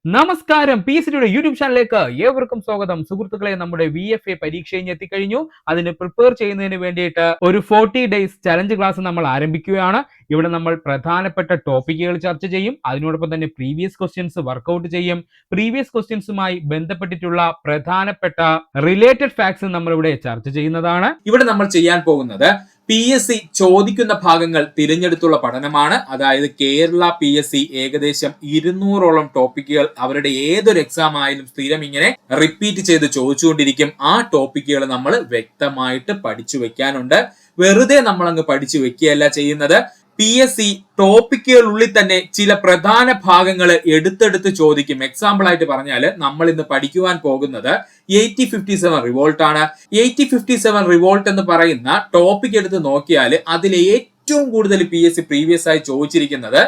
നമസ്കാരം, P S സിയുടെ YouTube ചാനലിലേക്ക് ഏവർക്കും സ്വാഗതം. സുഹൃത്തുക്കളെ, നമ്മുടെ VFA പരീക്ഷ കഴിഞ്ഞ് എത്തിക്കഴിഞ്ഞു. അതിന് പ്രിപ്പയർ ചെയ്യുന്നതിന് വേണ്ടിയിട്ട് ഒരു 40 ഡേയ്സ് ചലഞ്ച് ക്ലാസ് നമ്മൾ ആരംഭിക്കുകയാണ്. ഇവിടെ നമ്മൾ പ്രധാനപ്പെട്ട ടോപ്പിക്കുകൾ ചർച്ച ചെയ്യും. അതിനോടൊപ്പം തന്നെ പ്രീവിയസ് ക്വസ്റ്റ്യൻസ് വർക്ക്ഔട്ട് ചെയ്യും. പ്രീവിയസ് ക്വസ്റ്റ്യൻസുമായി ബന്ധപ്പെട്ടിട്ടുള്ള പ്രധാനപ്പെട്ട റിലേറ്റഡ് ഫാക്ട്സ് നമ്മൾ ഇവിടെ ചർച്ച ചെയ്യുന്നതാണ്. ഇവിടെ നമ്മൾ ചെയ്യാൻ പോകുന്നത് PSC ചോദിക്കുന്ന ഭാഗങ്ങൾ തിരഞ്ഞെടുത്തുള്ള പഠനമാണ്. അതായത് കേരള PSC ഏകദേശം 200ഓളം ടോപ്പിക്കുകൾ അവരുടെ ഏതൊരു എക്സാം ആയാലും സ്ഥിരം ഇങ്ങനെ റിപ്പീറ്റ് ചെയ്ത് ചോദിച്ചുകൊണ്ടിരിക്കും. ആ ടോപ്പിക്കുകൾ നമ്മൾ വ്യക്തമായിട്ട് പഠിച്ചു വെക്കാനുണ്ട്. വെറുതെ നമ്മൾ അങ്ങ് പഠിച്ചു വെക്കുകയല്ല ചെയ്യുന്നത്. PSC ടോപ്പിക്കുകളുള്ളിൽ തന്നെ ചില പ്രധാന ഭാഗങ്ങൾ എടുത്തെടുത്ത് ചോദിക്കും. എക്സാമ്പിൾ ആയിട്ട് പറഞ്ഞാൽ നമ്മൾ ഇന്ന് പഠിക്കുവാൻ പോകുന്നത് 8057 റിവോൾട്ട് ആണ്. 8057 റിവോൾട്ട് എന്ന് പറയുന്ന ടോപ്പിക് എടുത്ത് നോക്കിയാൽ അതിൽ ഏറ്റവും കൂടുതൽ PSC പ്രീവിയസ് ആയി ചോദിച്ചിരിക്കുന്നത്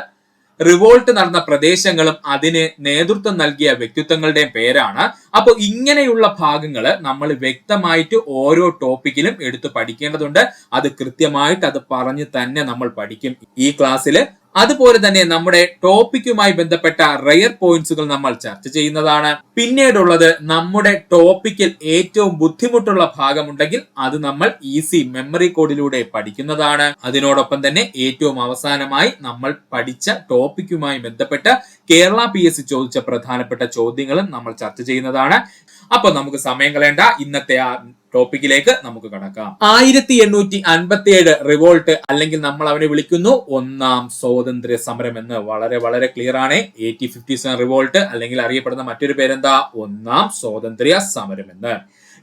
റിവോൾട്ട് നടന്ന പ്രദേശങ്ങളും അതിന് നേതൃത്വം നൽകിയ വ്യക്തിത്വങ്ങളുടെയും പേരാണ്. അപ്പോൾ ഇങ്ങനെയുള്ള ഭാഗങ്ങൾ നമ്മൾ വ്യക്തമായിട്ട് ഓരോ ടോപ്പിക്കിലും എടുത്ത് പഠിക്കേണ്ടതുണ്ട്. അത് കൃത്യമായിട്ട് അത് പറഞ്ഞ് തന്നെ നമ്മൾ പഠിക്കും ഈ ക്ലാസ്സിൽ. അതുപോലെ തന്നെ നമ്മുടെ ടോപ്പിക്കുമായി ബന്ധപ്പെട്ട റെയർ പോയിന്റ്സുകൾ നമ്മൾ ചർച്ച ചെയ്യുന്നതാണ്. പിന്നീടുള്ളത് നമ്മുടെ ടോപ്പിക്കിൽ ഏറ്റവും ബുദ്ധിമുട്ടുള്ള ഭാഗമുണ്ടെങ്കിൽ അത് നമ്മൾ ഈസി മെമ്മറി കോഡിലൂടെ പഠിക്കുന്നതാണ്. അതിനോടൊപ്പം തന്നെ ഏറ്റവും അവസാനമായി നമ്മൾ പഠിച്ച ടോപ്പിക്കുമായി ബന്ധപ്പെട്ട കേരള PSC ചോദിച്ച പ്രധാനപ്പെട്ട ചോദ്യങ്ങളും നമ്മൾ ചർച്ച ചെയ്യുന്നതാണ്. അപ്പൊ നമുക്ക് സമയം കളയണ്ട, ഇന്നത്തെ ആ ടോപ്പിക്കിലേക്ക് നമുക്ക് കടക്കാം. 1857 റിവോൾട്ട്, അല്ലെങ്കിൽ നമ്മൾ അവനെ വിളിക്കുന്നു ഒന്നാം സ്വാതന്ത്ര്യ സമരം എന്ന്. വളരെ വളരെ ക്ലിയർ ആണ്. 1857 റിവോൾട്ട്, അല്ലെങ്കിൽ അറിയപ്പെടുന്ന മറ്റൊരു പേരെന്താ? ഒന്നാം സ്വാതന്ത്ര്യ സമരം എന്ന്.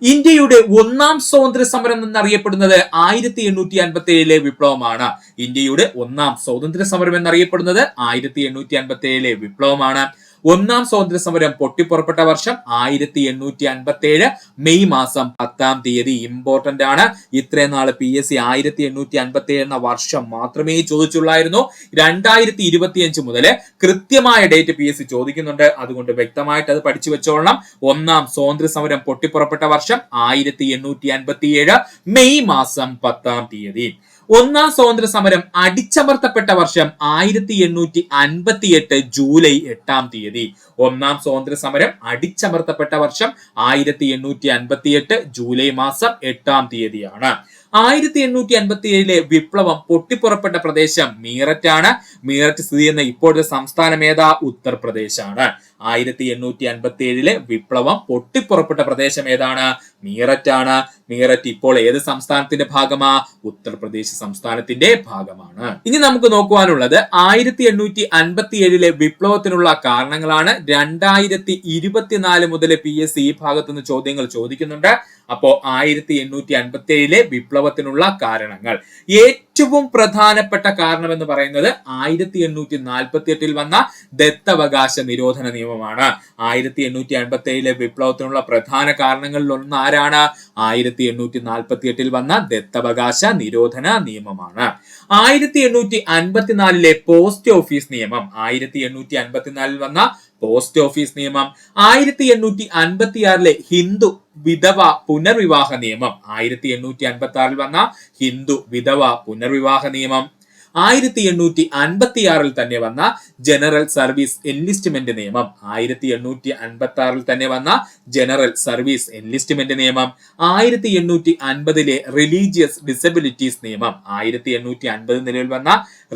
ഇന്ത്യയുടെ ഒന്നാം സ്വാതന്ത്ര്യ സമരം എന്നറിയപ്പെടുന്നത് 1857 വിപ്ലവമാണ്. ഇന്ത്യയുടെ ഒന്നാം സ്വാതന്ത്ര്യ സമരം എന്നറിയപ്പെടുന്നത് 1857 വിപ്ലവമാണ്. ഒന്നാം സ്വാതന്ത്ര്യ സമരം പൊട്ടിപ്പുറപ്പെട്ട വർഷം 1857 മെയ് മാസം 10 ഇമ്പോർട്ടന്റ് ആണ്. ഇത്രയും നാള് PSC 1857 എന്ന വർഷം മാത്രമേ ചോദിച്ചുള്ളായിരുന്നു. 2025 മുതൽ കൃത്യമായ ഡേറ്റ് PSC ചോദിക്കുന്നുണ്ട്. അതുകൊണ്ട് വ്യക്തമായിട്ട് അത് പഠിച്ചു വെച്ചോളണം. ഒന്നാം സ്വാതന്ത്ര്യ സമരം പൊട്ടിപ്പുറപ്പെട്ട വർഷം 1857 മെയ് മാസം 10. ഒന്നാം സ്വാതന്ത്ര്യ സമരം അടിച്ചമർത്തപ്പെട്ട വർഷം 1858 ജൂലൈ 8. ഒന്നാം സ്വാതന്ത്ര്യ സമരം അടിച്ചമർത്തപ്പെട്ട വർഷം 1858 ജൂലൈ മാസം 8 ആണ്. 1857 വിപ്ലവം പൊട്ടിപ്പുറപ്പെട്ട പ്രദേശം മീററ്റ് ആണ്. മീററ്റ് സ്ഥിതി ചെയ്യുന്ന ഇപ്പോഴത്തെ സംസ്ഥാനം ഏതാ? ഉത്തർപ്രദേശ് ആണ്. 1857 വിപ്ലവം പൊട്ടിപ്പുറപ്പെട്ട പ്രദേശം ഏതാണ്? മീററ്റ് ആണ്. മീററ്റ് ഇപ്പോൾ ഏത് സംസ്ഥാനത്തിന്റെ ഭാഗമാ? ഉത്തർപ്രദേശ് സംസ്ഥാനത്തിന്റെ ഭാഗമാണ്. ഇനി നമുക്ക് നോക്കുവാനുള്ളത് 1857 വിപ്ലവത്തിനുള്ള കാരണങ്ങളാണ്. 2024 മുതൽ PSC ഈ ഭാഗത്തുനിന്ന് ചോദ്യങ്ങൾ ചോദിക്കുന്നുണ്ട്. അപ്പോ 1857 വിപ്ലവത്തിനുള്ള കാരണങ്ങൾ, ഏറ്റവും പ്രധാനപ്പെട്ട കാരണം എന്ന് പറയുന്നത് 1848 വന്ന ദത്തവകാശ നിരോധന നിയമമാണ്. 1857 വിപ്ലവത്തിനുള്ള പ്രധാന കാരണങ്ങളിൽ ഒന്ന് ആരാണ്? 1848 വന്ന ദത്തവകാശ നിരോധന നിയമമാണ്. 1854 പോസ്റ്റ് ഓഫീസ് നിയമം, 1854 വന്ന പോസ്റ്റ് ഓഫീസ് നിയമം. 1856 ഹിന്ദു വിധവ പുനർവിവാഹ നിയമം, 1856 വന്ന ഹിന്ദു വിധവ പുനർവിവാഹ നിയമം. 1856 തന്നെ വന്ന ജനറൽ സർവീസ് എൻലിസ്റ്റ്മെന്റ് നിയമം, 1856 തന്നെ വന്ന ജനറൽ സർവീസ് എൻലിസ്റ്റ്മെന്റ് നിയമം. 1850 റിലീജിയസ് ഡിസബിലിറ്റീസ് നിയമം, 1850 നിലവിൽ വന്ന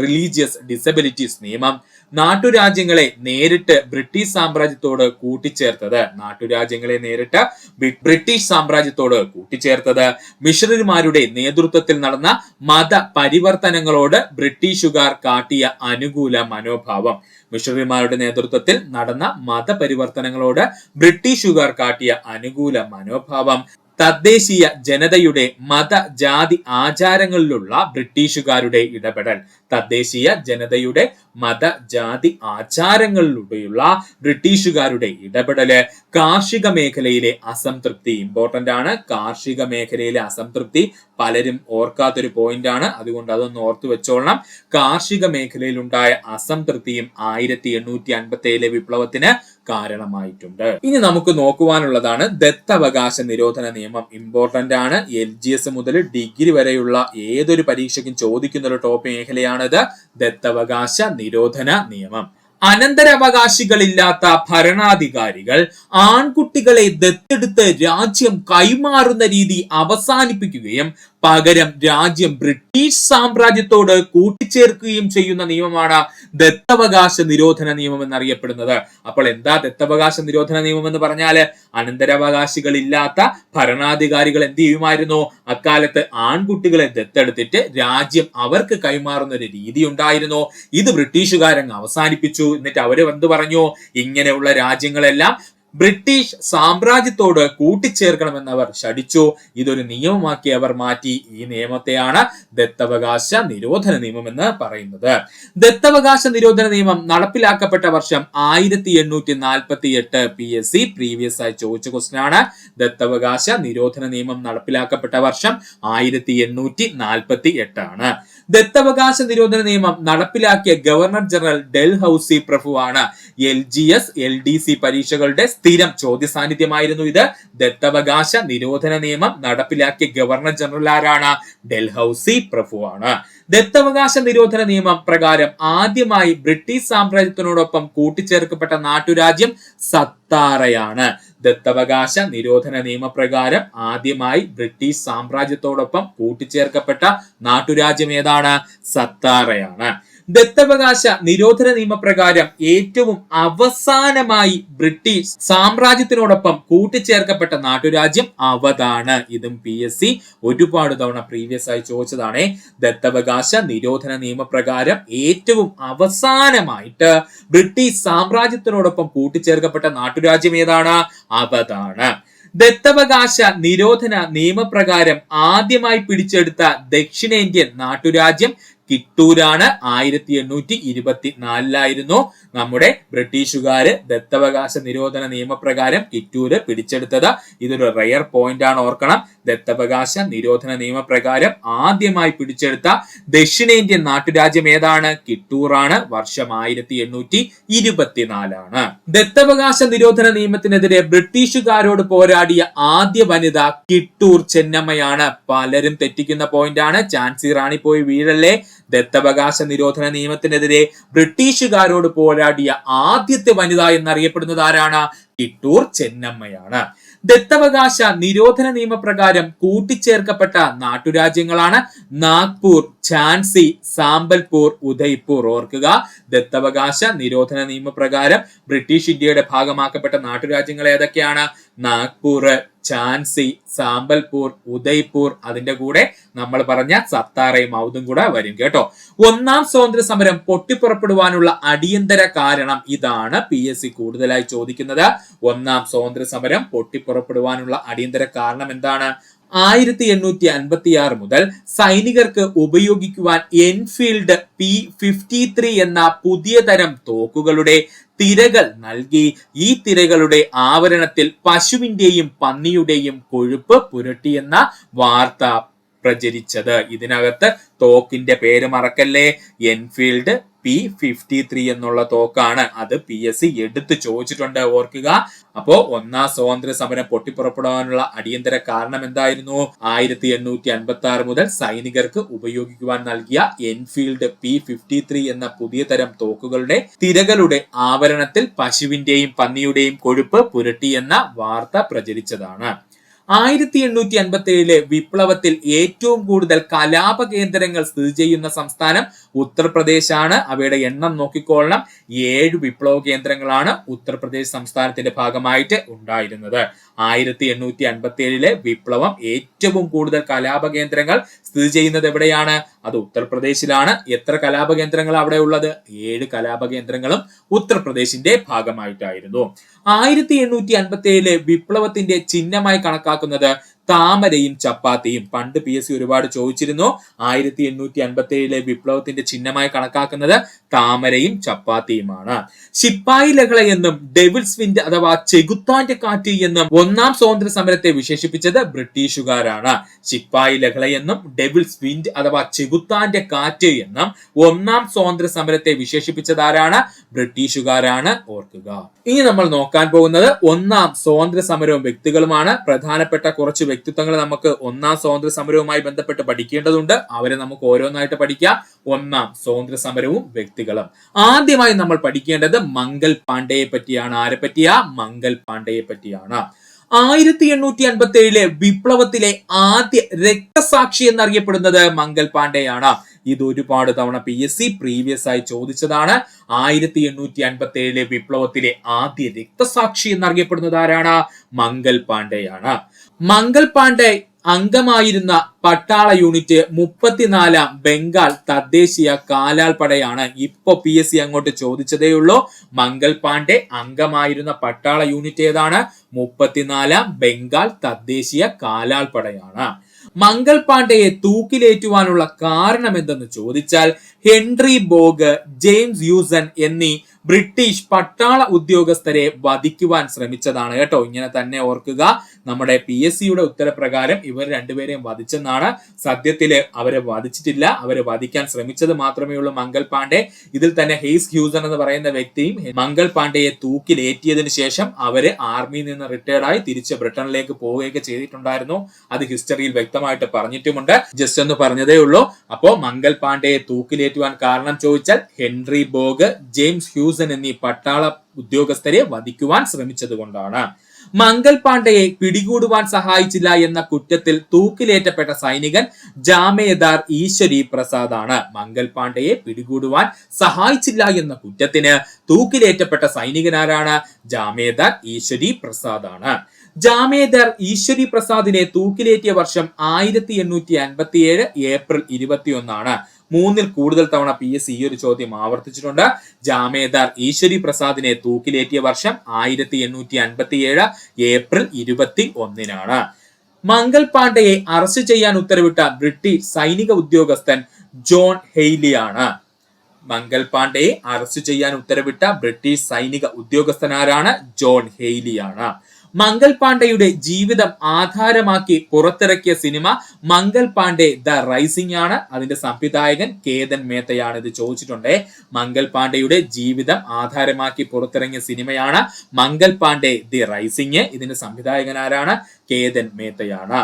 റിലീജിയസ് ഡിസബിലിറ്റീസ് നിയമം. നാട്ടുരാജ്യങ്ങളെ നേരിട്ട് ബ്രിട്ടീഷ് സാമ്രാജ്യത്തോട് കൂട്ടിച്ചേർത്തത്, നാട്ടുരാജ്യങ്ങളെ നേരിട്ട് ബ്രിട്ടീഷ് സാമ്രാജ്യത്തോട് കൂട്ടിച്ചേർത്തത്. മിഷണറിമാരുടെ നേതൃത്വത്തിൽ നടന്ന മത പരിവർത്തനങ്ങളോട് ബ്രിട്ടീഷുകാർ കാട്ടിയ അനുകൂല മനോഭാവം. മിഷണറിമാരുടെ നേതൃത്വത്തിൽ നടന്ന മതപരിവർത്തനങ്ങളോട് ബ്രിട്ടീഷുകാർ കാട്ടിയ അനുകൂല മനോഭാവം. തദ്ദേശീയ ജനതയുടെ മത ജാതി ആചാരങ്ങളിലുള്ള ബ്രിട്ടീഷുകാരുടെ ഇടപെടൽ, തദ്ദേശീയ ജനതയുടെ മത ജാതി ആചാരങ്ങളിലൂടെയുള്ള ബ്രിട്ടീഷുകാരുടെ ഇടപെടല്. കാർഷിക മേഖലയിലെ അസംതൃപ്തി ഇമ്പോർട്ടന്റ് ആണ്. കാർഷിക മേഖലയിലെ അസംതൃപ്തി പലരും ഓർക്കാത്തൊരു പോയിന്റ് ആണ്. അതുകൊണ്ട് അതൊന്ന് ഓർത്തു വെച്ചോളണം. കാർഷിക മേഖലയിൽ ഉണ്ടായ അസംതൃപ്തിയും 1857 വിപ്ലവത്തിന് കാരണമായിട്ടുണ്ട്. ഇനി നമുക്ക് നോക്കുവാനുള്ളതാണ് ദത്തവകാശ നിരോധന നിയമം. ഇമ്പോർട്ടന്റ് ആണ്. LGS മുതൽ ഡിഗ്രി വരെയുള്ള ഏതൊരു പരീക്ഷയ്ക്കും ചോദിക്കുന്ന ഒരു ടോപ്പിക് മേഖലയാണിത്, ദത്തവകാശ നിരോധന നിയമം. അനന്തരാവകാശികളില്ലാത്ത ഭരണാധികാരികൾ ആൺകുട്ടികളെ ദത്തെടുത്ത് രാജ്യം കൈമാറുന്ന രീതി അവസാനിപ്പിക്കുകയും പകരം രാജ്യം ബ്രിട്ടീഷ് സാമ്രാജ്യത്തോട് കൂട്ടിച്ചേർക്കുകയും ചെയ്യുന്ന നിയമമാണ് ദത്തവകാശ നിരോധന നിയമം എന്നറിയപ്പെടുന്നത്. അപ്പോൾ എന്താ ദത്തവകാശ നിരോധന നിയമം എന്ന് പറഞ്ഞാല്, അനന്തരാവകാശികളില്ലാത്ത ഭരണാധികാരികൾ എന്ത് ചെയ്യുമായിരുന്നു, അക്കാലത്ത് ആൺകുട്ടികളെ ദത്തെടുത്തിട്ട് രാജ്യം അവർക്ക് കൈമാറുന്ന ഒരു രീതി ഉണ്ടായിരുന്നു. ഇത് ബ്രിട്ടീഷുകാരങ്ങ് അവസാനിപ്പിച്ചു. എന്നിട്ട് അവര് എന്ത് പറഞ്ഞു, ഇങ്ങനെയുള്ള രാജ്യങ്ങളെല്ലാം ബ്രിട്ടീഷ് സാമ്രാജ്യത്തോട് കൂട്ടിച്ചേർക്കണമെന്ന് അവർ ശഠിച്ചു. ഇതൊരു നിയമമാക്കി അവർ മാറ്റി. ഈ നിയമത്തെയാണ് ദത്തവകാശ നിരോധന നിയമം എന്ന് പറയുന്നത്. ദത്തവകാശ നിരോധന നിയമം നടപ്പിലാക്കപ്പെട്ട വർഷം 1848. PSC പ്രീവിയസ് ആയി ചോദിച്ച ക്വസ്റ്റ്യൻ ആണ്. ദത്തവകാശ നിരോധന നിയമം നടപ്പിലാക്കപ്പെട്ട വർഷം 1848 ആണ്. ദത്തവകാശ നിരോധന നിയമം നടപ്പിലാക്കിയ ഗവർണർ ജനറൽ ഡൽഹൌസി പ്രഭുവാണ്. LGS LDC പരീക്ഷകളുടെ സ്ഥിരം ചോദ്യ സാന്നിധ്യമായിരുന്നു ഇത്. ദത്തവകാശ നിരോധന നിയമം നടപ്പിലാക്കിയ ഗവർണർ ജനറൽ ആരാണ്? ഡൽഹൌസി പ്രഭുവാണ്. ദത്തവകാശ നിരോധന നിയമം പ്രകാരം ആദ്യമായി ബ്രിട്ടീഷ് സാമ്രാജ്യത്തിനോടൊപ്പം കൂട്ടിച്ചേർക്കപ്പെട്ട നാട്ടുരാജ്യം സത്താറയാണ്. ദത്തവകാശ നിരോധന നിയമപ്രകാരം ആദ്യമായി ബ്രിട്ടീഷ് സാമ്രാജ്യത്തോടൊപ്പം കൂട്ടിച്ചേർക്കപ്പെട്ട നാട്ടുരാജ്യം ഏതാണ്? സത്താറയാണ്. ദത്തവകാശ നിരോധന നിയമപ്രകാരം ഏറ്റവും അവസാനമായി ബ്രിട്ടീഷ് സാമ്രാജ്യത്തിനോടൊപ്പം കൂട്ടിച്ചേർക്കപ്പെട്ട നാട്ടുരാജ്യം അവധാണ്. ഇതും PSC ഒരുപാട് തവണ പ്രീവിയസ് ആയി ചോദിച്ചതാണ്. ദത്തവകാശ നിരോധന നിയമപ്രകാരം ഏറ്റവും അവസാനമായിട്ട് ബ്രിട്ടീഷ് സാമ്രാജ്യത്തിനോടൊപ്പം കൂട്ടിച്ചേർക്കപ്പെട്ട നാട്ടുരാജ്യം ഏതാണ്? അവധാണ്. ദത്തവകാശ നിരോധന നിയമപ്രകാരം ആദ്യമായി പിടിച്ചെടുത്ത ദക്ഷിണേന്ത്യൻ നാട്ടുരാജ്യം കിട്ടൂരാണ്. 1824 നമ്മുടെ ബ്രിട്ടീഷുകാര് ദത്തവകാശ നിരോധന നിയമപ്രകാരം കിട്ടൂര് പിടിച്ചെടുത്തത്. ഇതൊരു റയർ പോയിന്റ് ആണ്, ഓർക്കണം. ദത്തവകാശ നിരോധന നിയമപ്രകാരം ആദ്യമായി പിടിച്ചെടുത്ത ദക്ഷിണേന്ത്യൻ നാട്ടുരാജ്യം ഏതാണ്? കിട്ടൂറാണ്. വർഷം 1824 ആണ്. ദത്തവകാശ നിരോധന നിയമത്തിനെതിരെ ബ്രിട്ടീഷുകാരോട് പോരാടിയ ആദ്യ വനിത കിട്ടൂർ ചെന്നമ്മയാണ്. പലരും തെറ്റിക്കുന്ന പോയിന്റ് ആണ്. ഝാൻസി റാണി പോയി വീഴല്ലേ. ദത്തവകാശ നിരോധന നിയമത്തിനെതിരെ ബ്രിട്ടീഷുകാരോട് പോരാടിയ ആദ്യത്തെ വനിത എന്നറിയപ്പെടുന്നത് ആരാണ്? കിട്ടൂർ ചെന്നമ്മയാണ്. ദത്തവകാശ നിരോധന നിയമപ്രകാരം കൂട്ടിച്ചേർക്കപ്പെട്ട നാട്ടുരാജ്യങ്ങളാണ് നാഗ്പൂർ, ഝാൻസി, സാമ്പൽപൂർ, ഉദയ്പൂർ. ഓർക്കുക, ദത്തവകാശ നിരോധന നിയമപ്രകാരം ബ്രിട്ടീഷ് ഇന്ത്യയുടെ ഭാഗമാക്കപ്പെട്ട നാട്ടുരാജ്യങ്ങൾ ഏതൊക്കെയാണ്? നാഗ്പൂർ, ഝാൻസി, സാമ്പൽപൂർ, ഉദയ്പൂർ. അതിന്റെ കൂടെ നമ്മൾ പറഞ്ഞ സത്താറയും ഔദും കൂടെ വരും കേട്ടോ. ഒന്നാം സ്വാതന്ത്ര്യ സമരം പൊട്ടിപ്പുറപ്പെടുവാനുള്ള അടിയന്തര കാരണം ഇതാണ് PSC കൂടുതലായി ചോദിക്കുന്നത്. ഒന്നാം സ്വാതന്ത്ര്യ സമരം പൊട്ടിപ്പുറപ്പെടുവാനുള്ള അടിയന്തര കാരണം എന്താണ്? 1856 മുതൽ സൈനികർക്ക് ഉപയോഗിക്കുവാൻ എൻഫീൽഡ് P53 എന്ന പുതിയ തരം തോക്കുകളുടെ തിരകൾ നൽകി. ഈ തിരകളുടെ ആവരണത്തിൽ പശുവിന്റെയും പന്നിയുടെയും കൊഴുപ്പ് പുരട്ടിയെന്ന വാർത്ത പ്രചരിച്ചത്. ഇതിനകത്ത് തോക്കിന്റെ പേര് മറക്കല്ലേ, എൻഫീൽഡ് P53 എന്നുള്ള തോക്കാണ്. അത് PSC എടുത്ത് ചോദിച്ചിട്ടുണ്ട്, ഓർക്കുക. അപ്പോ ഒന്നാം സ്വാതന്ത്ര്യ സമരം പൊട്ടിപ്പുറപ്പെടാനുള്ള അടിയന്തര കാരണം എന്തായിരുന്നു? 1856 മുതൽ സൈനികർക്ക് ഉപയോഗിക്കുവാൻ നൽകിയ എൻഫീൽഡ് P53 എന്ന പുതിയ തരം തോക്കുകളുടെ തിരകളുടെ ആവരണത്തിൽ പശുവിന്റെയും പന്നിയുടെയും കൊഴുപ്പ് പുരട്ടിയെന്ന വാർത്ത പ്രചരിച്ചതാണ്. 1857 വിപ്ലവത്തിൽ ഏറ്റവും കൂടുതൽ കലാപ കേന്ദ്രങ്ങൾ സ്ഥിതി ചെയ്യുന്ന സംസ്ഥാനം ഉത്തർപ്രദേശാണ്. അവയുടെ എണ്ണം നോക്കിക്കൊള്ളണം. 7 വിപ്ലവ കേന്ദ്രങ്ങളാണ് ഉത്തർപ്രദേശ് സംസ്ഥാനത്തിന്റെ ഭാഗമായിട്ട് ഉണ്ടായിരുന്നത്. 1857 വിപ്ലവം ഏറ്റവും കൂടുതൽ കലാപ കേന്ദ്രങ്ങൾ സ്ഥിതി ചെയ്യുന്നത് എവിടെയാണ്? അത് ഉത്തർപ്രദേശിലാണ്. എത്ര കലാപ കേന്ദ്രങ്ങൾ അവിടെ ഉള്ളത്? 7 കലാപ കേന്ദ്രങ്ങളും ഉത്തർപ്രദേശിന്റെ ഭാഗമായിട്ടായിരുന്നു. 1857 വിപ്ലവത്തിന്റെ ചിഹ്നമായി കണക്കാക്കുന്നത് താമരയും ചപ്പാത്തിയും. പണ്ട് PSC ഒരുപാട് ചോദിച്ചിരുന്നു. 1857 വിപ്ലവത്തിന്റെ ചിഹ്നമായി കണക്കാക്കുന്നത് താമരയും ചപ്പാത്തിയുമാണ്. ശിപ്പായി ലഹള എന്നും ഡെവിൾസ് വിൻഡ് അഥവാ ചെകുത്താന്റെ കാറ്റ് എന്നും ഒന്നാം സ്വാതന്ത്ര്യ സമരത്തെ വിശേഷിപ്പിച്ചത് ബ്രിട്ടീഷുകാരാണ്. ശിപ്പായി ലഹള എന്നും ഡെവിൾസ് വിൻഡ് അഥവാ ചെകുത്താന്റെ കാറ്റ് എന്നും ഒന്നാം സ്വാതന്ത്ര്യ സമരത്തെ വിശേഷിപ്പിച്ചതാരാണ്? ബ്രിട്ടീഷുകാരാണ്, ഓർക്കുക. ഇനി നമ്മൾ നോക്കാൻ പോകുന്നത് ഒന്നാം സ്വാതന്ത്ര്യ സമരവും വ്യക്തികളുമാണ്. പ്രധാനപ്പെട്ട കുറച്ച് വ്യക്തിത്വങ്ങൾ നമുക്ക് ഒന്നാം സ്വാതന്ത്ര്യ സമരവുമായി ബന്ധപ്പെട്ട് പഠിക്കേണ്ടതുണ്ട്. അവരെ നമുക്ക് ഓരോന്നായിട്ട് പഠിക്കാം. ഒന്നാം സ്വാതന്ത്ര്യ സമരവും വ്യക്തികളും. ആദ്യമായി നമ്മൾ പഠിക്കേണ്ടത് മംഗൾ പാണ്ഡെയെ പറ്റിയാണ്. ആരെ പറ്റിയാ? മംഗൾ പാണ്ഡെയെ പറ്റിയാണ്. 1857 വിപ്ലവത്തിലെ ആദ്യ രക്തസാക്ഷി എന്നറിയപ്പെടുന്നത് മംഗൾ പാണ്ഡെയാണ്. ഇത് ഒരുപാട് തവണ PSC പ്രീവിയസ് ആയി ചോദിച്ചതാണ്. 1857 വിപ്ലവത്തിലെ ആദ്യ രക്തസാക്ഷി എന്നറിയപ്പെടുന്നത് ആരാണ്? മംഗൾ പാണ്ഡെയാണ്. മംഗൾ പാണ്ഡെ അംഗമായിരുന്ന പട്ടാള യൂണിറ്റ് 34 ബംഗാൾ തദ്ദേശീയ കാലാൾപ്പടയാണ്. ഇപ്പൊ PSC അങ്ങോട്ട് ചോദിച്ചതേ ഉള്ളൂ. മംഗൾ പാണ്ഡെ അംഗമായിരുന്ന പട്ടാള യൂണിറ്റ് ഏതാണ്? 34 ബംഗാൾ തദ്ദേശീയ കാലാൾപ്പടയാണ്. മംഗൾ പാണ്ഡെയെ തൂക്കിലേറ്റുവാനുള്ള കാരണം എന്തെന്ന് ചോദിച്ചാൽ ഹെൻറി ബോഗ്, ജെയിംസ് യൂസൺ എന്നീ ബ്രിട്ടീഷ് പട്ടാള ഉദ്യോഗസ്ഥരെ വധിക്കുവാൻ ശ്രമിച്ചതാണ് കേട്ടോ. ഇങ്ങനെ തന്നെ ഓർക്കുക. നമ്മുടെ PSCയുടെ ഉത്തരപ്രകാരം ഇവർ രണ്ടുപേരെയും വധിച്ചെന്നാണ്. സത്യത്തില് അവരെ വധിച്ചിട്ടില്ല, അവരെ വധിക്കാൻ ശ്രമിച്ചത് മാത്രമേ ഉള്ളൂ മംഗൾ പാണ്ഡെ. ഇതിൽ തന്നെ ഹെയ്സ് ഹ്യൂസൺ എന്ന് പറയുന്ന വ്യക്തിയും മംഗൾ പാണ്ഡെയെ തൂക്കിലേറ്റിയതിനു ശേഷം അവര് ആർമിയിൽ നിന്ന് റിട്ടയർഡ് ആയി തിരിച്ച് ബ്രിട്ടനിലേക്ക് പോവുകയൊക്കെ ചെയ്തിട്ടുണ്ടായിരുന്നു. അത് ഹിസ്റ്ററിയിൽ വ്യക്തമായിട്ട് പറഞ്ഞിട്ടുമുണ്ട്. ജസ്റ്റ് ഒന്ന് പറഞ്ഞതേ ഉള്ളൂ. അപ്പോ മംഗൾ പാണ്ഡെയെ തൂക്കിലേറ്റുവാൻ കാരണം ചോദിച്ചാൽ ഹെൻറി ബോഗ്, ജെയിംസ് ഹ്യൂസൺ എന്നീ പട്ടാള ഉദ്യോഗസ്ഥരെ വധിക്കുവാൻ ശ്രമിച്ചത് കൊണ്ടാണ്. മംഗൾ പാണ്ഡെയെ പിടികൂടുവാൻ സഹായിച്ചില്ല എന്ന കുറ്റത്തിൽ തൂക്കിലേറ്റപ്പെട്ട സൈനികൻ ജാമേദാർ ഈശ്വരി പ്രസാദ് ആണ്. മംഗൾ പാണ്ഡെയെ പിടികൂടുവാൻ സഹായിച്ചില്ല എന്ന കുറ്റത്തിന് തൂക്കിലേറ്റപ്പെട്ട സൈനികനാരാണ്? ജാമേദാർ ഈശ്വരി പ്രസാദ് ആണ്. ജാമേദാർ ഈശ്വരി പ്രസാദിനെ തൂക്കിലേറ്റിയ വർഷം 1857 ഏപ്രിൽ 21 മൂന്നിൽ കൂടുതൽ തവണ PSC ഈ ഒരു ചോദ്യം ആവർത്തിച്ചിട്ടുണ്ട്. ജാമേദാർ ഈശ്വരി പ്രസാദിനെ തൂക്കിലേറ്റിയ വർഷം 1857 ഏപ്രിൽ 21 മംഗൾ പാണ്ഡെയെ അറസ്റ്റ് ചെയ്യാൻ ഉത്തരവിട്ട ബ്രിട്ടീഷ് സൈനിക ഉദ്യോഗസ്ഥൻ ജോൺ ഹെയ്ലിയാണ്. മംഗൾ പാണ്ഡെയെ അറസ്റ്റ് ചെയ്യാൻ ഉത്തരവിട്ട ബ്രിട്ടീഷ് സൈനിക ഉദ്യോഗസ്ഥനാരാണ്? ജോൺ ഹെയ്ലിയാണ്. മംഗൾ പാണ്ഡെയുടെ ജീവിതം ആധാരമാക്കി പുറത്തിറക്കിയ സിനിമ മംഗൾ പാണ്ഡെ ദ റൈസിംഗ് ആണ്. അതിന്റെ സംവിധായകൻ കേതൻ മേത്തയാണ്. ഇത് ചോദിച്ചിട്ടുണ്ട്. മംഗൾ പാണ്ഡെയുടെ ജീവിതം ആധാരമാക്കി പുറത്തിറങ്ങിയ സിനിമയാണ് മംഗൾ പാണ്ഡെ ദി റൈസിംഗ്. ഇതിന്റെ സംവിധായകൻ ആരാണ്? കേതൻ മേത്തയാണ്.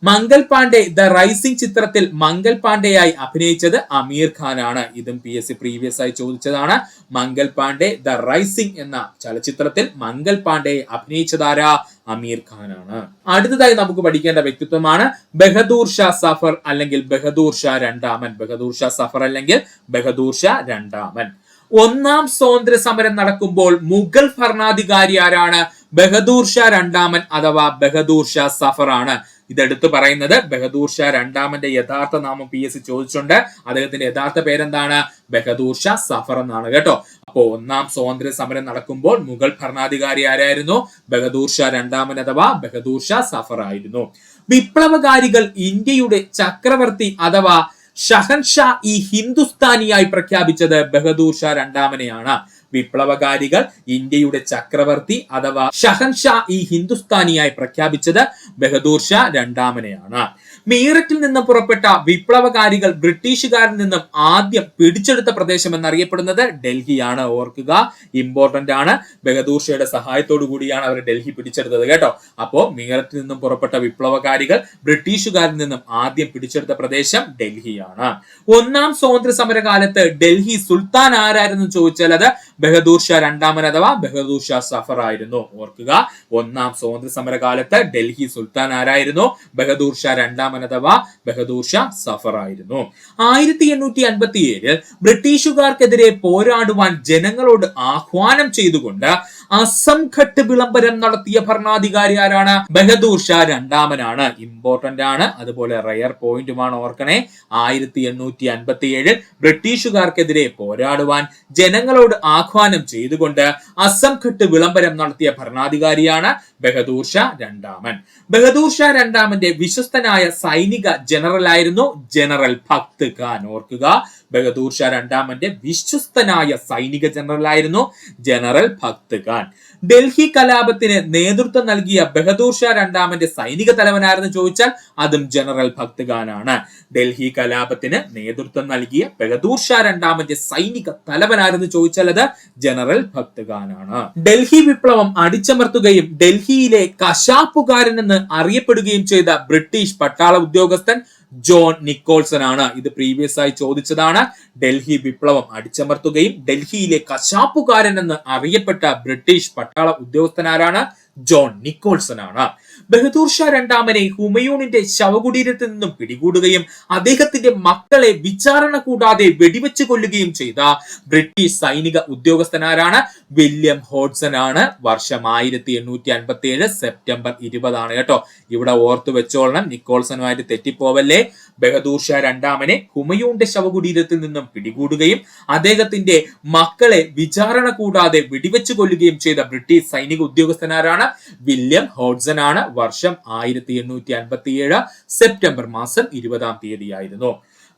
മംഗൾ പാണ്ഡെ ദ റൈസിംഗ് ചിത്രത്തിൽ മംഗൾ പാണ്ഡെയായി അഭിനയിച്ചത് അമീർ ഖാൻ ആണ്. ഇതും PSC പ്രീവിയസ് ആയി ചോദിച്ചതാണ്. മംഗൾ പാണ്ഡെ ദ റൈസിംഗ് എന്ന ചലച്ചിത്രത്തിൽ മംഗൾ പാണ്ഡെയെ അഭിനയിച്ചതാരാ? അമീർ ഖാൻ ആണ്. അടുത്തതായി നമുക്ക് പഠിക്കേണ്ട വ്യക്തിത്വമാണ് ബഹദൂർ ഷാ സഫർ അല്ലെങ്കിൽ ബഹദൂർ ഷാ രണ്ടാമൻ. ബഹദൂർ ഷാ സഫർ അല്ലെങ്കിൽ ബഹദൂർ ഷാ രണ്ടാമൻ. ഒന്നാം സ്വാതന്ത്ര്യ സമരം നടക്കുമ്പോൾ മുഗൾ ഭരണാധികാരി ആരാണ്? ബഹദൂർ ഷാ രണ്ടാമൻ അഥവാ ബഹദൂർ ഷാ സഫർ ആണ്. ഇതെടുത്ത് പറയുന്നത് ബഹദൂർ ഷാ രണ്ടാമന്റെ യഥാർത്ഥ നാമം PSC ചോദിച്ചിട്ടുണ്ട്. അദ്ദേഹത്തിന്റെ യഥാർത്ഥ പേരെന്താണ്? ബഹദൂർ ഷാ സഫർ എന്നാണ് കേട്ടോ. അപ്പോ ഒന്നാം സ്വാതന്ത്ര്യ സമരം നടക്കുമ്പോൾ മുഗൾ ഭരണാധികാരി ആരായിരുന്നു? ബഹദൂർ ഷാ രണ്ടാമൻ അഥവാ ബഹദൂർ ഷാ സഫർ ആയിരുന്നു. വിപ്ലവകാരികൾ ഇന്ത്യയുടെ ചക്രവർത്തി അഥവാ ഷഹൻഷാ ഈ ഹിന്ദുസ്ഥാനിയായി പ്രഖ്യാപിച്ചത് ബഹദൂർ ഷാ രണ്ടാമനെയാണ്. വിപ്ലവകാരികൾ ഇന്ത്യയുടെ ചക്രവർത്തി അഥവാ ഷഹൻഷാ ഈ ഹിന്ദുസ്ഥാനിയായി പ്രഖ്യാപിച്ചത് ബഹദൂർ ഷാ രണ്ടാമനെയാണ്. മീററ്റിൽ നിന്ന് പുറപ്പെട്ട വിപ്ലവകാരികൾ ബ്രിട്ടീഷുകാരിൽ നിന്നും ആദ്യം പിടിച്ചെടുത്ത പ്രദേശം എന്നറിയപ്പെടുന്നത് ഡൽഹിയാണ്. ഓർക്കുക, ഇമ്പോർട്ടന്റ് ആണ്. ബഹദൂർ ഷായുടെ സഹായത്തോടു കൂടിയാണ് അവർ ഡൽഹി പിടിച്ചെടുത്തത് കേട്ടോ. അപ്പോ മീററ്റിൽ നിന്നും പുറപ്പെട്ട വിപ്ലവകാരികൾ ബ്രിട്ടീഷുകാരിൽ നിന്നും ആദ്യം പിടിച്ചെടുത്ത പ്രദേശം ഡൽഹിയാണ്. ഒന്നാം സ്വാതന്ത്ര്യ സമര കാലത്ത് ഡൽഹി സുൽത്താൻ ആരായിരുന്നു ചോദിച്ചാൽ അത് ബഹദൂർ ഷാ രണ്ടാമൻ അഥവാ ബഹദൂർ ഷാ സഫർ ആയിരുന്നു. ഓർക്കുക, ഒന്നാം സ്വാതന്ത്ര്യ സമര കാലത്ത് ഡൽഹി സുൽത്താൻ ആരായിരുന്നു? ബഹദൂർ ഷാ രണ്ടാമൻ അഥവാ ബഹദൂർ ഷാ സഫർ ആയിരുന്നു. 1857 ബ്രിട്ടീഷുകാർക്കെതിരെ പോരാടുവാൻ ജനങ്ങളോട് ആഹ്വാനം ചെയ്തുകൊണ്ട് അസംഘട്ട് വിളംബരം നടത്തിയ ഭരണാധികാരി ആരാണ്? ബഹദൂർ ഷാ രണ്ടാമനാണ്. ഇമ്പോർട്ടന്റ് ആണ്, അതുപോലെ റയർ പോയിന്റുമാണ്. ഓർക്കണേ, 1857 ബ്രിട്ടീഷുകാർക്കെതിരെ പോരാടുവാൻ ജനങ്ങളോട് ആഹ്വാനം ചെയ്തുകൊണ്ട് അസംഘട്ട് വിളംബരം നടത്തിയ ഭരണാധികാരിയാണ് ബഹദൂർ ഷാ രണ്ടാമൻ. ബഹദൂർ ഷാ രണ്ടാമന്റെ വിശ്വസ്തനായ സൈനിക ജനറൽ ആയിരുന്നു ജനറൽ ഭക്ത് ഖാൻ. ഓർക്കുക, ബഹദൂർ ഷാ രണ്ടാമന്റെ വിശ്വസ്തനായ സൈനിക ജനറലായിരുന്നു ജനറൽ ഭക്ത് ഖാൻ. ഡൽഹി കലാപത്തിന് നേതൃത്വം നൽകിയ ബഹദൂർ ഷാ രണ്ടാമന്റെ സൈനിക തലവനാരെന്ന് ചോദിച്ചാൽ അതും ജനറൽ ഭക്ത് ഖാൻ ആണ്. ഡൽഹി കലാപത്തിന് നേതൃത്വം നൽകിയ ബഹദൂർ ഷാ രണ്ടാമന്റെ സൈനിക തലവനാരെന്ന് ചോദിച്ചാൽ അത് ജനറൽ ഭക്ത് ഖാൻ ആണ്. ഡൽഹി വിപ്ലവം അടിച്ചമർത്തുകയും ഡൽഹിയിലെ കശാപ്പുകാരൻ എന്ന് അറിയപ്പെടുകയും ചെയ്ത ബ്രിട്ടീഷ് പട്ടാള ഉദ്യോഗസ്ഥൻ ജോൺ നിക്കോൾസൺ ആണ്. ഇത് പ്രീവിയസ് ആയി ചോദിച്ചതാണ്. ഡൽഹി വിപ്ലവം അടിച്ചമർത്തുകയും ഡൽഹിയിലെ കശാപ്പുകാരൻ എന്ന് അറിയപ്പെട്ട ബ്രിട്ടീഷ് പട്ടാള ഉദ്യോഗസ്ഥനാരാണ്? ജോൺ നിക്കോൾസൺ ആണ്. ബഹദൂർ ഷാ രണ്ടാമനെ ഹുമയൂണിന്റെ ശവകുടീരത്തിൽ നിന്നും പിടികൂടുകയും അദ്ദേഹത്തിന്റെ മക്കളെ വിചാരണ കൂടാതെ വെടിവെച്ച് കൊല്ലുകയും ചെയ്ത ബ്രിട്ടീഷ് സൈനിക ഉദ്യോഗസ്ഥനാരാണ്? വില്യം ഹോഡ്സൺ ആണ്. വർഷം 1857 സെപ്റ്റംബർ 20 കേട്ടോ. ഇവിടെ ഓർത്തു വെച്ചോളണം, നിക്കോൾസണുമായിട്ട് തെറ്റിപ്പോവല്ലേ. ബഹദൂർ ഷാ രണ്ടാമനെ ഹുമയൂണിന്റെ ശവകുടീരത്തിൽ നിന്നും പിടികൂടുകയും അദ്ദേഹത്തിന്റെ മക്കളെ വിചാരണ കൂടാതെ വെടിവെച്ച് കൊല്ലുകയും ചെയ്ത ബ്രിട്ടീഷ് സൈനിക ഉദ്യോഗസ്ഥനാരാണ്? വില്യം ഹോഡ്സൺ ആണ്. വർഷം 1857 സെപ്റ്റംബർ മാസം 20 ആയിരുന്നു.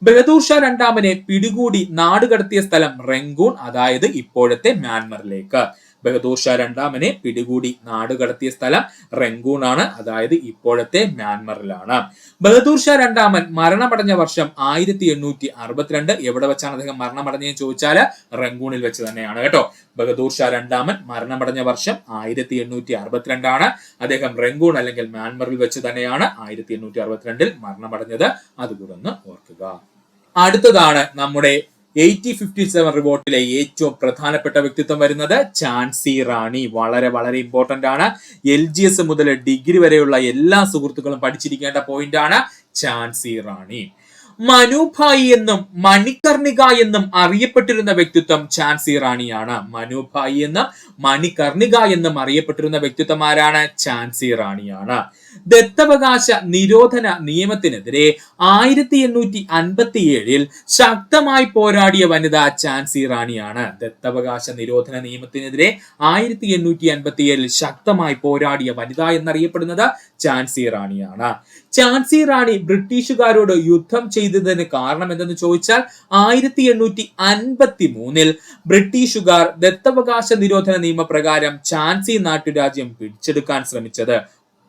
ബഹദൂർ ഷാ രണ്ടാമനെ പിടികൂടി നാടുകടത്തിയ സ്ഥലം റംഗൂൺ, അതായത് ഇപ്പോഴത്തെ മ്യാൻമറിലേക്ക്. ബഹദൂർ ഷാ രണ്ടാമനെ പിടികൂടി നാടുകടത്തിയ സ്ഥലം റംഗൂൺ ആണ്, അതായത് ഇപ്പോഴത്തെ മ്യാൻമറിലാണ്. ബഹദൂർ ഷാ രണ്ടാമൻ മരണമടഞ്ഞ വർഷം 1862. എവിടെ വെച്ചാണ് അദ്ദേഹം മരണമടഞ്ഞതെന്ന് ചോദിച്ചാൽ റംഗൂണിൽ വെച്ച് തന്നെയാണ് കേട്ടോ. ബഹദൂർ ഷാ രണ്ടാമൻ മരണമടഞ്ഞ വർഷം 1862 ആണ്. അദ്ദേഹം റംഗൂൺ അല്ലെങ്കിൽ മ്യാൻമറിൽ വെച്ച് തന്നെയാണ് 1862 മരണമടഞ്ഞത്. അതുകൂടെ ഒന്ന് ഓർക്കുക. അടുത്തതാണ് നമ്മുടെ 1857 റിവോൾട്ടിലെ ഏറ്റവും പ്രധാനപ്പെട്ട വ്യക്തിത്വം വരുന്നത് ഝാൻസി റാണി. വളരെ വളരെ ഇമ്പോർട്ടന്റ് ആണ്. LGS മുതൽ ഡിഗ്രി വരെയുള്ള എല്ലാ സുഹൃത്തുക്കളും പഠിച്ചിരിക്കേണ്ട പോയിന്റ് ആണ് ഝാൻസി റാണി. മനുഭായി എന്നും മണികർണിക എന്നും അറിയപ്പെട്ടിരുന്ന വ്യക്തിത്വം ഝാൻസി റാണിയാണ്. മനുഭായി എന്നും മണികർണിക എന്നും അറിയപ്പെട്ടിരുന്ന വ്യക്തിത്വം ആരാണ്? ഝാൻസി റാണിയാണ്. ദത്തവകാശ നിരോധന നിയമത്തിനെതിരെ 1857 ശക്തമായി പോരാടിയ വനിത ഝാൻസി റാണിയാണ്. ദത്തവകാശ നിരോധന നിയമത്തിനെതിരെ 1857 ശക്തമായി പോരാടിയ വനിത എന്നറിയപ്പെടുന്നത് ഝാൻസി റാണിയാണ്. ഝാൻസി റാണി ബ്രിട്ടീഷുകാരോട് യുദ്ധം ചെയ്തതിന് കാരണം എന്തെന്ന് ചോദിച്ചാൽ 1853 ബ്രിട്ടീഷുകാർ ദത്തവകാശ നിരോധന നിയമപ്രകാരം ഝാൻസി നാട്ടുരാജ്യം പിടിച്ചെടുക്കാൻ ശ്രമിച്ചത്.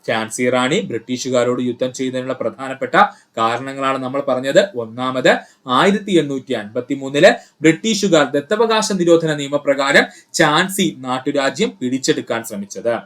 ഝാൻസി റാണി ബ്രിട്ടീഷുകാരോട് യുദ്ധം ചെയ്യുന്നതിനുള്ള പ്രധാനപ്പെട്ട കാരണങ്ങളാണ് നമ്മൾ പറഞ്ഞത്. ഒന്നാമത് 1853 ബ്രിട്ടീഷുകാർ ദത്തവകാശ നിരോധന നിയമപ്രകാരം ഝാൻസി നാട്ടുരാജ്യം പിടിച്ചെടുക്കാൻ ശ്രമിച്ചത്.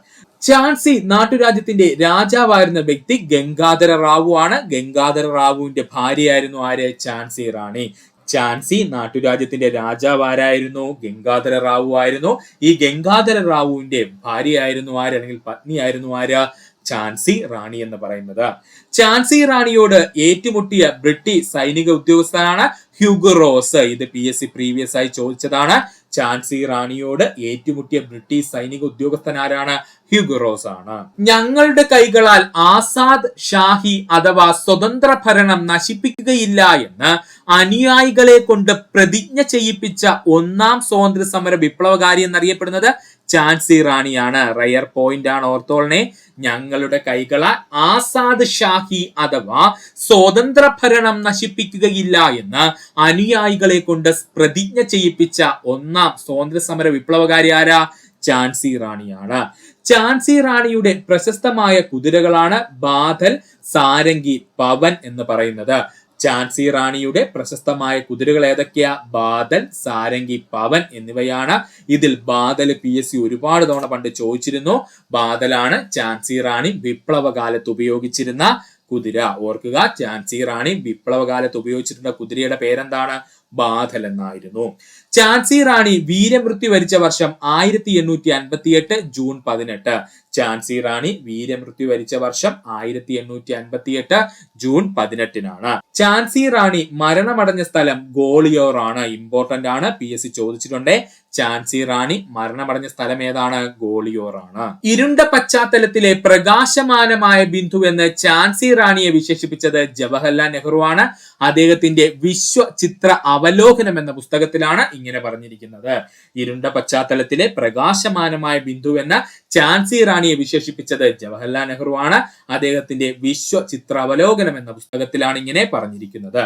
ഝാൻസി നാട്ടുരാജ്യത്തിന്റെ രാജാവായിരുന്ന വ്യക്തി ഗംഗാധര റാവു ആണ്. ഗംഗാധര റാവുവിന്റെ ഭാര്യയായിരുന്നു ആര്? ഝാൻസി റാണി. ഝാൻസി നാട്ടുരാജ്യത്തിന്റെ രാജാവാരായിരുന്നു? ഗംഗാധര റാവു ആയിരുന്നു. ഈ ഗംഗാധര റാവുവിന്റെ ഭാര്യയായിരുന്നു ആര്, അല്ലെങ്കിൽ പത്നിയായിരുന്നു ആര്? ഝാൻസി റാണി എന്ന് പറയുന്നത്. ഝാൻസി റാണിയോട് ഏറ്റുമുട്ടിയ ബ്രിട്ടീഷ് സൈനിക ഉദ്യോഗസ്ഥനാണ് ഹ്യൂഗോ റോസ്. ഇത് PSC പ്രീവിയസ് ആയി ചോദിച്ചതാണ്. ഝാൻസി റാണിയോട് ഏറ്റുമുട്ടിയ ബ്രിട്ടീഷ് സൈനിക ഉദ്യോഗസ്ഥനാരാണ്? ഹ്യൂഗോ റോസ് ആണ്. ഞങ്ങളുടെ കൈകളാൽ ആസാദ് ഷാഹി അഥവാ സ്വതന്ത്ര ഭരണം നശിപ്പിക്കുകയില്ല എന്ന് അനുയായികളെ കൊണ്ട് പ്രതിജ്ഞ ചെയ്യിപ്പിച്ച ഒന്നാം സ്വാതന്ത്ര്യ സമര വിപ്ലവകാരി എന്നറിയപ്പെടുന്നത് ഝാൻസി റാണിയാണ്. റയർ പോയിന്റ് ആണ്, ഓർത്തോളനെ. ഞങ്ങളുടെ കൈകളാൽ ആസാദ് ഷാഹി അഥവാ സ്വതന്ത്ര ഭരണം നശിപ്പിക്കുകയില്ല എന്ന് അനുയായികളെ കൊണ്ട് പ്രതിജ്ഞ ചെയ്യിപ്പിച്ച ഒന്നാം സ്വാതന്ത്ര്യ സമര വിപ്ലവകാരി ആരാ? ഝാൻസി റാണിയാണ്. ഝാൻസി റാണിയുടെ പ്രശസ്തമായ കുതിരകളാണ് ബാദൽ, സാരംഗി, പവൻ എന്ന് പറയുന്നത്. ഝാൻസി റാണിയുടെ പ്രശസ്തമായ കുതിരകൾ ഏതൊക്കെയാ? ബാദൽ, സാരംഗി, പവൻ എന്നിവയാണ്. ഇതിൽ ബാദൽ PSC ഒരുപാട് തവണ പണ്ട് ചോദിച്ചിരുന്നു. ബാദലാണ് ഝാൻസി റാണി വിപ്ലവകാലത്ത് ഉപയോഗിച്ചിരുന്ന കുതിര. ഓർക്കുക, ഝാൻസി റാണി വിപ്ലവകാലത്ത് ഉപയോഗിച്ചിരുന്ന കുതിരയുടെ പേരെന്താണ്? ബാദൽ എന്നായിരുന്നു. ഝാൻസി റാണി വീരമൃത്യു വരിച്ച വർഷം 1858 ജൂൺ 18. ഝാൻസി റാണി വീരമൃത്യു വരിച്ച വർഷം 1858 ജൂൺ 18 ഝാൻസി റാണി മരണമടഞ്ഞ സ്ഥലം ഗോളിയോർ ആണ്. ഇമ്പോർട്ടന്റ് ആണ്, PSC ചോദിച്ചിട്ടുണ്ട്. ഝാൻസി റാണി മരണമടഞ്ഞ സ്ഥലം ഏതാണ്? ഗോളിയോർ ആണ്. ഇരുണ്ട പശ്ചാത്തലത്തിലെ പ്രകാശമാനമായ ബിന്ദു എന്ന് ഝാൻസി റാണിയെ വിശേഷിപ്പിച്ചത് ജവഹർലാൽ നെഹ്റു ആണ്. അദ്ദേഹത്തിന്റെ വിശ്വചിത്ര അവലോകനം എന്ന പുസ്തകത്തിലാണ് ഇങ്ങനെ പറഞ്ഞിരിക്കുന്നത്. ഇരുണ്ട പശ്ചാത്തലത്തിലെ പ്രകാശമാനമായ ബിന്ദു എന്ന ഝാൻസി റാണിയെ വിശേഷിപ്പിച്ചത് ജവഹർലാൽ നെഹ്റു ആണ്. അദ്ദേഹത്തിന്റെ വിശ്വചിത്ര അവലോകനം ലേഖനം എന്ന പുസ്തകത്തിലാണ് ഇങ്ങനെ പറഞ്ഞിരിക്കുന്നത്.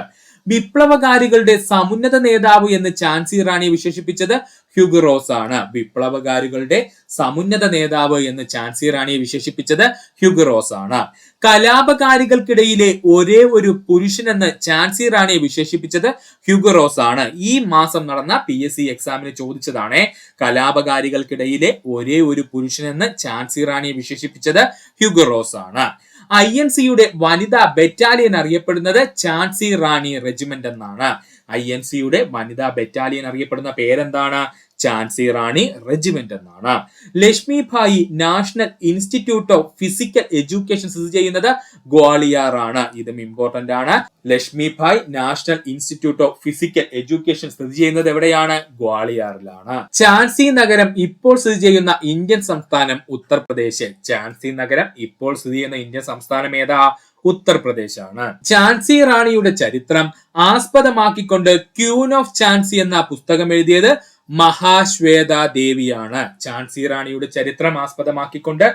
വിപ്ലവകാരികളുടെ സമുന്നത നേതാവ് എന്ന് ഝാൻസി റാണിയെ വിശേഷിപ്പിച്ചത് ഹ്യൂഗോ റോസ് ആണ്. വിപ്ലവകാരികളുടെ സമുന്നത നേതാവ് എന്ന് ഝാൻസി റാണിയെ വിശേഷിപ്പിച്ചത് ഹ്യൂഗോ റോസ് ആണ്. കലാപകാരികൾക്കിടയിലെ ഒരേ ഒരു പുരുഷനെന്ന് ഝാൻസി റാണിയെ വിശേഷിപ്പിച്ചത് ഹ്യൂഗോ റോസ് ആണ്. ഈ മാസം നടന്ന PSC എക്സാമിന് ചോദിച്ചതാണ്. കലാപകാരികൾക്കിടയിലെ ഒരേ ഒരു പുരുഷനെന്ന് ഝാൻസി റാണിയെ വിശേഷിപ്പിച്ചത് ഹ്യൂഗോ റോസ് ആണ്. INCയുടെ വനിതാ ബറ്റാലിയൻ അറിയപ്പെടുന്നത് ഝാൻസി റാണി റെജിമെന്റ് എന്നാണ്. INCയുടെ വനിതാ ബറ്റാലിയൻ അറിയപ്പെടുന്ന പേരെന്താണ്? ഝാൻസി റാണി റെജിമെന്റ് എന്നാണ്. Lakshmibai national institute of physical education സ്ഥിതി ചെയ്യുന്നത് ഗ്വാളിയാർ ആണ്. ഇതും ഇമ്പോർട്ടന്റ് ആണ്. Lakshmibai national institute of physical education സ്ഥിതി ചെയ്യുന്നത് എവിടെയാണ്? ഗ്വാളിയാറിലാണ്. ഝാൻസി നഗരം ഇപ്പോൾ സ്ഥിതി ചെയ്യുന്ന ഇന്ത്യൻ സംസ്ഥാനം ഉത്തർപ്രദേശ്. ഝാൻസി നഗരം ഇപ്പോൾ സ്ഥിതി ചെയ്യുന്ന ഇന്ത്യൻ സംസ്ഥാനം ഏതാ? ഉത്തർപ്രദേശാണ്. ഝാൻസി റാണിയുടെ ചരിത്രം ആസ്പദമാക്കിക്കൊണ്ട് ക്യൂൻ ഓഫ് ഝാൻസി എന്ന പുസ്തകം എഴുതിയത് മഹാശ്വേത ദേവിയാണ്. ഝാൻസി റാണിയുടെ ചരിത്രം ആസ്പദമാക്കിക്കൊണ്ട്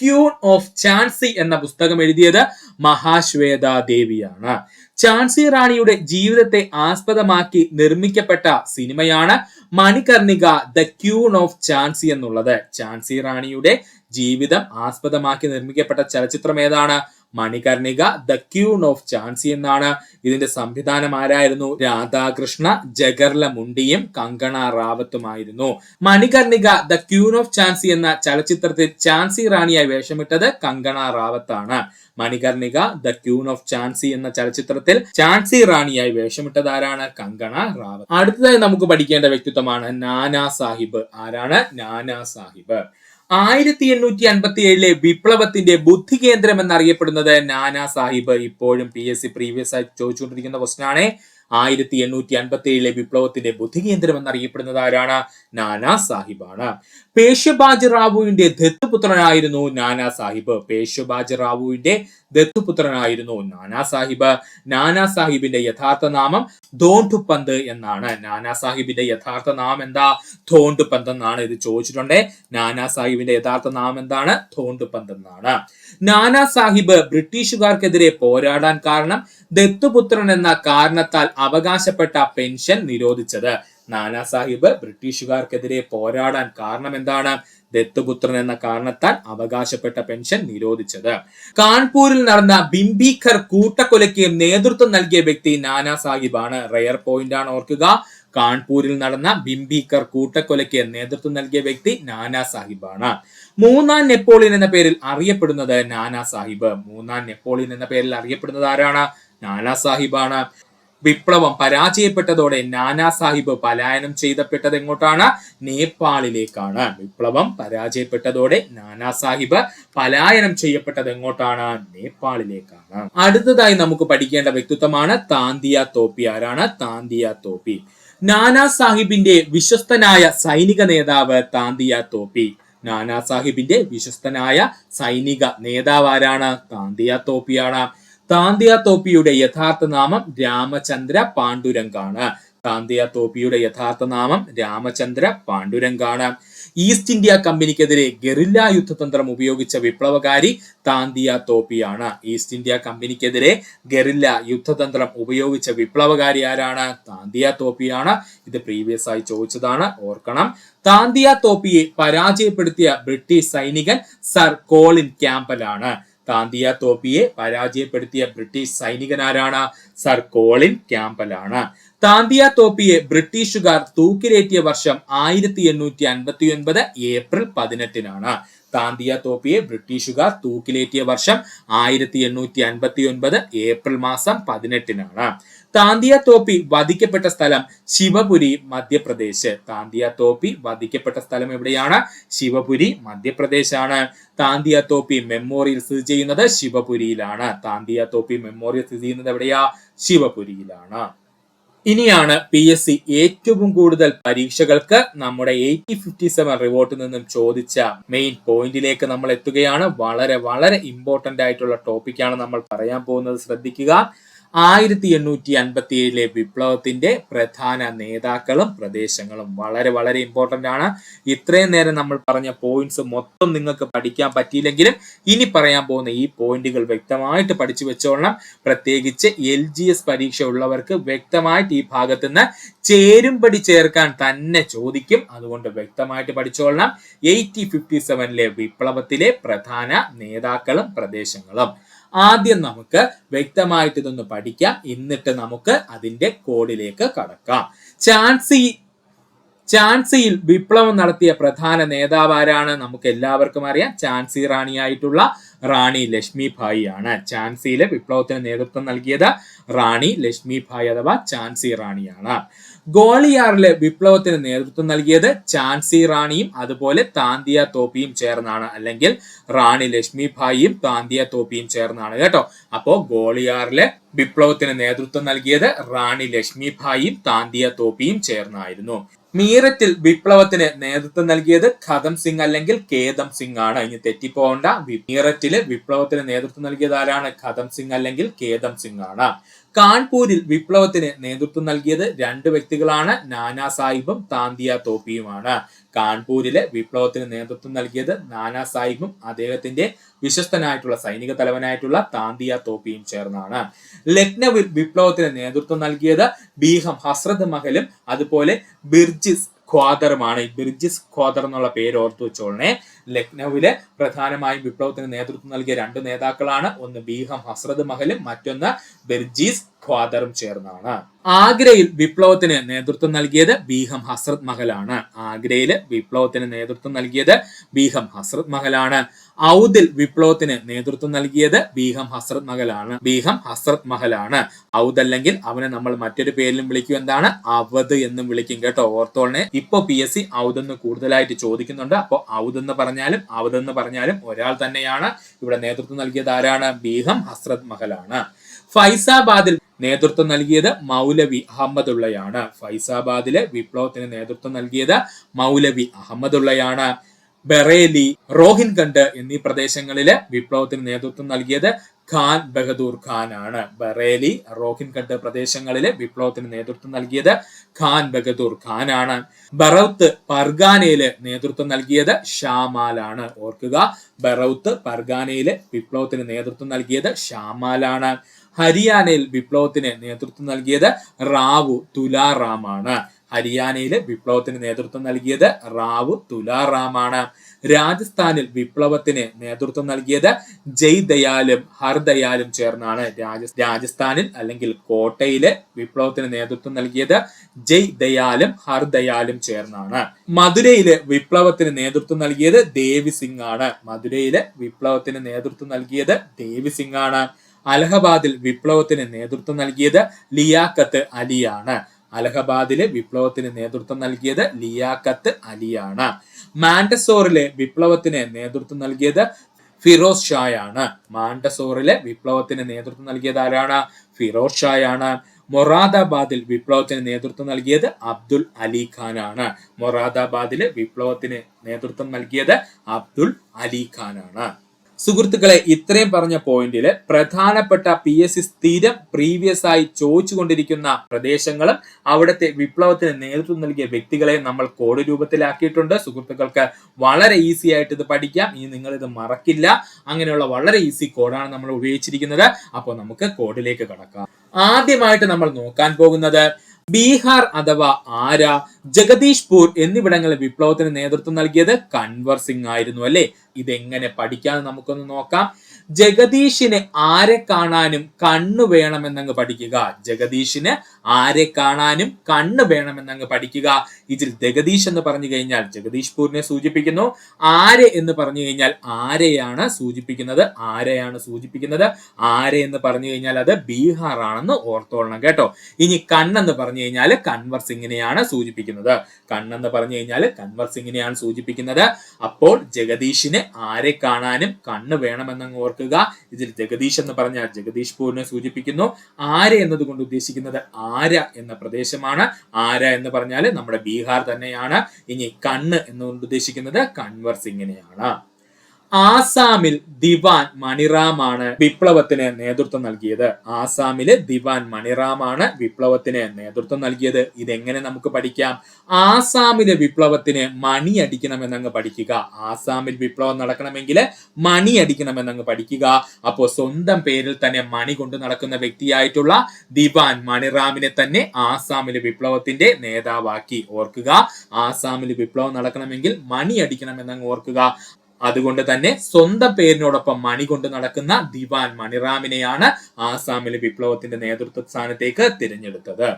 ക്യൂൻ ഓഫ് ഝാൻസി എന്ന പുസ്തകം എഴുതിയത് മഹാശ്വേത ദേവിയാണ്. ഝാൻസി റാണിയുടെ ജീവിതത്തെ ആസ്പദമാക്കി നിർമ്മിക്കപ്പെട്ട സിനിമയാണ് Manikarnika the Queen of Jhansi എന്നുള്ളത്. ഝാൻസി റാണിയുടെ ജീവിതം ആസ്പദമാക്കി നിർമ്മിക്കപ്പെട്ട ചലച്ചിത്രം ഏതാണ്? Manikarnika the Queen of Jhansi എന്നാണ്. ഇതിന്റെ സംവിധാനം ആരായിരുന്നു? രാധാകൃഷ്ണ ജഗർലമുണ്ടിയും കങ്കണ റാവത്തുമായിരുന്നു. Manikarnika the Queen of Jhansi എന്ന ചലച്ചിത്രത്തിൽ ഝാൻസി റാണിയായി വേഷമിട്ടത് കങ്കണ റാവത്താണ്. Manikarnika the Queen of Jhansi എന്ന ചലച്ചിത്രത്തിൽ ഝാൻസി റാണിയായി വേഷമിട്ടത് ആരാണ്? കങ്കണ റാവത്ത്. അടുത്തതായി നമുക്ക് പഠിക്കേണ്ട വ്യക്തിത്വമാണ് നാനാ സാഹിബ്. ആരാണ് നാനാ സാഹിബ്? 1857 വിപ്ലവത്തിന്റെ ബുദ്ധി കേന്ദ്രം എന്നറിയപ്പെടുന്നത് നാനാ സാഹിബ്. ഇപ്പോഴും PSC പ്രീവിയസ് ആയി ചോദിച്ചുകൊണ്ടിരിക്കുന്ന ക്വസ്റ്റൻ ആണ്. 1857 വിപ്ലവത്തിന്റെ ബുദ്ധി കേന്ദ്രം എന്നറിയപ്പെടുന്നത് ആരാണ്? നാനാ സാഹിബാണ്. പേഷ്വബാജി റാവുവിന്റെ ദത്തുപുത്രനായിരുന്നു നാനാ സാഹിബ്. പേഷ്വബാജി റാവുവിന്റെ ദത്തുപുത്രനായിരുന്നു നാനാ സാഹിബ്. നാനാ സാഹിബിന്റെ യഥാർത്ഥ നാമം ധോണ്ടു പന്ത് എന്നാണ്. നാനാ സാഹിബിന്റെ യഥാർത്ഥ നാമം എന്താ? ധോണ്ടു പന്ത് എന്നാണ്. ഇത് ചോദിച്ചിട്ടുണ്ട്. നാനാ സാഹിബിന്റെ യഥാർത്ഥ നാമം എന്താണ്? ധോണ്ടു പന്ത് എന്നാണ്. നാനാ സാഹിബ് ബ്രിട്ടീഷുകാർക്കെതിരെ പോരാടാൻ കാരണം ദത്തുപുത്രൻ എന്ന കാരണത്താൽ അവകാശപ്പെട്ട പെൻഷൻ നിരോധിച്ചത്. നാനാ സാഹിബ് ബ്രിട്ടീഷുകാർക്കെതിരെ പോരാടാൻ കാരണം എന്താണ്? ദത്തുപുത്രൻ എന്ന കാരണത്താൽ അവകാശപ്പെട്ട പെൻഷൻ നിരോധിച്ചത്. കാൺപൂരിൽ നടന്ന ബിംബീഖർ കൂട്ടക്കൊലയ്ക്ക് നേതൃത്വം നൽകിയ വ്യക്തി നാനാ സാഹിബാണ്. റെയർ പോയിന്റ് ആണ്, ഓർക്കുക. കാൺപൂരിൽ നടന്ന ബിംബീഖർ കൂട്ടക്കൊലയ്ക്ക് നേതൃത്വം നൽകിയ വ്യക്തി നാനാ സാഹിബാണ്. മൂന്നാം നെപ്പോളിയൻ എന്ന പേരിൽ അറിയപ്പെടുന്നത് നാനാ സാഹിബ്. മൂന്നാം നെപ്പോളിയൻ എന്ന പേരിൽ അറിയപ്പെടുന്നത് ആരാണ്? നാനാ സാഹിബാണ്. വിപ്ലവം പരാജയപ്പെട്ടതോടെ നാനാ സാഹിബ് പലായനം ചെയ്തപ്പെട്ടത് എങ്ങോട്ടാണ്? നേപ്പാളിലേക്കാണ്. വിപ്ലവം പരാജയപ്പെട്ടതോടെ നാനാ സാഹിബ് പലായനം ചെയ്യപ്പെട്ടത് എങ്ങോട്ടാണ്? നേപ്പാളിലേക്കാണ്. അടുത്തതായി നമുക്ക് പഠിക്കേണ്ട വ്യക്തിത്വമാണ് താന്തിയ തോപ്പി. ആരാണ്? താന്തിയ തോപ്പി. നാനാ സാഹിബിന്റെ വിശ്വസ്തനായ സൈനിക നേതാവ് താന്തിയ തോപ്പി. നാനാ സാഹിബിന്റെ വിശ്വസ്തനായ സൈനിക നേതാവ് ആരാണ്? താന്തിയ തോപ്പിയാണ്. താന്തിയ തോപ്പിയുടെ യഥാർത്ഥ നാമം രാമചന്ദ്ര പാണ്ഡുരംഗാണ്. താന്തിയ തോപ്പിയുടെ യഥാർത്ഥ നാമം രാമചന്ദ്ര പാണ്ഡുരംഗാണ്. ഈസ്റ്റ് ഇന്ത്യ കമ്പനിക്കെതിരെ ഗറില്ല യുദ്ധതന്ത്രം ഉപയോഗിച്ച വിപ്ലവകാരി താന്തിയ തോപ്പിയാണ്. ഈസ്റ്റ് ഇന്ത്യ കമ്പനിക്കെതിരെ ഗറില്ല യുദ്ധതന്ത്രം ഉപയോഗിച്ച വിപ്ലവകാരി ആരാണ്? താന്തിയ തോപ്പിയാണ്. ഇത് പ്രീവിയസ് ആയി ചോദിച്ചതാണ്, ഓർക്കണം. താന്തിയ തോപ്പിയെ പരാജയപ്പെടുത്തിയ ബ്രിട്ടീഷ് സൈനികൻ സർ കോളിൻ ക്യാമ്പലാണ്. താന്തിയ തോപ്പിയെ പരാജയപ്പെടുത്തിയ ബ്രിട്ടീഷ് സൈനികനാരാണ്? സർ കോളിൻ ക്യാമ്പലാണ്. താന്തിയ തോപ്പിയെ ബ്രിട്ടീഷുകാർ തൂക്കിലേറ്റിയ വർഷം 1859 ഏപ്രിൽ 18-നാണ്. താന്തിയ തോപ്പിയെ ബ്രിട്ടീഷുകാർ തൂക്കിലേറ്റിയ വർഷം 1859 ഏപ്രിൽ മാസം 18-നാണ്. താന്തിയ തോപ്പി വധിക്കപ്പെട്ട സ്ഥലം ശിവപുരി, മധ്യപ്രദേശ്. താന്തിയ തോപ്പി വധിക്കപ്പെട്ട സ്ഥലം എവിടെയാണ്? ശിവപുരി, മധ്യപ്രദേശാണ്. താന്തിയ തോപ്പി മെമ്മോറിയൽ സ്ഥിതി ചെയ്യുന്നത് ശിവപുരിയിലാണ്. താന്തിയ തോപ്പി മെമ്മോറിയൽ സ്ഥിതി ചെയ്യുന്നത് എവിടെയാ? ശിവപുരിയിലാണ്. ഇനിയാണ് PSC ഏറ്റവും കൂടുതൽ പരീക്ഷകൾക്ക് നമ്മുടെ 8057 റിവോർട്ടിൽ നിന്നും ചോദിച്ച മെയിൻ പോയിന്റിലേക്ക് നമ്മൾ എത്തുകയാണ്. വളരെ വളരെ ഇമ്പോർട്ടന്റ് ആയിട്ടുള്ള ടോപ്പിക്കാണ് നമ്മൾ പറയാൻ പോകുന്നത്. ശ്രദ്ധിക്കുക. 1857 വിപ്ലവത്തിന്റെ പ്രധാന നേതാക്കളും പ്രദേശങ്ങളും. വളരെ വളരെ ഇമ്പോർട്ടന്റ് ആണ്. ഇത്രയും നേരം നമ്മൾ പറഞ്ഞ പോയിന്റ്സ് മൊത്തം നിങ്ങൾക്ക് പഠിക്കാൻ പറ്റിയില്ലെങ്കിലും ഇനി പറയാൻ പോകുന്ന ഈ പോയിന്റുകൾ വ്യക്തമായിട്ട് പഠിച്ചു വെച്ചോളണം. പ്രത്യേകിച്ച് LGS പരീക്ഷ ഉള്ളവർക്ക് വ്യക്തമായിട്ട് ഈ ഭാഗത്ത് നിന്ന് ചേരുംപടി ചേർക്കാൻ തന്നെ ചോദിക്കും. അതുകൊണ്ട് വ്യക്തമായിട്ട് പഠിച്ചോളണം. 1857 വിപ്ലവത്തിലെ പ്രധാന നേതാക്കളും പ്രദേശങ്ങളും. ആദ്യം നമുക്ക് വ്യക്തമായിട്ട് ഇതൊന്ന് പഠിക്കാം. എന്നിട്ട് നമുക്ക് അതിന്റെ കോഡിലേക്ക് കടക്കാം. ഝാൻസിയിൽ വിപ്ലവം നടത്തിയ പ്രധാന നേതാവ് ആരാണ്? നമുക്ക് എല്ലാവർക്കും അറിയാം. ഝാൻസി റാണിയായിട്ടുള്ള റാണി ലക്ഷ്മിഭായി ആണ്. ഝാൻസിയിലെ വിപ്ലവത്തിന് നേതൃത്വം നൽകിയത് റാണി ലക്ഷ്മിഭായി അഥവാ ഝാൻസി റാണിയാണ്. ഗ്വാളിയാറിലെ വിപ്ലവത്തിന് നേതൃത്വം നൽകിയത് ഝാൻസി റാണിയും അതുപോലെ താന്തിയ തോപ്പിയും ചേർന്നാണ്. അല്ലെങ്കിൽ റാണി ലക്ഷ്മിഭായിയും താന്തിയ തോപ്പിയും ചേർന്നാണ് കേട്ടോ. അപ്പോ ഗ്വാളിയാറിലെ വിപ്ലവത്തിന് നേതൃത്വം നൽകിയത് റാണി ലക്ഷ്മിഭായിയും താന്തിയ തോപ്പിയും ചേർന്നായിരുന്നു. മീററ്റിൽ വിപ്ലവത്തിന് നേതൃത്വം നൽകിയത് ഖദം സിംഗ് അല്ലെങ്കിൽ കേദം സിംഗ് ആണ്. ഇനി തെറ്റിപ്പോകണ്ട. മീററ്റില് വിപ്ലവത്തിന് നേതൃത്വം നൽകിയത് ആരാണ്? ഖദം സിംഗ് അല്ലെങ്കിൽ കേദം സിംഗ് ആണ്. കാൺപൂരിൽ വിപ്ലവത്തിന് നേതൃത്വം നൽകിയത് രണ്ട് വ്യക്തികളാണ്. നാനാ സാഹിബും താന്തിയ തോപ്പിയുമാണ്. കാൺപൂരിലെ വിപ്ലവത്തിന് നേതൃത്വം നൽകിയത് നാനാ സാഹിബും അദ്ദേഹത്തിന്റെ വിശ്വസ്തനായിട്ടുള്ള സൈനിക തലവനായിട്ടുള്ള താന്തിയ തോപ്പിയും ചേർന്നാണ്. ലക്നൌവിൽ വിപ്ലവത്തിന് നേതൃത്വം നൽകിയത് ബീഗം ഹസ്രത് മഹലും അതുപോലെ ബിർജിസ് ഖ്വാദറുമാണ്. ഈ ബിർജിസ് ഖ്വാദർ എന്നുള്ള പേര് ഓർത്തു വെച്ചോളണേ. ലക്നൌവിലെ പ്രധാനമായും വിപ്ലവത്തിന് നേതൃത്വം നൽകിയ രണ്ട് നേതാക്കളാണ്. ഒന്ന് ബീഗം ഹസ്രത് മഹലും മറ്റൊന്ന് ബിർജിസ് ഖ്വാദറും ചേർന്നാണ്. ആഗ്രയിൽ വിപ്ലവത്തിന് നേതൃത്വം നൽകിയത് ബീഗം ഹസ്രത് മഹലാണ്. ആഗ്രയില് വിപ്ലവത്തിന് നേതൃത്വം നൽകിയത് ബീഗം ഹസ്രത് മഹലാണ്. ഔദിൽ വിപ്ലവത്തിന് നേതൃത്വം നൽകിയത് ബീഗം ഹസ്രത് മഹലാണ്. ഔദ് അല്ലെങ്കിൽ അവനെ നമ്മൾ മറ്റൊരു പേരിലും വിളിക്കും. എന്താണ്? അവധ് എന്നും വിളിക്കും കേട്ടോ. ഓർത്തോളനെ. ഇപ്പൊ PSC ഔദ് എന്ന് കൂടുതലായിട്ട് ചോദിക്കുന്നുണ്ട്. അപ്പൊ ഔദ് എന്ന് പറഞ്ഞാലും അവധ് എന്ന് പറഞ്ഞാലും ഒരാൾ തന്നെയാണ്. ഇവിടെ നേതൃത്വം നൽകിയത് ആരാണ്? ബീഗം ഹസ്രത് മഹലാണ്. ഫൈസാബാദിൽ നേതൃത്വം നൽകിയത് മൗലവി അഹമ്മദുള്ളയാണ്. ഫൈസാബാദിലെ വിപ്ലവത്തിന് നേതൃത്വം നൽകിയത് മൗലവി അഹമ്മദുള്ളയാണ്. ബറേലി, റോഹിൻഖണ്ഡ് എന്നീ പ്രദേശങ്ങളിലെ വിപ്ലവത്തിന് നേതൃത്വം നൽകിയത് ഖാൻ ബഹദൂർ ഖാൻ ആണ്. ബറേലി, റോഹിൻഖണ്ഡ് പ്രദേശങ്ങളിലെ വിപ്ലവത്തിന് നേതൃത്വം നൽകിയത് ഖാൻ ബഹദൂർ ഖാൻ ആണ്. ബറൌത്ത് പർഗാനയില് നേതൃത്വം നൽകിയത് ഷാമാലാണ്. ഓർക്കുക, ബറൌത്ത് പർഗാനയിലെ വിപ്ലവത്തിന് നേതൃത്വം നൽകിയത് ഷാമാലാണ്. ഹരിയാനയിൽ വിപ്ലവത്തിന് നേതൃത്വം നൽകിയത് റാവു തുലാറാമാണ്. ഹരിയാനയിലെ വിപ്ലവത്തിന് നേതൃത്വം നൽകിയത് റാവു തുലാറാമാണ്. രാജസ്ഥാനിൽ വിപ്ലവത്തിന് നേതൃത്വം നൽകിയത് ജയ്ദയാലും ഹർദയാലും ചേർന്നാണ്. രാജസ്ഥാനിൽ അല്ലെങ്കിൽ കോട്ടയിലെ വിപ്ലവത്തിന് നേതൃത്വം നൽകിയത് ജയ്ദയാലും ഹർദയാലും ചേർന്നാണ്. മധുരയിലെ വിപ്ലവത്തിന് നേതൃത്വം നൽകിയത് ദേവി സിംഗ് ആണ്. മധുരയിലെ വിപ്ലവത്തിന് നേതൃത്വം നൽകിയത് ദേവി സിംഗ് ആണ്. അലഹബാദിൽ വിപ്ലവത്തിന് നേതൃത്വം നൽകിയത് ലിയാഖത്ത് അലിയാണ്. അലഹബാദിലെ വിപ്ലവത്തിന് നേതൃത്വം നൽകിയത് ലിയാഖത്ത് അലിയാണ്. മാൻഡസോറിലെ വിപ്ലവത്തിന് നേതൃത്വം നൽകിയത് ഫിറോസ് ഷായാണ്. മാൻഡസോറിലെ വിപ്ലവത്തിന് നേതൃത്വം നൽകിയത് ആരാണ്? ഫിറോസ് ഷായാണ്. മൊറാദാബാദിൽ വിപ്ലവത്തിന് നേതൃത്വം നൽകിയത് അബ്ദുൽ അലി ഖാൻ ആണ്. മൊറാദാബാദിലെ വിപ്ലവത്തിന് നേതൃത്വം നൽകിയത് അബ്ദുൽ അലി ഖാൻ ആണ്. സുഹൃത്തുക്കളെ, ഇത്രയും പറഞ്ഞ പോയിന്റില് പ്രധാനപ്പെട്ട PSC സ്ഥിരം പ്രീവിയസ് ആയി ചോദിച്ചുകൊണ്ടിരിക്കുന്ന പ്രദേശങ്ങളും അവിടുത്തെ വിപ്ലവത്തിന് നേതൃത്വം നൽകിയ വ്യക്തികളെ നമ്മൾ കോഡ് രൂപത്തിലാക്കിയിട്ടുണ്ട്. സുഹൃത്തുക്കൾക്ക് വളരെ ഈസി ആയിട്ട് ഇത് പഠിക്കാം. ഇനി നിങ്ങൾ ഇത് മറക്കില്ല. അങ്ങനെയുള്ള വളരെ ഈസി കോഡാണ് നമ്മൾ ഉപയോഗിച്ചിരിക്കുന്നത്. അപ്പോൾ നമുക്ക് കോഡിലേക്ക് കടക്കാം. ആദ്യമായിട്ട് നമ്മൾ നോക്കാൻ പോകുന്നത് ബീഹാർ അഥവാ ആര, ജഗദീഷ്പൂർ എന്നിവിടങ്ങളിൽ വിപ്ലവത്തിന് നേതൃത്വം നൽകിയത് കൻവർ സിംഗ് ആയിരുന്നു അല്ലെ. ഇതെങ്ങനെ പഠിക്കാന്ന് നമുക്കൊന്ന് നോക്കാം. ജഗദീഷിന് ആരെ കാണാനും കണ്ണു വേണമെന്നങ്ങ് പഠിക്കുക. ജഗദീഷിന് ആരെ കാണാനും കണ്ണ് വേണമെന്നങ്ങ് പഠിക്കുക. ഇതിൽ ജഗദീഷ് എന്ന് പറഞ്ഞു കഴിഞ്ഞാൽ ജഗദീഷ്പൂരിനെ സൂചിപ്പിക്കുന്നു. ആരെ എന്ന് പറഞ്ഞു കഴിഞ്ഞാൽ ആരെയാണ് സൂചിപ്പിക്കുന്നത്. ആരെ എന്ന് പറഞ്ഞു കഴിഞ്ഞാൽ അത് ബീഹാർ ആണെന്ന് ഓർത്തോളണം കേട്ടോ. ഇനി കണ്ണെന്ന് പറഞ്ഞു കഴിഞ്ഞാൽ കൻവർ സിംഗിനെയാണ് സൂചിപ്പിക്കുന്നത്. അപ്പോൾ ജഗദീഷിന് ആരെ കാണാനും കണ്ണ് വേണമെന്നങ്ങ് ഓർക്കുക. ഇതിൽ ജഗദീഷ് എന്ന് പറഞ്ഞാൽ ജഗദീഷ്പൂരിനെ സൂചിപ്പിക്കുന്നു. ആരെ എന്നതുകൊണ്ട് ഉദ്ദേശിക്കുന്നത് ആര എന്ന പ്രദേശമാണ്. ആര എന്ന് പറഞ്ഞാൽ നമ്മുടെ ബീഹാർ തന്നെയാണ്. ഇനി കണ്ണ് എന്നുകൊണ്ട് ഉദ്ദേശിക്കുന്നത് കൻവർ സിംഗിനെയാണ്. ആസാമിൽ ദിവാൻ മണിറാമാണ് വിപ്ലവത്തിന് നേതൃത്വം നൽകിയത്. ആസാമില് ദിവാൻ മണിറാമാണ് വിപ്ലവത്തിന് നേതൃത്വം നൽകിയത്. ഇതെങ്ങനെ നമുക്ക് പഠിക്കാം? ആസാമിലെ വിപ്ലവത്തിന് മണി അടിക്കണമെന്നങ്ങ് പഠിക്കുക. ആസാമിൽ വിപ്ലവം നടക്കണമെങ്കിൽ മണി അടിക്കണമെന്നങ്ങ് പഠിക്കുക. അപ്പോൾ സ്വന്തം പേരിൽ തന്നെ മണി കൊണ്ട് നടക്കുന്ന വ്യക്തിയായിട്ടുള്ള ദിവാൻ മണിറാമിനെ തന്നെ ആസാമിലെ വിപ്ലവത്തിന്റെ നേതാവാക്കി. ഓർക്കുക, ആസാമിൽ വിപ്ലവം നടക്കണമെങ്കിൽ മണി അടിക്കണമെന്നങ്ങ് ഓർക്കുക. അതുകൊണ്ട് തന്നെ സ്വന്തം പേരിനോടൊപ്പം മണി കൊണ്ട് നടക്കുന്ന ദിവാൻ മണിറാമിനെയാണ് ആസാമിലെ വിപ്ലവത്തിന്റെ നേതൃത്വ സ്ഥാനത്തേക്ക് തിരഞ്ഞെടുത്തത്.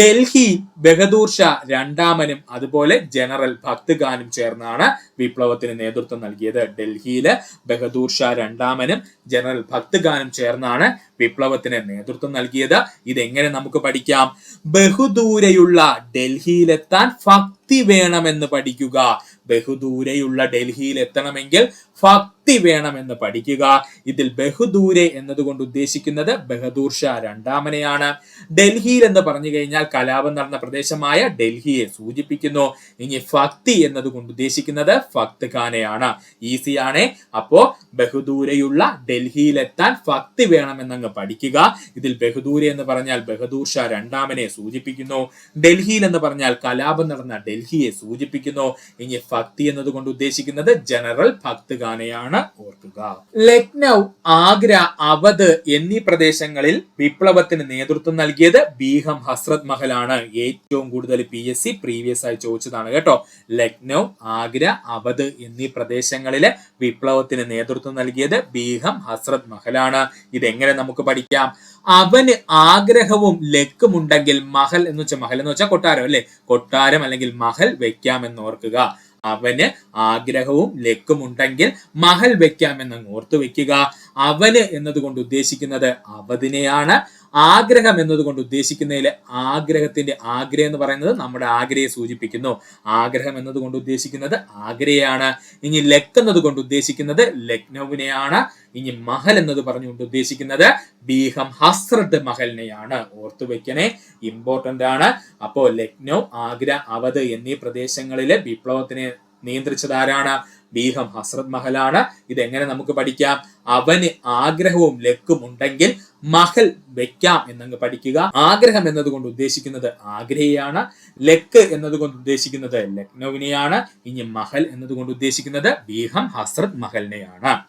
ഡൽഹി ബഹദൂർ ഷാ രണ്ടാമനും അതുപോലെ ജനറൽ ഭക്ത് ഖാനും ചേർന്നാണ് വിപ്ലവത്തിന് നേതൃത്വം നൽകിയത്. ഡൽഹിയില് ബഹദൂർ ഷാ രണ്ടാമനും ജനറൽ ഭക്ത് ഖാനും ചേർന്നാണ് വിപ്ലവത്തിന് നേതൃത്വം നൽകിയത്. ഇതെങ്ങനെ നമുക്ക് പഠിക്കാം? ബഹുദൂരെയുള്ള ഡൽഹിയിലെത്താൻ ഭക്തി വേണമെന്ന് പഠിക്കുക. ബഹുദൂരെയുള്ള ഡൽഹിയിൽ എത്തണമെങ്കിൽ ഭക്തി വേണമെന്ന് പഠിക്കുക. ഇതിൽ ബഹുദൂരെ എന്നതുകൊണ്ട് ഉദ്ദേശിക്കുന്നത് ബഹദൂർ ഷാ രണ്ടാമനെയാണ്. ഡൽഹിയിൽ എന്ന് പറഞ്ഞു കഴിഞ്ഞാൽ കലാപം നടന്ന പ്രദേശമായ ഡൽഹിയെ സൂചിപ്പിക്കുന്നു. ഇനി ഭക്തി എന്നതുകൊണ്ട് ഉദ്ദേശിക്കുന്നത് ഭക്ത് ഖാനെയാണ്. ഈസിയാണ്. അപ്പോ ബഹുദൂരെയുള്ള ഡൽഹിയിലെത്താൻ ഭക്തി വേണമെന്നങ്ങ് പഠിക്കുക. ഇതിൽ ബഹുദൂരെ എന്ന് പറഞ്ഞാൽ ബഹദൂർ ഷാ രണ്ടാമനെ സൂചിപ്പിക്കുന്നു. ഡൽഹിയിൽ എന്ന് പറഞ്ഞാൽ കലാപം നടന്ന ഡൽഹിയെ സൂചിപ്പിക്കുന്നു. ഇനി ഭക്തി എന്നതുകൊണ്ട് ഉദ്ദേശിക്കുന്നത് ജനറൽ ഭക്ത് ഖാനെയാണ്. ഓർക്കുക. ലക്നൗ, ആഗ്ര, അവധ് എന്നീ പ്രദേശങ്ങളിൽ വിപ്ലവത്തിന് നേതൃത്വം നൽകിയത് ബീഗം ഹസ്രത് മഹലാണ്. ഏറ്റവും കൂടുതൽ PSC പ്രീവിയസ് ആയി ചോദിച്ചതാണ് കേട്ടോ. ലക്നൗ, ആഗ്ര, അവധ് എന്നീ പ്രദേശങ്ങളിലെ വിപ്ലവത്തിന് നേതൃത്വം നൽകിയത് ബീഗം ഹസ്രത് മഹലാണ്. ഇതെങ്ങനെ നമുക്ക് പഠിക്കാം? അവന് ആഗ്രഹവും ലക്കുമുണ്ടെങ്കിൽ മഹൽ എന്ന് വെച്ചാൽ മഹൽ എന്ന് വെച്ചാൽ കൊട്ടാരം അല്ലെ, കൊട്ടാരം അല്ലെങ്കിൽ മഹൽ വെക്കാമെന്ന് ഓർക്കുക. അവന് ആഗ്രഹവും ലക്കുമുണ്ടെങ്കിൽ മഹൽ വെക്കാമെന്ന് ഓർത്തു വെക്കുക. അവന് എന്നതുകൊണ്ട് ഉദ്ദേശിക്കുന്നത് അവധിനെയാണ്. ആഗ്രഹം എന്നതുകൊണ്ട് ഉദ്ദേശിക്കുന്നതിൽ ആഗ്രഹത്തിന്റെ ആഗ്രഹം എന്ന് പറയുന്നത് നമ്മുടെ ആഗ്രയെ സൂചിപ്പിക്കുന്നു. ആഗ്രഹം എന്നതുകൊണ്ട് ഉദ്ദേശിക്കുന്നത് ആഗ്രയാണ്. ഇനി ലക്ക് എന്നതുകൊണ്ട് ഉദ്ദേശിക്കുന്നത് ലക്നൌവിനെയാണ്. ഇനി മഹൽ എന്നത് പറഞ്ഞുകൊണ്ട് ഉദ്ദേശിക്കുന്നത് ബീഗം ഹസ്രത് മഹലിനെയാണ്. ഓർത്തു വെക്കണേ, ഇമ്പോർട്ടന്റ് ആണ്. അപ്പോ ലക്നൗ, ആഗ്ര, അവധ് എന്നീ പ്രദേശങ്ങളിലെ വിപ്ലവത്തിനെ നിയന്ത്രിച്ചത് ആരാണ്? ബീഗം ഹസ്രത് മഹലാണ്. ഇതെങ്ങനെ നമുക്ക് പഠിക്കാം? അവന് ആഗ്രഹവും ലക്കും ഉണ്ടെങ്കിൽ മഹൽ വെക്കാം എന്നങ്ങ് പഠിക്കുക. ആഗ്രഹം എന്നതുകൊണ്ട് ഉദ്ദേശിക്കുന്നത് ആഗ്രഹയാണ്. ലക്ക് എന്നതുകൊണ്ട് ഉദ്ദേശിക്കുന്നത് ലക്നൌവിനെയാണ്. ഇനി മഹൽ എന്നതുകൊണ്ട് ഉദ്ദേശിക്കുന്നത് ബീഗം ഹസ്രത് മഹലിനെയാണ്.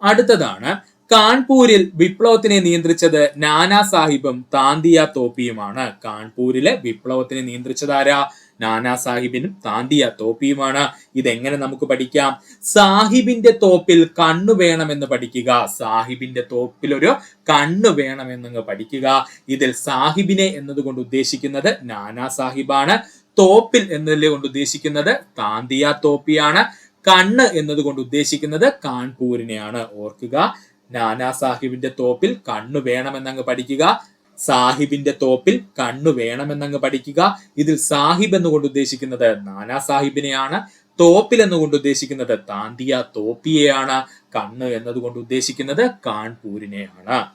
അടുത്തതാണ്, കാൺപൂരിൽ വിപ്ലവത്തിനെ നിയന്ത്രിച്ചത് നാനാ സാഹിബും താന്തിയ തോപ്പിയുമാണ്. കാൺപൂരിലെ വിപ്ലവത്തിനെ നിയന്ത്രിച്ചതാരാ? നാനാ സാഹിബിനും താന്തിയ തോപ്പിയുമാണ്. ഇതെങ്ങനെ നമുക്ക് പഠിക്കാം? സാഹിബിന്റെ തോപ്പിൽ കണ്ണു വേണമെന്ന് പഠിക്കുക. സാഹിബിന്റെ തോപ്പിൽ ഒരു കണ്ണു വേണമെന്നങ്ങ് പഠിക്കുക. ഇതിൽ സാഹിബിനെ എന്നതുകൊണ്ട് ഉദ്ദേശിക്കുന്നത് നാനാ സാഹിബാണ്. തോപ്പിൽ എന്നതുകൊണ്ട് ഉദ്ദേശിക്കുന്നത് താന്തിയ തോപ്പിയാണ്. കണ്ണ് എന്നതുകൊണ്ട് ഉദ്ദേശിക്കുന്നത് കാൺപൂരിനെയാണ്. ഓർക്കുക, നാനാ സാഹിബിന്റെ തോപ്പിൽ കണ്ണു വേണമെന്നങ്ങ് പഠിക്കുക. സാഹിബിന്റെ തോപ്പിൽ കണ്ണു വേണമെന്നങ്ങ് പഠിക്കുക. ഇതിൽ സാഹിബ് എന്നുകൊണ്ട് ഉദ്ദേശിക്കുന്നത് നാനാ സാഹിബിനെയാണ്. തോപ്പിൽ എന്നുകൊണ്ട് ഉദ്ദേശിക്കുന്നത് താന്തിയ തോപ്പിയെയാണ്. കണ്ണ് എന്നതുകൊണ്ട് ഉദ്ദേശിക്കുന്നത് കാൺപൂരിനെയാണ്.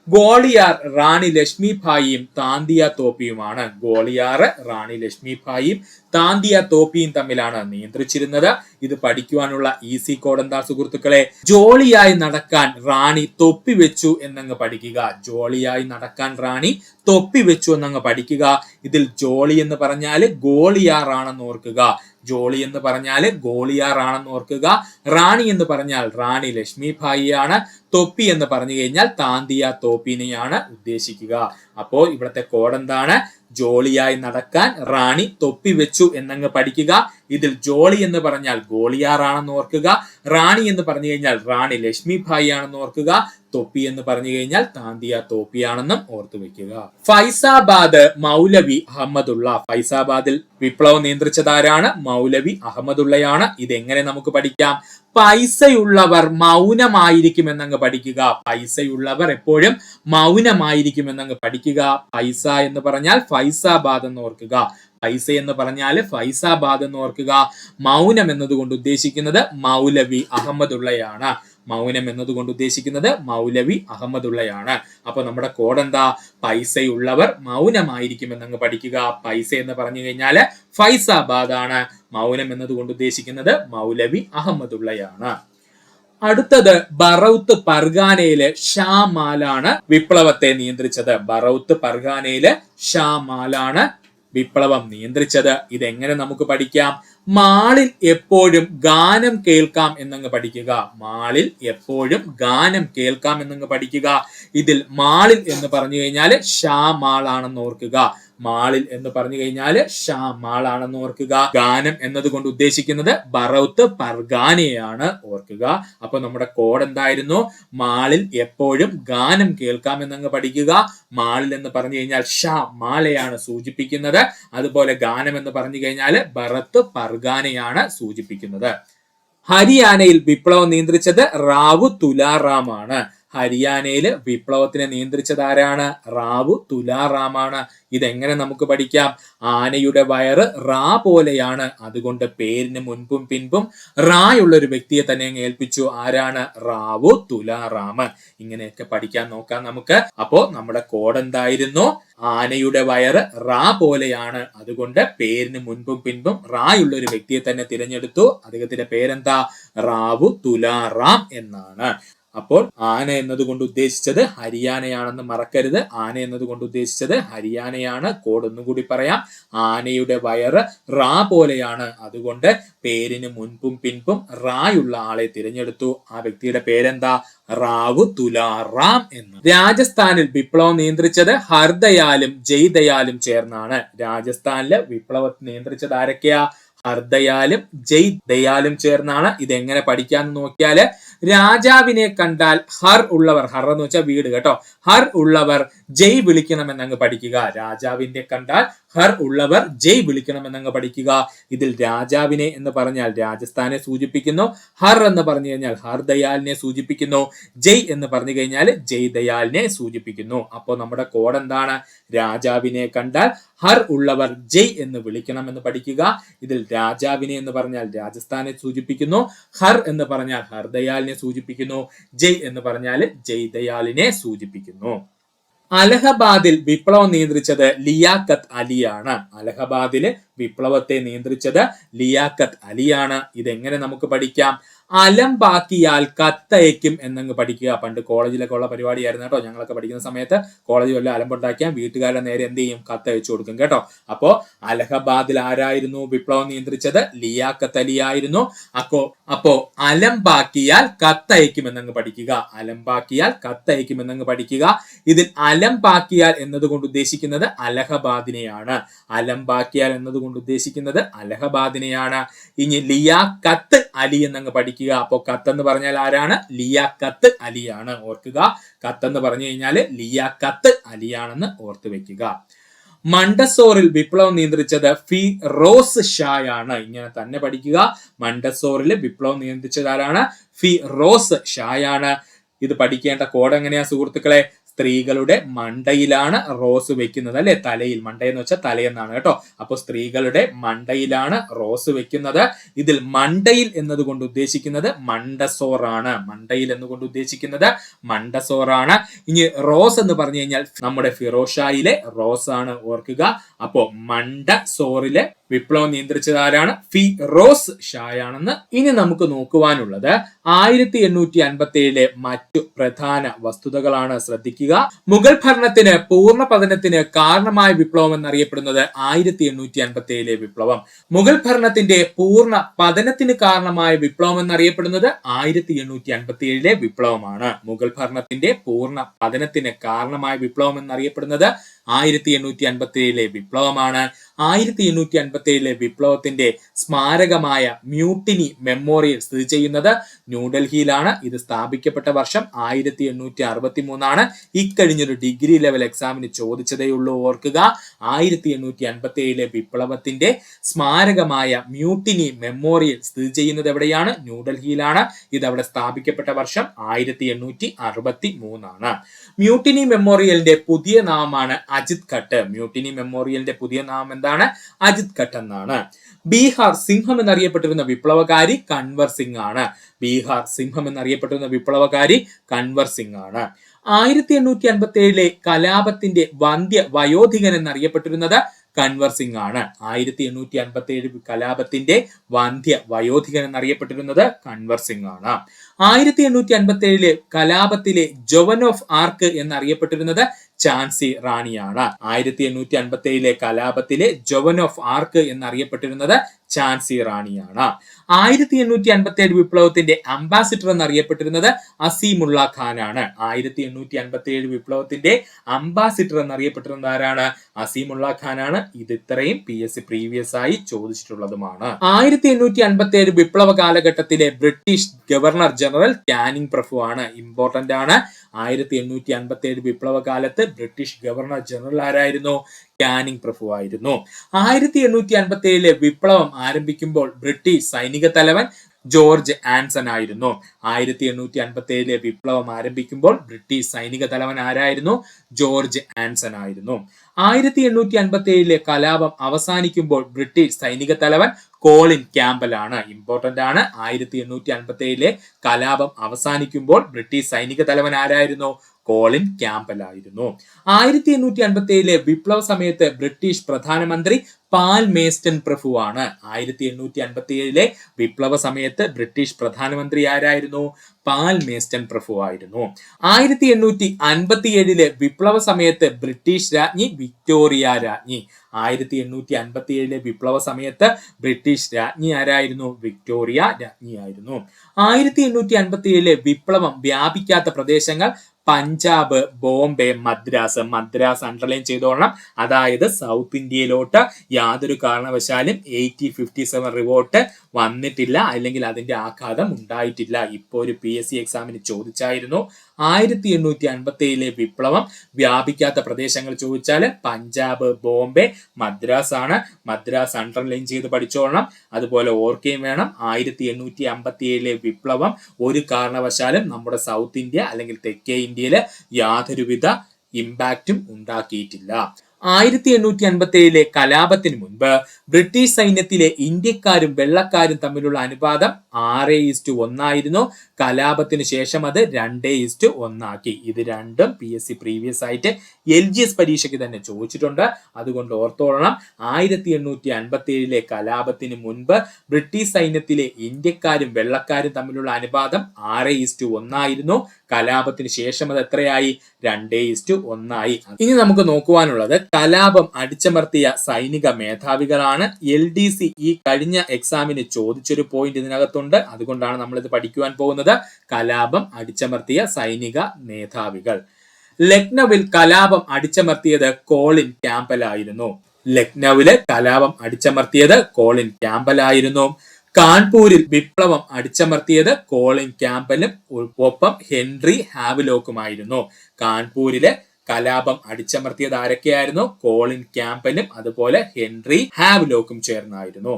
ഗോളിയാർ റാണി ലക്ഷ്മിഭായിയും താന്തിയ തോപ്പിയുമാണ്. ഗോളിയാർ റാണി ലക്ഷ്മിഭായിയും താന്തിയ തോപ്പിയും തമ്മിലാണ് നിയന്ത്രിച്ചിരുന്നത്. ഇത് പഠിക്കുവാനുള്ള ഈസി കോഡ് എന്താ സുഹൃത്തുക്കളെ? ജോളിയായി നടക്കാൻ റാണി തൊപ്പി വെച്ചു എന്നങ്ങ് പഠിക്കുക. ജോളിയായി നടക്കാൻ റാണി തൊപ്പി വെച്ചു എന്നങ്ങ് പഠിക്കുക. ഇതിൽ ജോളി എന്ന് പറഞ്ഞാല് ഗോളിയാർ ആണെന്ന് ഓർക്കുക. ജോളി എന്ന് പറഞ്ഞാൽ ഗോളിയാർ ആണെന്ന് ഓർക്കുക. റാണി എന്ന് പറഞ്ഞാൽ റാണി ലക്ഷ്മിഭായിയാണ്. തൊപ്പി എന്ന് പറഞ്ഞു കഴിഞ്ഞാൽ താന്തിയ തോപ്പിനെയാണ് ഉദ്ദേശിക്കുക. അപ്പോൾ ഇവിടുത്തെ കോഡ് എന്താണ്? ജോളിയായി നടക്കാൻ റാണി തൊപ്പി വെച്ചു എന്നങ്ങ് പഠിക്കുക. ഇതിൽ ജോളി എന്ന് പറഞ്ഞാൽ ഗോളിയാർ ആണെന്ന് ഓർക്കുക. റാണി എന്ന് പറഞ്ഞു കഴിഞ്ഞാൽ റാണി ലക്ഷ്മിഭായി ആണെന്ന് ഓർക്കുക. തൊപ്പി എന്ന് പറഞ്ഞു കഴിഞ്ഞാൽ താന്തിയ തോപ്പിയാണെന്നും ഓർത്തു വെക്കുക. ഫൈസാബാദ് മൗലവി അഹമ്മദുള്ള. ഫൈസാബാദിൽ വിപ്ലവം നിയന്ത്രിച്ചതാരാണ്? മൗലവി അഹമ്മദുള്ളയാണ്. ഇതെങ്ങനെ നമുക്ക് പഠിക്കാം? പൈസയുള്ളവർ മൗനമായിരിക്കുമെന്നങ്ങ് പഠിക്കുക. പൈസയുള്ളവർ എപ്പോഴും മൗനമായിരിക്കുമെന്നങ്ങ് പഠിക്കുക. പൈസ എന്ന് പറഞ്ഞാൽ ഫൈസാബാദ് എന്ന് ഓർക്കുക. പൈസ എന്ന് പറഞ്ഞാൽ ഫൈസാബാദ് എന്ന് ഓർക്കുക. മൗനം എന്നതുകൊണ്ട് ഉദ്ദേശിക്കുന്നത് മൗലവി അഹമ്മദുള്ളയാണ്. മൗനം എന്നതുകൊണ്ട് ഉദ്ദേശിക്കുന്നത് മൗലവി അഹമ്മദുള്ളയാണ്. അപ്പൊ നമ്മുടെ കോഡ് എന്താ? പൈസയുള്ളവർ മൗനമായിരിക്കുമെന്നങ്ങ് പഠിക്കുക. പൈസ എന്ന് പറഞ്ഞു കഴിഞ്ഞാല് ഫൈസാബാദ് ആണ്. മൗനം എന്നതുകൊണ്ട് ഉദ്ദേശിക്കുന്നത് മൗലവി അഹമ്മദുള്ളയാണ്. അടുത്തത് ബറൌത്ത് പർഗാനയിലെ ഷാ മാലാണ് വിപ്ലവത്തെ നിയന്ത്രിച്ചത്. ബറൌത്ത് പർഗാനയിലെ ഷാ മാലാണ് വിപ്ലവം നിയന്ത്രിച്ചത്. ഇതെങ്ങനെ നമുക്ക് പഠിക്കാം? മാളിൽ എപ്പോഴും ഗാനം കേൾക്കാം എന്നങ്ങ് പഠിക്കുക. മാളിൽ എപ്പോഴും ഗാനം കേൾക്കാം എന്നങ്ങ് പഠിക്കുക. ഇതിൽ മാളിൽ എന്ന് പറഞ്ഞു കഴിഞ്ഞാൽ ഷാ മാളാണെന്ന് ഓർക്കുക. മാളിൽ എന്ന് പറഞ്ഞു കഴിഞ്ഞാൽ ഷാ മാളാണെന്ന് ഓർക്കുക. ഗാനം എന്നതുകൊണ്ട് ഉദ്ദേശിക്കുന്നത് ബറൌത്ത് പർഗാനയാണ്, ഓർക്കുക. അപ്പൊ നമ്മുടെ കോഡ് എന്തായിരുന്നു? മാളിൽ എപ്പോഴും ഗാനം കേൾക്കാം എന്നങ്ങ് പഠിക്കുക. മാളിൽ എന്ന് പറഞ്ഞു കഴിഞ്ഞാൽ ഷാ മാലയാണ് സൂചിപ്പിക്കുന്നത്. അതുപോലെ ഗാനം എന്ന് പറഞ്ഞു കഴിഞ്ഞാൽ ബറത്ത് പർഗാനയാണ് സൂചിപ്പിക്കുന്നത്. ഹരിയാനയിൽ വിപ്ലവം നിയന്ത്രിച്ചത് റാവു തുലാറാമാണ്. ഹരിയാനയിൽ വിപ്ലവത്തിനെ നിയന്ത്രിച്ചത് ആരാണ്? റാവു തുലാറാമാണ്. ഇതെങ്ങനെ നമുക്ക് പഠിക്കാം? ആനയുടെ വയറ് റാ പോലെയാണ്, അതുകൊണ്ട് പേരിന് മുൻപും പിൻപും റായുള്ള ഒരു വ്യക്തിയെ തന്നെ ഏൽപ്പിച്ചു. ആരാണ്? റാവു തുലാറാം. ഇങ്ങനെയൊക്കെ പഠിക്കാൻ നോക്കാം നമുക്ക്. അപ്പോ നമ്മുടെ കോഡ് എന്തായിരുന്നു? ആനയുടെ വയറ് റാ പോലെയാണ്, അതുകൊണ്ട് പേരിന് മുൻപും പിൻപും റായുള്ള ഒരു വ്യക്തിയെ തന്നെ തിരഞ്ഞെടുത്തു. അദ്ദേഹത്തിന്റെ പേരെന്താ? റാവു തുലാറാം എന്നാണ്. അപ്പോൾ ആന എന്നതുകൊണ്ട് ഉദ്ദേശിച്ചത് ഹരിയാനയാണെന്ന് മറക്കരുത്. ആന എന്നതുകൊണ്ട് ഉദ്ദേശിച്ചത് ഹരിയാനയാണ്. കോഡ് ഒന്നുകൂടി പറയാം. ആനയുടെ വയറ് റാ പോലെയാണ്, അതുകൊണ്ട് പേരിന് മുൻപും പിൻപും റായുള്ള ആളെ തിരഞ്ഞെടുത്തു. ആ വ്യക്തിയുടെ പേരെന്താ? റാവു തുലാറാം എന്ന്. രാജസ്ഥാനിൽ വിപ്ലവം നിയന്ത്രിച്ചത് ഹർദയാലും ജയ്ദയാലും ചേർന്നാണ്. രാജസ്ഥാനില് വിപ്ലവം നിയന്ത്രിച്ചത് ആരൊക്കെയാ? ഹർദയാലും ജയ് ദയാലും ചേർന്നാണ്. ഇതെങ്ങനെ പഠിക്കാന്ന് നോക്കിയാല്, രാജാവിനെ കണ്ടാൽ ഹർ ഉള്ളവർ, ഹർ എന്ന് വെച്ചാൽ വീട് കേട്ടോ, ഹർ ഉള്ളവർ ജയ് വിളിക്കണമെന്നങ്ങ് പഠിക്കുക. രാജാവിനെ കണ്ടാൽ ഹർ ഉള്ളവർ ജയ് വിളിക്കണമെന്നങ്ങ് പഠിക്കുക. ഇതിൽ രാജാവിനെ എന്ന് പറഞ്ഞാൽ രാജസ്ഥാനെ സൂചിപ്പിക്കുന്നു. ഹർ എന്ന് പറഞ്ഞു കഴിഞ്ഞാൽ ഹർദയാലിനെ സൂചിപ്പിക്കുന്നു. ജയ് എന്ന് പറഞ്ഞു കഴിഞ്ഞാൽ ജയ് ദയാലിനെ സൂചിപ്പിക്കുന്നു. അപ്പോൾ നമ്മുടെ കോഡ് എന്താണ്? രാജാവിനെ കണ്ടാൽ ഹർ ഉള്ളവർ ജയ് എന്ന് വിളിക്കണമെന്ന് പഠിക്കുക. ഇതിൽ രാജാവിനെ എന്ന് പറഞ്ഞാൽ രാജസ്ഥാനെ സൂചിപ്പിക്കുന്നു. ഹർ എന്ന് പറഞ്ഞാൽ ഹർദയാലിനെ സൂചിപ്പിക്കുന്നു. ജയ് എന്ന് പറഞ്ഞാൽ ജയ് ദയാലിനെ സൂചിപ്പിക്കുന്നു. അലഹബാദിൽ വിപ്ലവം നിയന്ത്രിച്ചത് ലിയാഖത്ത് അലിയാണ്. അലഹബാദില് വിപ്ലവത്തെ നിയന്ത്രിച്ചത് ലിയാഖത്ത് അലിയാണ്. ഇതെങ്ങനെ നമുക്ക് പഠിക്കാം? അലംബാക്കിയാൽ കത്തയക്കും എന്നങ്ങ് പഠിക്കുക. പണ്ട് കോളേജിലൊക്കെ ഉള്ള പരിപാടിയായിരുന്നു കേട്ടോ. ഞങ്ങളൊക്കെ പഠിക്കുന്ന സമയത്ത് കോളേജിൽ വല്ല അലമ്പുണ്ടാക്കിയാൽ വീട്ടുകാരുടെ നേരെ എന്ത് ചെയ്യും? കത്തയച്ചു കൊടുക്കും കേട്ടോ. അപ്പോ അലഹബാദിൽ ആരായിരുന്നു വിപ്ലവം നിയന്ത്രിച്ചത്? ലിയാഖത്ത് അലി ആയിരുന്നു. അപ്പോ അലംബാക്കിയാൽ കത്തയക്കും എന്നങ്ങ് പഠിക്കുക. അലംബാക്കിയാൽ കത്തയക്കും എന്നങ്ങ് പഠിക്കുക. ഇതിൽ അലംബാക്കിയാൽ എന്നതുകൊണ്ട് ഉദ്ദേശിക്കുന്നത് അലഹബാദിനെയാണ്. അലംബാക്കിയാൽ എന്നതുകൊണ്ട് ഉദ്ദേശിക്കുന്നത് അലഹബാദിനെയാണ്. ഇനി ലിയാഖത്ത് അലി എന്നങ്ങ് പഠിക്കുക. അപ്പോ കത്ത് എന്ന് പറഞ്ഞാൽ ആരാണ്? ലിയാഖത്ത് അലിയാണ്. ഓർക്കുക, കത്ത് എന്ന് പറഞ്ഞു കഴിഞ്ഞാൽ ലിയാഖത്ത് അലിയാണെന്ന് ഓർത്തു വെക്കുക. മണ്ടസോറിൽ വിപ്ലവം നിയന്ത്രിച്ചത് ഫിറോസ് ഷായാണ്. ഇങ്ങനെ തന്നെ പഠിക്കുക. മണ്ടസോറിൽ വിപ്ലവം നിയന്ത്രിച്ചത് ആരാണ്? ഫിറോസ് ഷായാണ്. ഇത് പഠിക്കേണ്ട കോഡ് എങ്ങനെയാ സുഹൃത്തുക്കളെ? സ്ത്രീകളുടെ മണ്ടയിലാണ് റോസ് വെക്കുന്നത്, അല്ലെ? തലയിൽ. മണ്ടയെന്ന് വെച്ചാൽ തലയെന്നാണ് കേട്ടോ. അപ്പൊ സ്ത്രീകളുടെ മണ്ടയിലാണ് റോസ് വെക്കുന്നത്. ഇതിൽ മണ്ടയിൽ എന്നതുകൊണ്ട് ഉദ്ദേശിക്കുന്നത് മണ്ടസോറാണ്. മണ്ടയിൽ എന്നുകൊണ്ട് ഉദ്ദേശിക്കുന്നത് മണ്ടസോറാണ്. ഇനി റോസ് എന്ന് പറഞ്ഞു കഴിഞ്ഞാൽ നമ്മുടെ ഫിറോഷായിലെ റോസ് ആണ്, ഓർക്കുക. അപ്പോ മണ്ടസോറിലെ വിപ്ലവം നിയന്ത്രിച്ചത് ആരാണ്? ഫിറോസ് ഷായാണെന്ന്. ഇനി നമുക്ക് നോക്കുവാനുള്ളത് 1857 മറ്റു പ്രധാന വസ്തുതകളാണ്. ശ്രദ്ധിക്കുക. മുഗൾ ഭരണത്തിന് പൂർണ്ണ പതനത്തിന് കാരണമായ വിപ്ലവം എന്നറിയപ്പെടുന്നത് 1857 വിപ്ലവം. മുഗൾ ഭരണത്തിന്റെ പൂർണ്ണ പതനത്തിന് കാരണമായ വിപ്ലവം എന്നറിയപ്പെടുന്നത് 1857 വിപ്ലവമാണ്. മുഗൾ ഭരണത്തിന്റെ പൂർണ്ണ പതനത്തിന് കാരണമായ വിപ്ലവം എന്നറിയപ്പെടുന്നത് 1857 വിപ്ലവമാണ്. 1857 വിപ്ലവത്തിന്റെ സ്മാരകമായ മ്യൂട്ടിനി മെമ്മോറിയൽ സ്ഥിതി ചെയ്യുന്നത് ന്യൂഡൽഹിയിലാണ്. ഇത് സ്ഥാപിക്കപ്പെട്ട വർഷം 1863 ഇക്കഴിഞ്ഞൊരു ഡിഗ്രി ലെവൽ എക്സാമിന് ചോദിച്ചതേ ഉള്ളൂ, ഓർക്കുക. 1857 വിപ്ലവത്തിന്റെ സ്മാരകമായ മ്യൂട്ടിനി മെമ്മോറിയൽ സ്ഥിതി ചെയ്യുന്നത് എവിടെയാണ്? ന്യൂഡൽഹിയിലാണ്. ഇത് അവിടെ സ്ഥാപിക്കപ്പെട്ട വർഷം 1863. മ്യൂട്ടിനി മെമ്മോറിയലിന്റെ പുതിയ നാമമാണ് അജിത് ഘട്ട്. മ്യൂട്ടിനി മെമ്മോറിയലിന്റെ പുതിയ നാമം എന്താണ്? അജിത് ഘട്ട് എന്നാണ്. ബീഹാർ സിംഹം എന്നറിയപ്പെട്ടിരുന്ന വിപ്ലവകാരി കൻവർ സിംഗ് ആണ്. ബീഹാർ സിംഹം എന്നറിയപ്പെട്ടിരുന്ന വിപ്ലവകാരി കൻവർ സിംഗ് ആണ്. 1857 കലാപത്തിന്റെ വന്ധ്യ വയോധികൻ എന്നറിയപ്പെട്ടിരുന്നത് കൻവർ സിംഗ് ആണ്. 1857 കലാപത്തിന്റെ വന്ധ്യ വയോധികൻ എന്നറിയപ്പെട്ടിരുന്നത് കൻവർ സിംഗ് ആണ്. 1857 കലാപത്തിലെ ജോവൻ ഓഫ് ആർക്ക് എന്നറിയപ്പെട്ടിരുന്നത് ഝാൻസി റാണിയാണ്. 1857 കലാപത്തിലെ ജോവൻ ഓഫ് ആർക്ക് എന്നറിയപ്പെട്ടിരുന്നത് ഝാൻസി റാണിയാണ്. 1857 വിപ്ലവത്തിന്റെ അംബാസിഡർ എന്നറിയപ്പെട്ടിരുന്നത് അസീമുള്ള ഖാനാണ്. 1857 വിപ്ലവത്തിന്റെ അംബാസിഡർ എന്നറിയപ്പെട്ടിരുന്നത് ആരാണ്? അസീമുള്ള ഖാനാണ്. ഇത് ഇത്രയും PSC പ്രീവിയസ് ആയി ചോദിച്ചിട്ടുള്ളതുമാണ്. 1857 വിപ്ലവ കാലഘട്ടത്തിലെ ബ്രിട്ടീഷ് ഗവർണർ ജനറൽ കാനിങ് പ്രഭു ആണ്. ഇമ്പോർട്ടന്റ് ആണ്. 1857 വിപ്ലവ കാലത്ത് ബ്രിട്ടീഷ് ഗവർണർ ജനറൽ ആരായിരുന്നു? കാനിങ് പ്രഭു ആയിരുന്നു. 1857 വിപ്ലവം ആരംഭിക്കുമ്പോൾ ബ്രിട്ടീഷ് സൈനിക തലവൻ ജോർജ് ആൻസൺ ആയിരുന്നു. 1857 വിപ്ലവം ആരംഭിക്കുമ്പോൾ ബ്രിട്ടീഷ് സൈനിക തലവൻ ആരായിരുന്നു? ജോർജ് ആൻസൺ ആയിരുന്നു. 1857 കലാപം അവസാനിക്കുമ്പോൾ ബ്രിട്ടീഷ് സൈനിക തലവൻ കോളിൻ ക്യാമ്പൽ ആണ്. ഇമ്പോർട്ടന്റ് ആണ്. 1857 കലാപം അവസാനിക്കുമ്പോൾ ബ്രിട്ടീഷ് സൈനിക തലവൻ ആരായിരുന്നു? കോളിൻ ക്യാമ്പൽ ആയിരുന്നു. 1857 വിപ്ലവ സമയത്ത് ബ്രിട്ടീഷ് പ്രധാനമന്ത്രി പാൽ മേസ്റ്റൺ പ്രഭു ആണ്. 1857 വിപ്ലവ സമയത്ത് ബ്രിട്ടീഷ് പ്രധാനമന്ത്രി ആരായിരുന്നു? പാൽ മേസ്റ്റൺ പ്രഭു ആയിരുന്നു. 1857 വിപ്ലവ സമയത്ത് ബ്രിട്ടീഷ് രാജ്ഞി വിക്ടോറിയ രാജ്ഞി. 1857 വിപ്ലവ സമയത്ത് ബ്രിട്ടീഷ് രാജ്ഞി ആരായിരുന്നു? വിക്ടോറിയ രാജ്ഞിയായിരുന്നു. 1857 വിപ്ലവം വ്യാപിക്കാത്ത പ്രദേശങ്ങൾ പഞ്ചാബ്, ബോംബെ, മദ്രാസ്. മദ്രാസ് അണ്ടർലൈൻ ചെയ്തോളണം. അതായത് സൗത്ത് ഇന്ത്യയിലോട്ട് യാതൊരു കാരണവശാലും 1857 റിവോൾട്ട് വന്നിട്ടില്ല, അല്ലെങ്കിൽ അതിന്റെ ആഘാതം ഉണ്ടായിട്ടില്ല. ഇപ്പോ ഒരു PSC എക്സാമിന് ചോദിച്ചായിരുന്നു. 1857 വിപ്ലവം വ്യാപിക്കാത്ത പ്രദേശങ്ങൾ ചോദിച്ചാൽ പഞ്ചാബ്, ബോംബെ, മദ്രാസ് ആണ്. മദ്രാസ് അണ്ടർലൈൻ ചെയ്ത് പഠിച്ചോളണം. അതുപോലെ ഓർക്കുകയും വേണം, 1857 വിപ്ലവം ഒരു കാരണവശാലും നമ്മുടെ സൗത്ത് ഇന്ത്യ അല്ലെങ്കിൽ തെക്കേ ഇന്ത്യയിൽ യാതൊരുവിധ ഇമ്പാക്റ്റും ഉണ്ടാക്കിയിട്ടില്ല. 1857 കലാപത്തിന് മുൻപ് ബ്രിട്ടീഷ് സൈന്യത്തിലെ ഇന്ത്യക്കാരും വെള്ളക്കാരും തമ്മിലുള്ള അനുപാതം 6:1 ആയിരുന്നു. കലാപത്തിന് ശേഷം അത് 2:1 ആക്കി. ഇത് രണ്ടും PSC പ്രീവിയസ് ആയിട്ട് LGS പരീക്ഷയ്ക്ക് തന്നെ ചോദിച്ചിട്ടുണ്ട്. അതുകൊണ്ട് ഓർത്തോളണം, 1857 കലാപത്തിന് മുൻപ് ബ്രിട്ടീഷ് സൈന്യത്തിലെ ഇന്ത്യക്കാരും വെള്ളക്കാരും തമ്മിലുള്ള അനുപാതം 6:1 ആയിരുന്നു. കലാപത്തിന് ശേഷം അത് എത്രയായി? 2:1 ആയി. ഇനി നമുക്ക് നോക്കുവാനുള്ളത് കലാപം അടിച്ചമർത്തിയ സൈനിക മേധാവികളാണ്. LDC ഈ കഴിഞ്ഞ എക്സാമിന് ചോദിച്ചൊരു പോയിന്റ് ഇതിനകത്തുണ്ട്. അതുകൊണ്ടാണ് നമ്മൾ ഇത് പഠിക്കുവാൻ പോകുന്നത്. കലാപം അടിച്ചമർത്തിയ സൈനിക മേധാവികൾ. ലക്നൌവിൽ കലാപം അടിച്ചമർത്തിയത് കോളിൻ ക്യാമ്പൽ ആയിരുന്നു. ലക്നൌവിലെ കലാപം അടിച്ചമർത്തിയത് കോളിൻ ക്യാമ്പൽ ആയിരുന്നു. കാൺപൂരിൽ വിപ്ലവം അടിച്ചമർത്തിയത് കോളിൻ ക്യാമ്പലും ഒപ്പം ഹെൻറി ഹാവ്ലോക്കുമായിരുന്നു. കാൺപൂരിലെ കലാപം അടിച്ചമർത്തിയത് ആരൊക്കെയായിരുന്നു? കോളിൻ ക്യാമ്പലും അതുപോലെ ഹെൻറി ഹാവ്ലോക്കും ചേർന്നായിരുന്നു.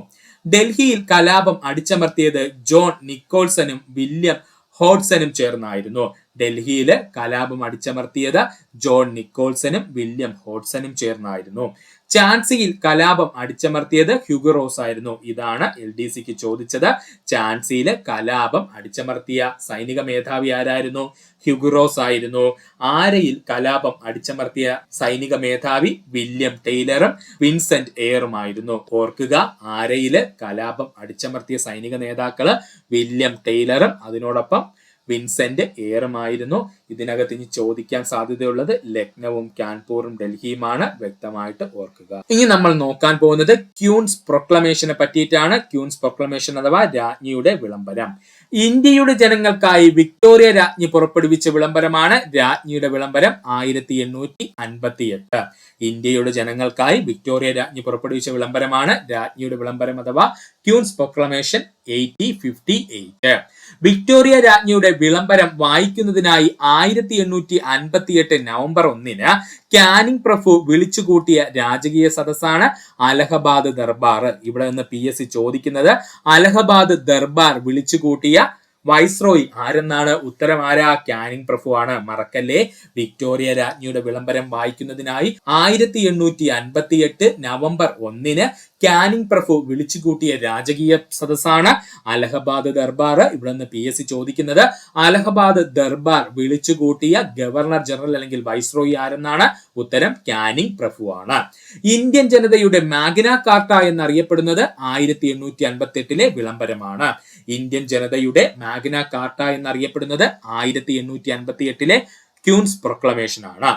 ഡൽഹിയിൽ കലാപം അടിച്ചമർത്തിയത് ജോൺ നിക്കോൾസണും വില്യം ഹോഡ്സണും ചേർന്നായിരുന്നു. ഡൽഹിയില് കലാപം അടിച്ചമർത്തിയത് ജോൺ നിക്കോൾസണും വില്യം ഹോഡ്സണും ചേർന്നായിരുന്നു. ഝാൻസിയിൽ കലാപം അടിച്ചമർത്തിയത് ഹ്യൂഗോ റോസ് ആയിരുന്നു. ഇതാണ് LDCക്ക് ചോദിച്ചത്. ഝാൻസിയിലെ കലാപം അടിച്ചമർത്തിയ സൈനിക മേധാവി ആരായിരുന്നു? ഹ്യൂഗോ റോസ് ആയിരുന്നു. ആരയിൽ കലാപം അടിച്ചമർത്തിയ സൈനിക മേധാവി വില്യം ടെയ്ലറും വിൻസെന്റ് എയറുമായിരുന്നു. ഓർക്കുക, ആരയില് കലാപം അടിച്ചമർത്തിയ സൈനിക നേതാക്കള് വില്യം ടെയ്ലറും അതിനോടൊപ്പം വിൻസെന്റ് എയറുമായിരുന്നു. ഇതിനകത്ത് ഇനി ചോദിക്കാൻ സാധ്യതയുള്ളത് ലക്നൌവും കാൺപൂറും ഡൽഹിയുമാണ്. വ്യക്തമായിട്ട് ഓർക്കുക. ഇനി നമ്മൾ നോക്കാൻ പോകുന്നത് ക്യൂൻസ് പ്രൊക്ലമേഷനെ പറ്റിയിട്ടാണ്. ക്യൂൻസ് പ്രൊക്ലമേഷൻ അഥവാ രാജ്ഞിയുടെ വിളംബരം. ഇന്ത്യയുടെ ജനങ്ങൾക്കായി വിക്ടോറിയ രാജ്ഞി പുറപ്പെടുവിച്ച വിളംബരമാണ് രാജ്ഞിയുടെ വിളംബരം 1858. ഇന്ത്യയുടെ ജനങ്ങൾക്കായി വിക്ടോറിയ രാജ്ഞി പുറപ്പെടുവിച്ച വിളംബരമാണ് രാജ്ഞിയുടെ വിളംബരം അഥവാ ക്യൂൻസ് പ്രൊക്ലമേഷൻ 1858. വിക്ടോറിയ രാജ്ഞിയുടെ വിളംബരം വായിക്കുന്നതിനായി 1858 നവംബർ 1 കാനിങ് പ്രഭു വിളിച്ചുകൂട്ടിയ രാജകീയ സദസ്സാണ് അലഹബാദ് ദർബാർ. ഇവിടെ നിന്ന് PSC ചോദിക്കുന്നത് അലഹബാദ് ദർബാർ വിളിച്ചുകൂട്ടിയ വൈസ്രോയി ആരെന്നാണ്? ഉത്തരം ആരാ? കാനിങ് പ്രഭു ആണ്. മറക്കല്ലേ. വിക്ടോറിയ രാജ്ഞിയുടെ വിളംബരം വായിക്കുന്നതിനായി 1858 നവംബർ 1 കാനിങ് പ്രഭു വിളിച്ചുകൂട്ടിയ രാജകീയ സദസ്സാണ് അലഹബാദ് ദർബാർ. ഇവിടെ നിന്ന് PSC ചോദിക്കുന്നത് അലഹബാദ് ദർബാർ വിളിച്ചുകൂട്ടിയ ഗവർണർ ജനറൽ അല്ലെങ്കിൽ വൈസ്രോയി ആരെന്നാണ്? ഉത്തരം കാനിങ് പ്രഭു ആണ്. ഇന്ത്യൻ ജനതയുടെ മാഗ്ന കാർട്ട എന്നറിയപ്പെടുന്നത് 1858 വിളംബരമാണ്. ഇന്ത്യൻ ജനതയുടെ മാഗ്ന കാർട്ട എന്നറിയപ്പെടുന്നത് 1858 ക്യൂൻസ് പ്രൊക്ലമേഷൻ ആണ്.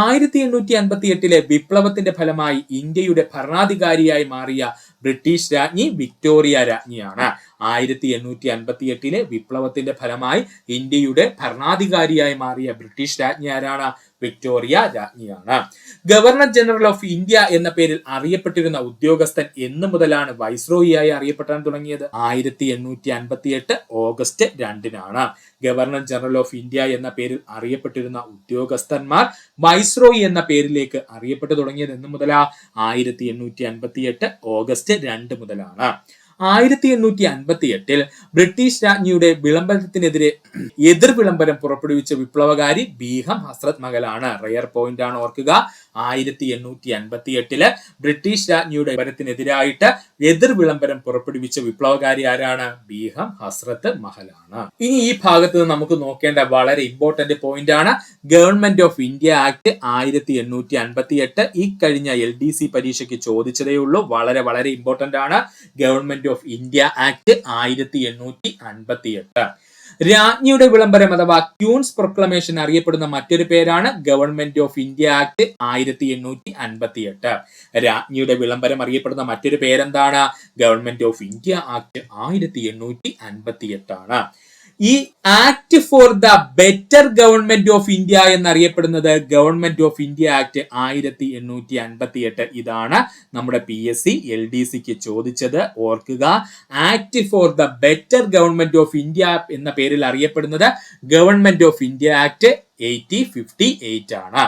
1858 വിപ്ലവത്തിന്റെ ഫലമായി ഇന്ത്യയുടെ ഭരണാധികാരിയായി മാറിയ ബ്രിട്ടീഷ് രാജ്ഞി വിക്ടോറിയ രാജ്ഞിയാണ്. 1858 വിപ്ലവത്തിന്റെ ഫലമായി ഇന്ത്യയുടെ ഭരണാധികാരിയായി മാറിയ ബ്രിട്ടീഷ് രാജ്ഞി ആരാണ്? വിക്ടോറിയ രാജ്ഞിയാണ്. ഗവർണർ ജനറൽ ഓഫ് ഇന്ത്യ എന്ന പേരിൽ അറിയപ്പെട്ടിരുന്ന ഉദ്യോഗസ്ഥൻ എന്ന് മുതലാണ് വൈസ്രോയിയായി അറിയപ്പെടാൻ തുടങ്ങിയത്? 1858 August 2 governor general of India എന്ന പേരിൽ അറിയപ്പെട്ടിരുന്ന ഉദ്യോഗസ്ഥന്മാർ വൈസ്രോയി എന്ന പേരിലേക്ക് അറിയപ്പെട്ടു തുടങ്ങിയത് എന്ന് മുതലാ? 1858 ഓഗസ്റ്റ് 2 മുതലാണ്. 1858 ബ്രിട്ടീഷ് രാജ്ഞിയുടെ വിളംബരത്തിനെതിരെ എതിർ വിളംബരം പുറപ്പെടുവിച്ച വിപ്ലവകാരി ബീഗം ഹസ്രത് മഹലാണ്. റയർ പോയിന്റ് ആണ്, ഓർക്കുക. 1858 ബ്രിട്ടീഷ് രാജ്ഞിയുടെ വിളംബരത്തിനെതിരായിട്ട് എതിർ വിളംബരം പുറപ്പെടുവിച്ച വിപ്ലവകാരി ആരാണ്? ബീഗം ഹസ്രത് മഹലാണ്. ഇനി ഈ ഭാഗത്ത് നിന്ന് നമുക്ക് നോക്കേണ്ട വളരെ ഇമ്പോർട്ടന്റ് പോയിന്റ് ആണ് ഗവൺമെന്റ് ഓഫ് ഇന്ത്യ ആക്ട് 1858. ഈ കഴിഞ്ഞ LDC പരീക്ഷയ്ക്ക് ചോദിച്ചതേ ഉള്ളൂ. വളരെ വളരെ ഇമ്പോർട്ടന്റ് ആണ് ഗവൺമെന്റ് ഓഫ് ഇന്ത്യ ആക്ട് 1858. രാജ്ഞിയുടെ വിളംബരം അഥവാ ക്യൂൻസ് പ്രൊക്ലമേഷൻ അറിയപ്പെടുന്ന മറ്റൊരു പേരാണ് ഗവൺമെന്റ് ഓഫ് ഇന്ത്യ ആക്ട് 1858. രാജ്ഞിയുടെ വിളംബരം അറിയപ്പെടുന്ന മറ്റൊരു പേരെന്താണ്? ഗവൺമെന്റ് ഓഫ് ഇന്ത്യ ആക്ട് 1858 ആണ്. ഈ act for the Better Government of India എന്നറിയപ്പെടുന്നത് ഗവൺമെന്റ് ഓഫ് ഇന്ത്യ ആക്ട് 1858. ഇതാണ് നമ്മുടെ PSC LDCക്ക് ചോദിച്ചത്, ഓർക്കുക. Act for the Better Government of India എന്ന പേരിൽ അറിയപ്പെടുന്നത് ഗവൺമെന്റ് ഓഫ് ഇന്ത്യ ആക്ട് 1858 ആണ്.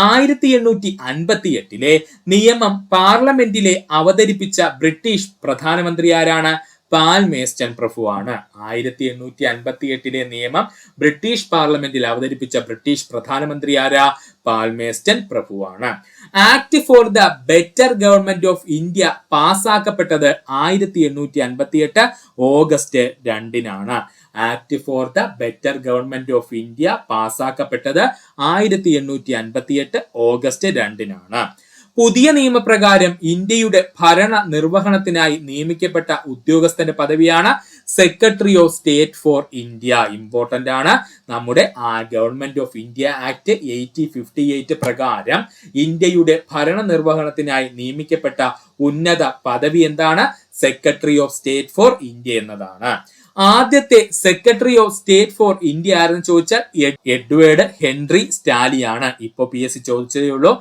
1858 നിയമം പാർലമെന്റിലെ അവതരിപ്പിച്ച ബ്രിട്ടീഷ് പ്രധാനമന്ത്രി ആരാണ്? പാൽമേസ്റ്റൺ പ്രഭുവാണ്. 1858 നിയമം ബ്രിട്ടീഷ് പാർലമെന്റിൽ അവതരിപ്പിച്ച ബ്രിട്ടീഷ് പ്രധാനമന്ത്രി ആരാ? പാൽമേസ്റ്റൺ പ്രഭുവാണ്. Act for the Better Government of India പാസ്സാക്കപ്പെട്ടത് 1858 August 2 Act for the Better Government of India പാസ്സാക്കപ്പെട്ടത് 1858 ഓഗസ്റ്റ് 2 പുതിയ നിയമപ്രകാരം ഇന്ത്യയുടെ ഭരണ നിർവഹണത്തിനായി നിയമിക്കപ്പെട്ട ഉദ്യോഗസ്ഥന്റെ പദവിയാണ് secretary of state for India. Important ആണ്. നമ്മുടെ ഗവൺമെന്റ് ഓഫ് ഇന്ത്യ ആക്ട് 1858 പ്രകാരം ഇന്ത്യയുടെ ഭരണ നിർവഹണത്തിനായി നിയമിക്കപ്പെട്ട ഉന്നത പദവി എന്താണ്? Secretary of state for India എന്നതാണ്. ആദ്യത്തെ secretary of state for India ആരെന്ന് ചോദിച്ചാൽ എഡ്വേർഡ് ഹെൻറി സ്റ്റാലിയാണ്. ഇപ്പൊ PSC ചോദിച്ചതേ ഉള്ളൂ.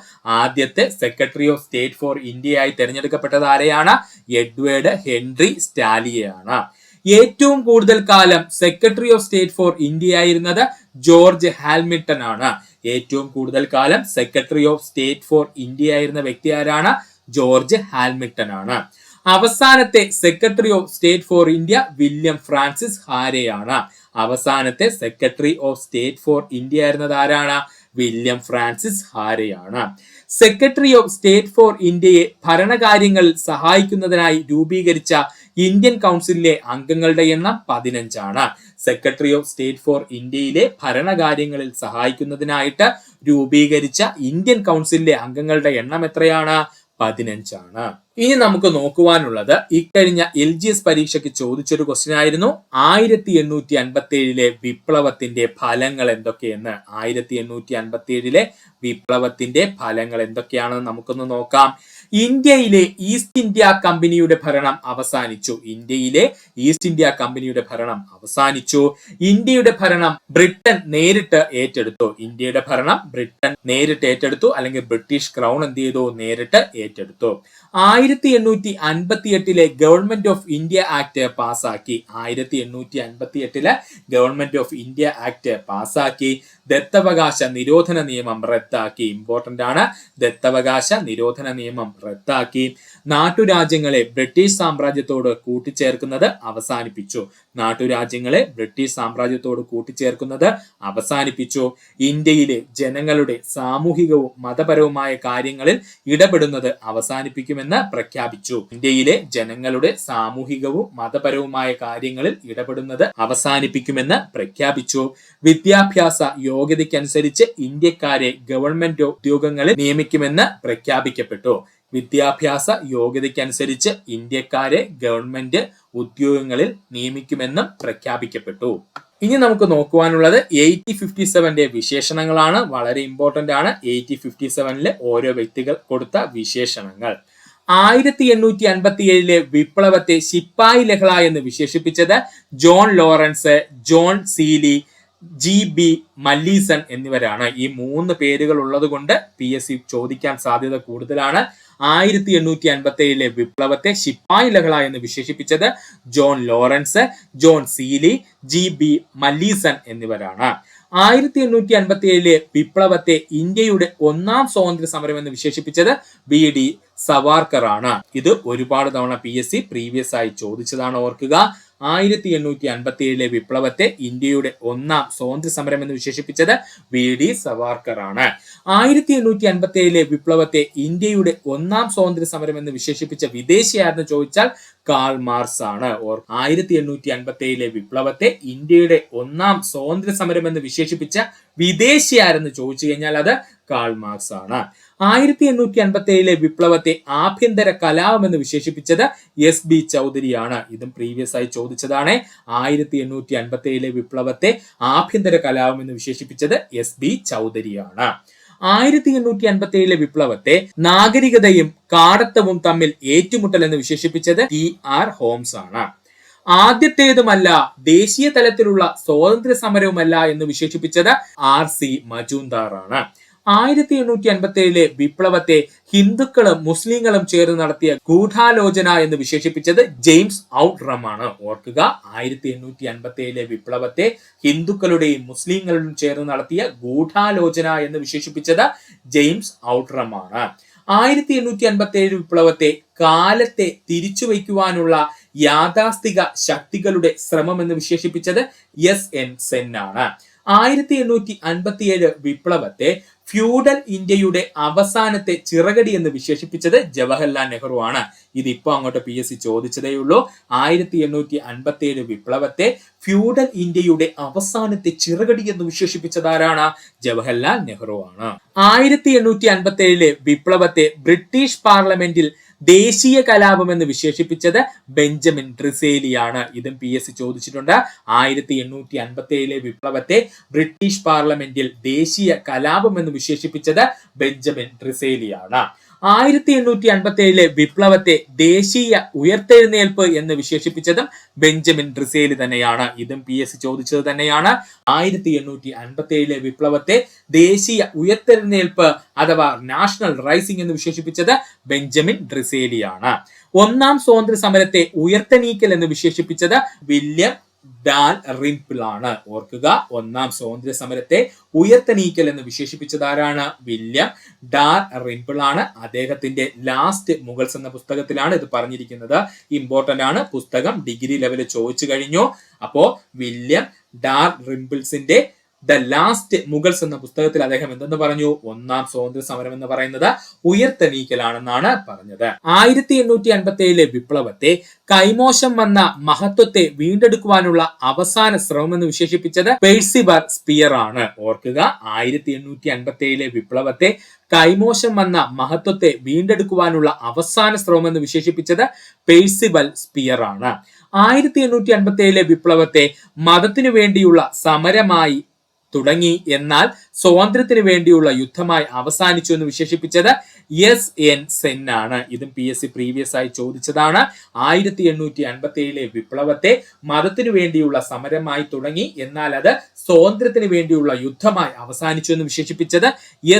ആദ്യത്തെ സെക്രട്ടറി ഓഫ് സ്റ്റേറ്റ് ഫോർ ഇന്ത്യയായി തെരഞ്ഞെടുക്കപ്പെട്ടത് ആരെയാണ്? എഡ്വേർഡ് ഹെൻറി സ്റ്റാലിയാണ്. ഏറ്റവും കൂടുതൽ കാലം secretary of state for India ആയിരുന്നത് ജോർജ് ഹാമിൽട്ടൺ ആണ്. ഏറ്റവും കൂടുതൽ കാലം secretary of state for India ആയിരുന്ന വ്യക്തി ആരാണ്? ജോർജ് ഹാമിൽട്ടൺ ആണ്. അവസാനത്തെ secretary of state for India William Francis ഹാരെയാണ്. അവസാനത്തെ secretary of state for India ആയിരുന്നത് ആരാണ്? വില്യം ഫ്രാൻസിസ് ഹാരെയാണ്. സെക്രട്ടറി ഓഫ് സ്റ്റേറ്റ് ഫോർ ഇന്ത്യയെ ഭരണകാര്യങ്ങളിൽ സഹായിക്കുന്നതിനായി രൂപീകരിച്ച ഇന്ത്യൻ കൗൺസിലിലെ അംഗങ്ങളുടെ എണ്ണം 15 ആണ്. സെക്രട്ടറി ഓഫ് സ്റ്റേറ്റ് ഫോർ ഇന്ത്യയിലെ ഭരണകാര്യങ്ങളിൽ സഹായിക്കുന്നതിനായിട്ട് രൂപീകരിച്ച ഇന്ത്യൻ കൗൺസിലിലെ അംഗങ്ങളുടെ എണ്ണം എത്രയാണ്? 15 ആണ്. ഇനി നമുക്ക് നോക്കുവാനുള്ളത് ഇക്കഴിഞ്ഞ LGS പരീക്ഷയ്ക്ക് ചോദിച്ചൊരു ക്വസ്റ്റ്യൻ ആയിരുന്നു. 1857 വിപ്ലവത്തിന്റെ ഫലങ്ങൾ എന്തൊക്കെയെന്ന്. 1857 വിപ്ലവത്തിന്റെ ഫലങ്ങൾ എന്തൊക്കെയാണെന്ന് നമുക്കൊന്ന് നോക്കാം. ഇന്ത്യയിലെ ഈസ്റ്റ് ഇന്ത്യ കമ്പനിയുടെ ഭരണം അവസാനിച്ചു. ഇന്ത്യയിലെ ഈസ്റ്റ് ഇന്ത്യ കമ്പനിയുടെ ഭരണം അവസാനിച്ചു. ഇന്ത്യയുടെ ഭരണം ബ്രിട്ടൻ നേരിട്ട് ഏറ്റെടുത്തു. ഇന്ത്യയുടെ ഭരണം ബ്രിട്ടൻ നേരിട്ട് ഏറ്റെടുത്തു, അല്ലെങ്കിൽ ബ്രിട്ടീഷ് ക്രൗൺ എന്ത് ചെയ്തു? നേരിട്ട് ഏറ്റെടുത്തു. 1858 ഗവൺമെന്റ് ഓഫ് ഇന്ത്യ ആക്ട് പാസാക്കി. 1858 ഗവൺമെന്റ് ഓഫ് ഇന്ത്യ ആക്ട് പാസാക്കി. ദത്തവകാശ നിരോധന നിയമം റദ്ദാക്കി. ഇമ്പോർട്ടന്റ് ആണ്. ദത്തവകാശ നിരോധന നിയമം റദ്ദാക്കി. നാട്ടുരാജ്യങ്ങളെ ബ്രിട്ടീഷ് സാമ്രാജ്യത്തോട് കൂട്ടിച്ചേർക്കുന്നത് അവസാനിപ്പിച്ചു. നാട്ടുരാജ്യങ്ങളെ ബ്രിട്ടീഷ് സാമ്രാജ്യത്തോട് കൂട്ടിച്ചേർക്കുന്നത് അവസാനിപ്പിച്ചു. ഇന്ത്യയിലെ ജനങ്ങളുടെ സാമൂഹികവും മതപരവുമായ കാര്യങ്ങളിൽ ഇടപെടുന്നത് അവസാനിപ്പിക്കുമെന്ന് പ്രഖ്യാപിച്ചു. ഇന്ത്യയിലെ ജനങ്ങളുടെ സാമൂഹികവും മതപരവുമായ കാര്യങ്ങളിൽ ഇടപെടുന്നത് അവസാനിപ്പിക്കുമെന്ന് പ്രഖ്യാപിച്ചു. വിദ്യാഭ്യാസ യോഗ്യതയ്ക്കനുസരിച്ച് ഇന്ത്യക്കാരെ ഗവൺമെന്റ് ഉദ്യോഗങ്ങളിൽ നിയമിക്കുമെന്ന് പ്രഖ്യാപിക്കപ്പെട്ടു. വിദ്യാഭ്യാസ യോഗ്യതയ്ക്കനുസരിച്ച് ഇന്ത്യക്കാരെ ഗവൺമെന്റ് ഉദ്യോഗങ്ങളിൽ നിയമിക്കുമെന്നും പ്രഖ്യാപിക്കപ്പെട്ടു. ഇനി നമുക്ക് നോക്കുവാനുള്ളത് 8057 വിശേഷണങ്ങളാണ്. വളരെ ഇമ്പോർട്ടന്റ് ആണ് 8057 ഓരോ വ്യക്തികൾ കൊടുത്ത വിശേഷണങ്ങൾ. 1857 വിപ്ലവത്തെ ശിപ്പായി ലഹള എന്ന് വിശേഷിപ്പിച്ചത് John Lawrence, John Seeley, GB മല്ലീസൺ എന്നിവരാണ്. ഈ 3 പേരുകൾ ഉള്ളത് കൊണ്ട് PSC ചോദിക്കാൻ സാധ്യത കൂടുതലാണ്. 1857 വിപ്ലവത്തെ ശിപ്പായി ലഹള എന്ന് വിശേഷിപ്പിച്ചത് John Lawrence, John Seeley, GB മല്ലീസൺ എന്നിവരാണ്. 1857 വിപ്ലവത്തെ ഇന്ത്യയുടെ ഒന്നാം സ്വാതന്ത്ര്യ സമരം എന്ന് വിശേഷിപ്പിച്ചത് BD സവാർക്കർ ആണ്. ഇത് ഒരുപാട് തവണ PSC പ്രീവിയസ് ആയി ചോദിച്ചതാണ്, ഓർക്കുക. 1857 വിപ്ലവത്തെ ഇന്ത്യയുടെ ഒന്നാം സ്വാതന്ത്ര്യ സമരം എന്ന് വിശേഷിപ്പിച്ചത് BD സവാർക്കർ ആണ്. 1857 വിപ്ലവത്തെ ഇന്ത്യയുടെ ഒന്നാം സ്വാതന്ത്ര്യ സമരം എന്ന് വിശേഷിപ്പിച്ച വിദേശിയാരെന്ന് ചോദിച്ചാൽ കാൾ മാർക്സ് ആണ്. 1857 വിപ്ലവത്തെ ഇന്ത്യയുടെ ഒന്നാം സ്വാതന്ത്ര്യ സമരം എന്ന് വിശേഷിപ്പിച്ച വിദേശിയാരെന്ന് ചോദിച്ചു കഴിഞ്ഞാൽ അത് കാൾ മാർക്സ് ആണ്. 1857 വിപ്ലവത്തെ ആഭ്യന്തര കലാപം എന്ന് വിശേഷിപ്പിച്ചത് SB ചൗധരിയാണ്. ഇതും പ്രീവിയസ് ആയി ചോദിച്ചതാണ്. 1857 വിപ്ലവത്തെ ആഭ്യന്തര കലാപം എന്ന് വിശേഷിപ്പിച്ചത് SB ചൗധരിയാണ്. 1857 വിപ്ലവത്തെ നാഗരികതയും കാടത്തവും തമ്മിൽ ഏറ്റുമുട്ടൽ എന്ന് വിശേഷിപ്പിച്ചത് TR ഹോംസ് ആണ്. ആദ്യത്തേതുമല്ല, ദേശീയ തലത്തിലുള്ള സ്വാതന്ത്ര്യ സമരവുമല്ല എന്ന് വിശേഷിപ്പിച്ചത് RC മജുംദാർ ആണ്. 1857 വിപ്ലവത്തെ ഹിന്ദുക്കളും മുസ്ലിങ്ങളും ചേർന്ന് നടത്തിയ ഗൂഢാലോചന എന്ന് വിശേഷിപ്പിച്ചത് ജെയിംസ് ഔട്ട്റം ആണ്. ഓർക്കുക, 1857 വിപ്ലവത്തെ ഹിന്ദുക്കളുടെയും മുസ്ലിങ്ങളുടെയും ചേർന്ന് നടത്തിയ ഗൂഢാലോചന എന്ന് വിശേഷിപ്പിച്ചത് ജെയിംസ് ഔട്ട്റം ആണ്. 1857 വിപ്ലവത്തെ കാലത്തെ തിരിച്ചുവയ്ക്കുവാനുള്ള യാഥാസ്ഥിക ശക്തികളുടെ ശ്രമം എന്ന് വിശേഷിപ്പിച്ചത് SN സെൻ ആണ്. 1857 വിപ്ലവത്തെ ഫ്യൂഡൽ ഇന്ത്യയുടെ അവസാനത്തെ ചിറകടി എന്ന് വിശേഷിപ്പിച്ചത് ജവഹർലാൽ നെഹ്റു ആണ്. ഇതിപ്പോ അങ്ങോട്ട് PSC ചോദിച്ചതേയുള്ളൂ. 1857 വിപ്ലവത്തെ ഫ്യൂഡൽ ഇന്ത്യയുടെ അവസാനത്തെ ചിറകടി എന്ന് വിശേഷിപ്പിച്ചത് ആരാണ്? ജവഹർലാൽ നെഹ്റു ആണ്. 1857 വിപ്ലവത്തെ ബ്രിട്ടീഷ് പാർലമെന്റിൽ ദേശീയ കലാപം എന്ന് വിശേഷിപ്പിച്ചത് ബെഞ്ചമിൻ ഡിസേലിയാണ്. ഇതും PSC ചോദിച്ചിട്ടുണ്ട്. 1857 വിപ്ലവത്തെ ബ്രിട്ടീഷ് പാർലമെന്റിൽ ദേശീയ കലാപം എന്ന് വിശേഷിപ്പിച്ചത് ബെഞ്ചമിൻ ഡിസേലിയാണ്. 1857 വിപ്ലവത്തെ ദേശീയ ഉയർത്തെഴുന്നേൽപ്പ് എന്ന് വിശേഷിപ്പിച്ചതും ബെഞ്ചമിൻ ഡിസേലി തന്നെയാണ്. ഇതും PSC ചോദിച്ചത് തന്നെയാണ്. 1857 വിപ്ലവത്തെ ദേശീയ ഉയർത്തെഴുന്നേൽപ്പ് അഥവാ നാഷണൽ റൈസിംഗ് എന്ന് വിശേഷിപ്പിച്ചത് ബെഞ്ചമിൻ ഡിസേലിയാണ്. ഒന്നാം സ്വാതന്ത്ര്യ സമരത്തെ ഉയർത്തെണീക്കൽ എന്ന് വിശേഷിപ്പിച്ചത് വില്യം ഡാൽറിംപിൾ ആണ്. ഓർക്കുക, ഒന്നാം സ്വാതന്ത്ര്യ സമരത്തെ ഉയർത്തെണീക്കൽ എന്ന് വിശേഷിപ്പിച്ചത് ആരാണ്? വില്യം ഡാൽറിംപിൾ ആണ്. അദ്ദേഹത്തിന്റെ ലാസ്റ്റ് മുഗൾസ് എന്ന പുസ്തകത്തിലാണ് ഇത് പറഞ്ഞിരിക്കുന്നത്. ഇമ്പോർട്ടന്റ് ആണ്, പുസ്തകം ഡിഗ്രി ലെവലിൽ ചോദിച്ചു കഴിഞ്ഞു. അപ്പോ വില്യം ഡാൽറിംപിൾസിന്റെ ദ ലാസ്റ്റ് മുഗൾസ് എന്ന പുസ്തകത്തിൽ അദ്ദേഹം എന്തെന്ന് പറഞ്ഞു? ഒന്നാം സ്വാതന്ത്ര്യ സമരം എന്ന് പറയുന്നത് ഉയർത്തെണീക്കലാണെന്നാണ് പറഞ്ഞത്. 1857 വിപ്ലവത്തെ കൈമോശം വന്ന മഹത്വത്തെ വീണ്ടെടുക്കുവാനുള്ള അവസാന ശ്രമം എന്ന് വിശേഷിപ്പിച്ചത് പെഴ്സിബർ സ്പിയർ ആണ്. ഓർക്കുക, 1857 വിപ്ലവത്തെ കൈമോശം വന്ന മഹത്വത്തെ വീണ്ടെടുക്കുവാനുള്ള അവസാന ശ്രമം എന്ന് വിശേഷിപ്പിച്ചത് പെഴ്സിബൽ സ്പിയർ ആണ്. 1857 വിപ്ലവത്തെ മതത്തിനു വേണ്ടിയുള്ള സമരമായി തുടങ്ങി, എന്നാൽ സ്വാതന്ത്ര്യത്തിന് വേണ്ടിയുള്ള യുദ്ധമായി അവസാനിച്ചു എന്ന് വിശേഷിപ്പിച്ചത് SN സെൻ ആണ്. ഇതും PSC പ്രീവിയസ് ആയി ചോദിച്ചതാണ്. 1857 വിപ്ലവത്തെ മതത്തിനു വേണ്ടിയുള്ള സമരമായി തുടങ്ങി, എന്നാൽ അത് സ്വാതന്ത്ര്യത്തിന് വേണ്ടിയുള്ള യുദ്ധമായി അവസാനിച്ചു എന്ന് വിശേഷിപ്പിച്ചത്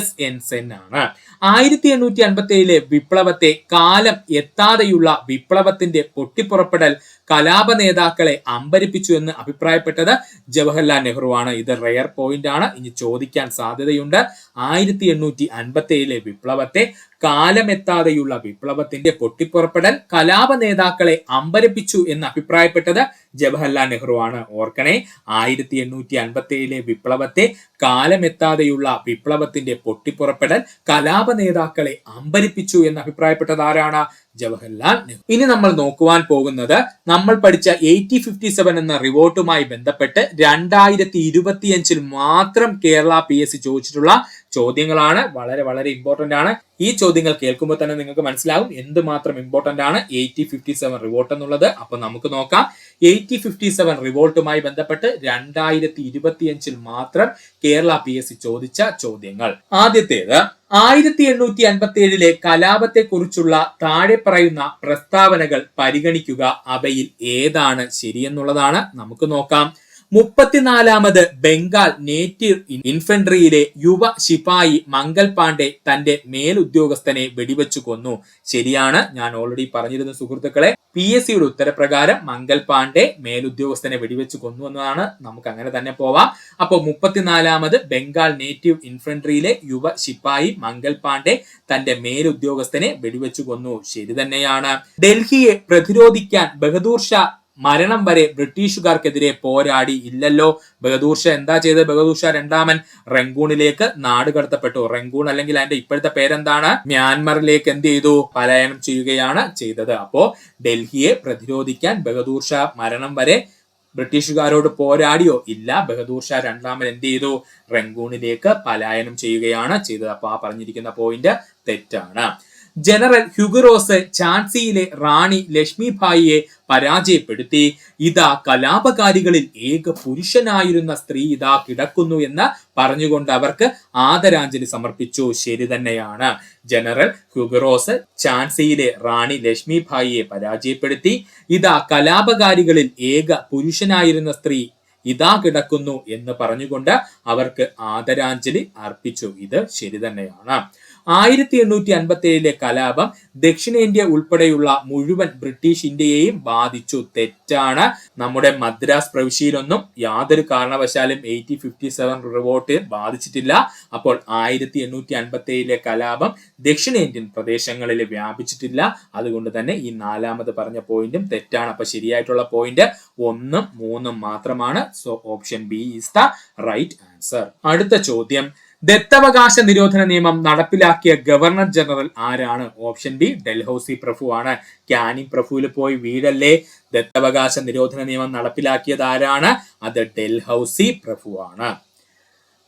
SN സെൻ ആണ്. 1857 വിപ്ലവത്തെ കാലം എത്താതെയുള്ള വിപ്ലവത്തിന്റെ പൊട്ടിപ്പുറപ്പെടൽ കലാപ നേതാക്കളെ അമ്പരിപ്പിച്ചു എന്ന് അഭിപ്രായപ്പെട്ടത് ജവഹർലാൽ നെഹ്റു ആണ്. ഇത് റെയർ പോയിന്റ് ആണ്, ഇനി ചോദിക്കാൻ സാധ്യതയുണ്ട്. 1857 വിപ്ലവത്തെ കാലമെത്താതെയുള്ള വിപ്ലവത്തിന്റെ പൊട്ടിപ്പുറപ്പെടൽ കലാപ നേതാക്കളെ അമ്പരപ്പിച്ചു എന്ന് അഭിപ്രായപ്പെട്ടത് ജവഹർലാൽ നെഹ്റു ആണ്. ഓർക്കണേ, 1857 വിപ്ലവത്തെ കാലമെത്താതെയുള്ള വിപ്ലവത്തിന്റെ പൊട്ടിപ്പുറപ്പെടൽ കലാപ നേതാക്കളെ അമ്പരിപ്പിച്ചു എന്ന് അഭിപ്രായപ്പെട്ടത് ആരാണ്? ജവഹർലാൽ നെഹ്റു. ഇനി നമ്മൾ നോക്കുവാൻ പോകുന്നത് നമ്മൾ പഠിച്ച 8057 എന്ന റിവോർട്ടുമായി ബന്ധപ്പെട്ട് 2025 മാത്രം കേരള PSC ചോദിച്ചിട്ടുള്ള ചോദ്യങ്ങളാണ്, വളരെ വളരെ ഇമ്പോർട്ടന്റ് ആണ്. ഈ ചോദ്യങ്ങൾ കേൾക്കുമ്പോൾ തന്നെ നിങ്ങൾക്ക് മനസ്സിലാവും എന്തുമാത്രം ഇമ്പോർട്ടന്റ് ആണ് 1857 റിവോൾട്ട് എന്നുള്ളത്. അപ്പൊ നമുക്ക് നോക്കാം 1857 റിവോൾട്ടുമായി ബന്ധപ്പെട്ട് 2025 മാത്രം കേരള PSC ചോദിച്ച ചോദ്യങ്ങൾ. ആദ്യത്തേത് 1857 കലാപത്തെ കുറിച്ചുള്ള താഴെ പറയുന്ന പ്രസ്താവനകൾ പരിഗണിക്കുക, അവയിൽ ഏതാണ് ശരിയെന്നുള്ളതാണ്. നമുക്ക് നോക്കാം. 34ാമത് ബംഗാൾ നേറ്റീവ് ഇൻഫൻട്രിയിലെ യുവ ശിപായി മംഗൽ പാണ്ഡെ തന്റെ മേലുദ്യോഗസ്ഥനെ വെടിവെച്ചു കൊന്നു. ശരിയാണ്, ഞാൻ ഓൾറെഡി പറഞ്ഞിരുന്നു സുഹൃത്തുക്കളെ. PSCയുടെ ഉത്തരപ്രകാരം മംഗൽ പാണ്ഡെ മേലുദ്യോഗസ്ഥനെ വെടിവെച്ചു കൊന്നു എന്നതാണ്. നമുക്ക് അങ്ങനെ തന്നെ പോവാം. അപ്പോൾ 34ാമത് ബംഗാൾ നേറ്റീവ് ഇൻഫൻട്രിയിലെ യുവ ശിപായി മംഗൽ പാണ്ഡെ തന്റെ മേലുദ്യോഗസ്ഥനെ വെടിവെച്ചു കൊന്നു. ശരി തന്നെയാണ്. ഡൽഹിയെ പ്രതിരോധിക്കാൻ ബഹദൂർ ഷാ മരണം വരെ ബ്രിട്ടീഷുകാർക്കെതിരെ പോരാടി ഇല്ലല്ലോ. ബഹദൂർ ഷാ എന്താ ചെയ്തത്? ബഹദൂർ ഷാ രണ്ടാമൻ റംഗൂണിലേക്ക് നാട് കടത്തപ്പെട്ടു. റംഗൂൺ അല്ലെങ്കിൽ അതിന്റെ ഇപ്പോഴത്തെ പേരെന്താണ്? മ്യാൻമറിലേക്ക് എന്ത് ചെയ്തു? പലായനം ചെയ്യുകയാണ് ചെയ്തത്. അപ്പോ ഡൽഹിയെ പ്രതിരോധിക്കാൻ ബഹദൂർ ഷാ മരണം വരെ ബ്രിട്ടീഷുകാരോട് പോരാടിയോ? ഇല്ല. ബഹദൂർ ഷാ രണ്ടാമൻ എന്ത് ചെയ്തു? റംഗൂണിലേക്ക് പലായനം ചെയ്യുകയാണ് ചെയ്തത്. അപ്പൊ ആ പറഞ്ഞിരിക്കുന്ന പോയിന്റ് തെറ്റാണ്. ജനറൽ ഹ്യൂഗറോസ് ഝാൻസിയിലെ റാണി ലക്ഷ്മിഭായിയെ പരാജയപ്പെടുത്തി. ഇതാ കലാപകാരികളിൽ ഏക പുരുഷനായിരുന്ന സ്ത്രീ ഇതാ കിടക്കുന്നു എന്ന് പറഞ്ഞുകൊണ്ട് അവർക്ക് ആദരാഞ്ജലി സമർപ്പിച്ചു. ശരി തന്നെയാണ്. ജനറൽ ഹ്യൂഗറോസ് ഝാൻസിയിലെ റാണി ലക്ഷ്മിഭായിയെ പരാജയപ്പെടുത്തി. ഇതാ കലാപകാരികളിൽ ഏക പുരുഷനായിരുന്ന സ്ത്രീ ഇതാ കിടക്കുന്നു എന്ന് പറഞ്ഞുകൊണ്ട് അവർക്ക് ആദരാഞ്ജലി അർപ്പിച്ചു. ഇത് ശരി തന്നെയാണ്. 1857 കലാപം ദക്ഷിണേന്ത്യ ഉൾപ്പെടെയുള്ള മുഴുവൻ ബ്രിട്ടീഷ് ഇന്ത്യയെയും ബാധിച്ചു. തെറ്റാണ്. നമ്മുടെ മദ്രാസ് പ്രവിശ്യയിലൊന്നും യാതൊരു കാരണവശാലും 1857 റിവോൾട്ട് ബാധിച്ചിട്ടില്ല. അപ്പോൾ 1857 കലാപം ദക്ഷിണേന്ത്യൻ പ്രദേശങ്ങളിൽ വ്യാപിച്ചിട്ടില്ല. അതുകൊണ്ട് തന്നെ ഈ നാലാമത് പറഞ്ഞ പോയിന്റും തെറ്റാണ്. അപ്പൊ ശരിയായിട്ടുള്ള പോയിന്റ് 1ഉം 3ഉം മാത്രമാണ്. So option B is the right answer. അടുത്ത ചോദ്യം, ദത്തവകാശ നിരോധന നിയമം നടപ്പിലാക്കിയ ഗവർണർ ജനറൽ ആരാണ്? ഓപ്ഷൻ ബി ഡൽഹൌസി പ്രഭു ആണ്. ക്യാനിങ് പ്രഭുവിൽ പോയി വീടല്ലേ. ദത്തവകാശ നിരോധന നിയമം നടപ്പിലാക്കിയത് ആരാണ്? അത് ഡൽഹൌസി പ്രഭു ആണ്.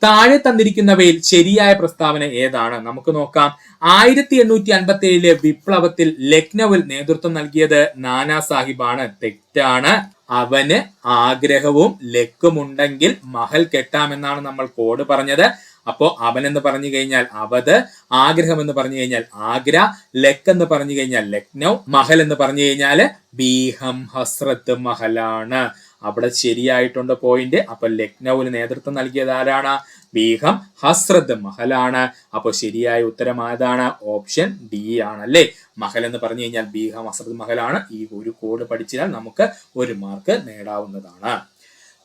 താഴെ തന്നിരിക്കുന്നവയിൽ ശരിയായ പ്രസ്താവന ഏതാണ്? നമുക്ക് നോക്കാം. 1857 വിപ്ലവത്തിൽ ലക്നൌവിൽ നേതൃത്വം നൽകിയത് നാനാ സാഹിബാണ്. തെറ്റാണ്. അവന് ആഗ്രഹവും ലക്കുമുണ്ടെങ്കിൽ മഹൽ കെട്ടാമെന്നാണ് നമ്മൾ കോഡ് പറഞ്ഞത്. അപ്പോ അവൻ എന്ന് പറഞ്ഞു കഴിഞ്ഞാൽ അവധ്, ആഗ്രഹം എന്ന് പറഞ്ഞു കഴിഞ്ഞാൽ ആഗ്ര, ലക്ക് എന്ന് പറഞ്ഞു കഴിഞ്ഞാൽ ലക്നൗ, മഹൽ എന്ന് പറഞ്ഞു കഴിഞ്ഞാൽ ബീഹം ഹസ്രത്ത് മഹലാണ്. അവിടെ ശരിയായിട്ടുണ്ട് പോയിന്റ്. അപ്പൊ ലക്നൌവിന് നേതൃത്വം നൽകിയത് ആരാണ്? ബീഹം ഹസ്രത്ത് മഹലാണ്. അപ്പൊ ശരിയായ ഉത്തരം ഏതാണ്? ഓപ്ഷൻ ഡി ആണല്ലേ. മഹൽ എന്ന് പറഞ്ഞു കഴിഞ്ഞാൽ ബീഹം ഹസ്രത്ത് മഹലാണ്. ഈ ഒരു കോഡ് പഠിച്ചാൽ നമുക്ക് 1 മാർക്ക് നേടാവുന്നതാണ്.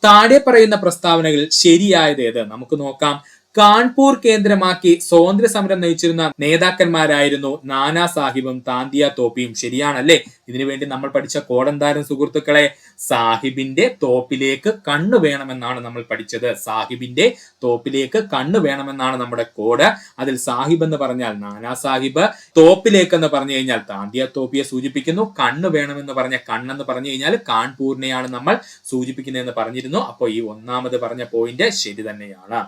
താഴെ പറയുന്ന പ്രസ്താവനകളിൽ ശരിയായത് ഏത്? നമുക്ക് നോക്കാം. കാൺപൂർ കേന്ദ്രമാക്കി സ്വാതന്ത്ര്യ സമരം നയിച്ചിരുന്ന നേതാക്കന്മാരായിരുന്നു നാനാ സാഹിബും താന്തിയ തോപ്പിയും. ശരിയാണല്ലേ. ഇതിനുവേണ്ടി നമ്മൾ പഠിച്ച കോഡ് എന്തായിരുന്നു സുഹൃത്തുക്കളെ? സാഹിബിന്റെ തോപ്പിലേക്ക് കണ്ണു വേണമെന്നാണ് നമ്മൾ പഠിച്ചത്. സാഹിബിന്റെ തോപ്പിലേക്ക് കണ്ണു വേണമെന്നാണ് നമ്മുടെ കോഡ്. അതിൽ സാഹിബ് എന്ന് പറഞ്ഞാൽ നാനാ സാഹിബ്, തോപ്പിലേക്ക് എന്ന് പറഞ്ഞു കഴിഞ്ഞാൽ താന്തിയ തോപ്പിയെ സൂചിപ്പിക്കുന്നു. കണ്ണു വേണമെന്ന് പറഞ്ഞ കണ്ണെന്ന് പറഞ്ഞു കഴിഞ്ഞാൽ കാൺപൂരിനെയാണ് നമ്മൾ സൂചിപ്പിക്കുന്നതെന്ന് പറഞ്ഞിരുന്നു. അപ്പോൾ ഈ 1ാമത് പറഞ്ഞ പോയിന്റ് ശരി തന്നെയാണ്.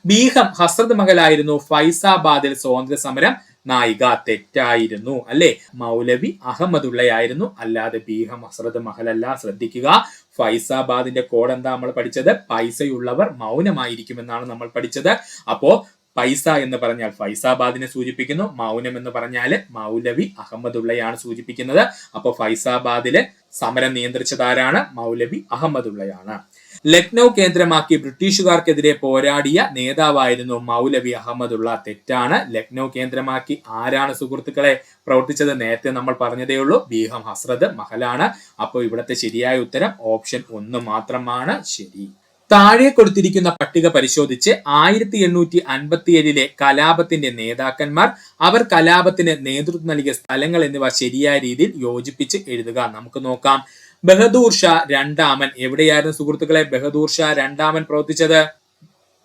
ബീഹം ഹസ്രത്ത് മഹലായിരുന്നു ഫൈസാബാദിൽ സ്വാതന്ത്ര്യ സമരം നായിക. തെറ്റായിരുന്നു അല്ലെ. മൗലവി അഹമ്മദുള്ളയായിരുന്നു, അല്ലാതെ ബീഹം ഹസ്രത്ത് മഹലല്ല. ശ്രദ്ധിക്കുക. ഫൈസാബാദിന്റെ കോഡ് എന്താ നമ്മൾ പഠിച്ചത്? പൈസയുള്ളവർ മൗനമായിരിക്കുമെന്നാണ് നമ്മൾ പഠിച്ചത്. അപ്പോ പൈസ എന്ന് പറഞ്ഞാൽ ഫൈസാബാദിനെ സൂചിപ്പിക്കുന്നു. മൗനം എന്ന് പറഞ്ഞാൽ മൗലവി അഹമ്മദുള്ളയാണ് സൂചിപ്പിക്കുന്നത്. അപ്പൊ ഫൈസാബാദിലെ സമരം നിയന്ത്രിച്ചതാരാണ്? മൗലവി അഹമ്മദുള്ളയാണ്. ലക്നൗ കേന്ദ്രമാക്കി ബ്രിട്ടീഷുകാർക്കെതിരെ പോരാടിയ നേതാവായിരുന്നു മൗലവി അഹമ്മദുള്ള. തെറ്റാണ്. ലക്നൗ കേന്ദ്രമാക്കി ആരാണ് സുഹൃത്തുക്കളെ പ്രവർത്തിച്ചത്? നേരത്തെ നമ്മൾ പറഞ്ഞതേ ഉള്ളൂ, ബീഹം ഹസ്രത്ത് മഹലാണ്. അപ്പോൾ ഇവിടുത്തെ ശരിയായ ഉത്തരം ഓപ്ഷൻ 1 മാത്രമാണ് ശരി. താഴെ കൊടുത്തിരിക്കുന്ന പട്ടിക പരിശോധിച്ച് 1857 കലാപത്തിന്റെ നേതാക്കന്മാർ, അവർ കലാപത്തിന് നേതൃത്വം നൽകിയ സ്ഥലങ്ങൾ എന്നിവ ശരിയായ രീതിയിൽ യോജിപ്പിച്ച് എഴുതുക. നമുക്ക് നോക്കാം. ബഹദൂർ ഷാ രണ്ടാമൻ എവിടെയായിരുന്നു സുഹൃത്തുക്കളെ? ബഹദൂർ ഷാ രണ്ടാമൻ പ്രവർത്തിച്ചത്,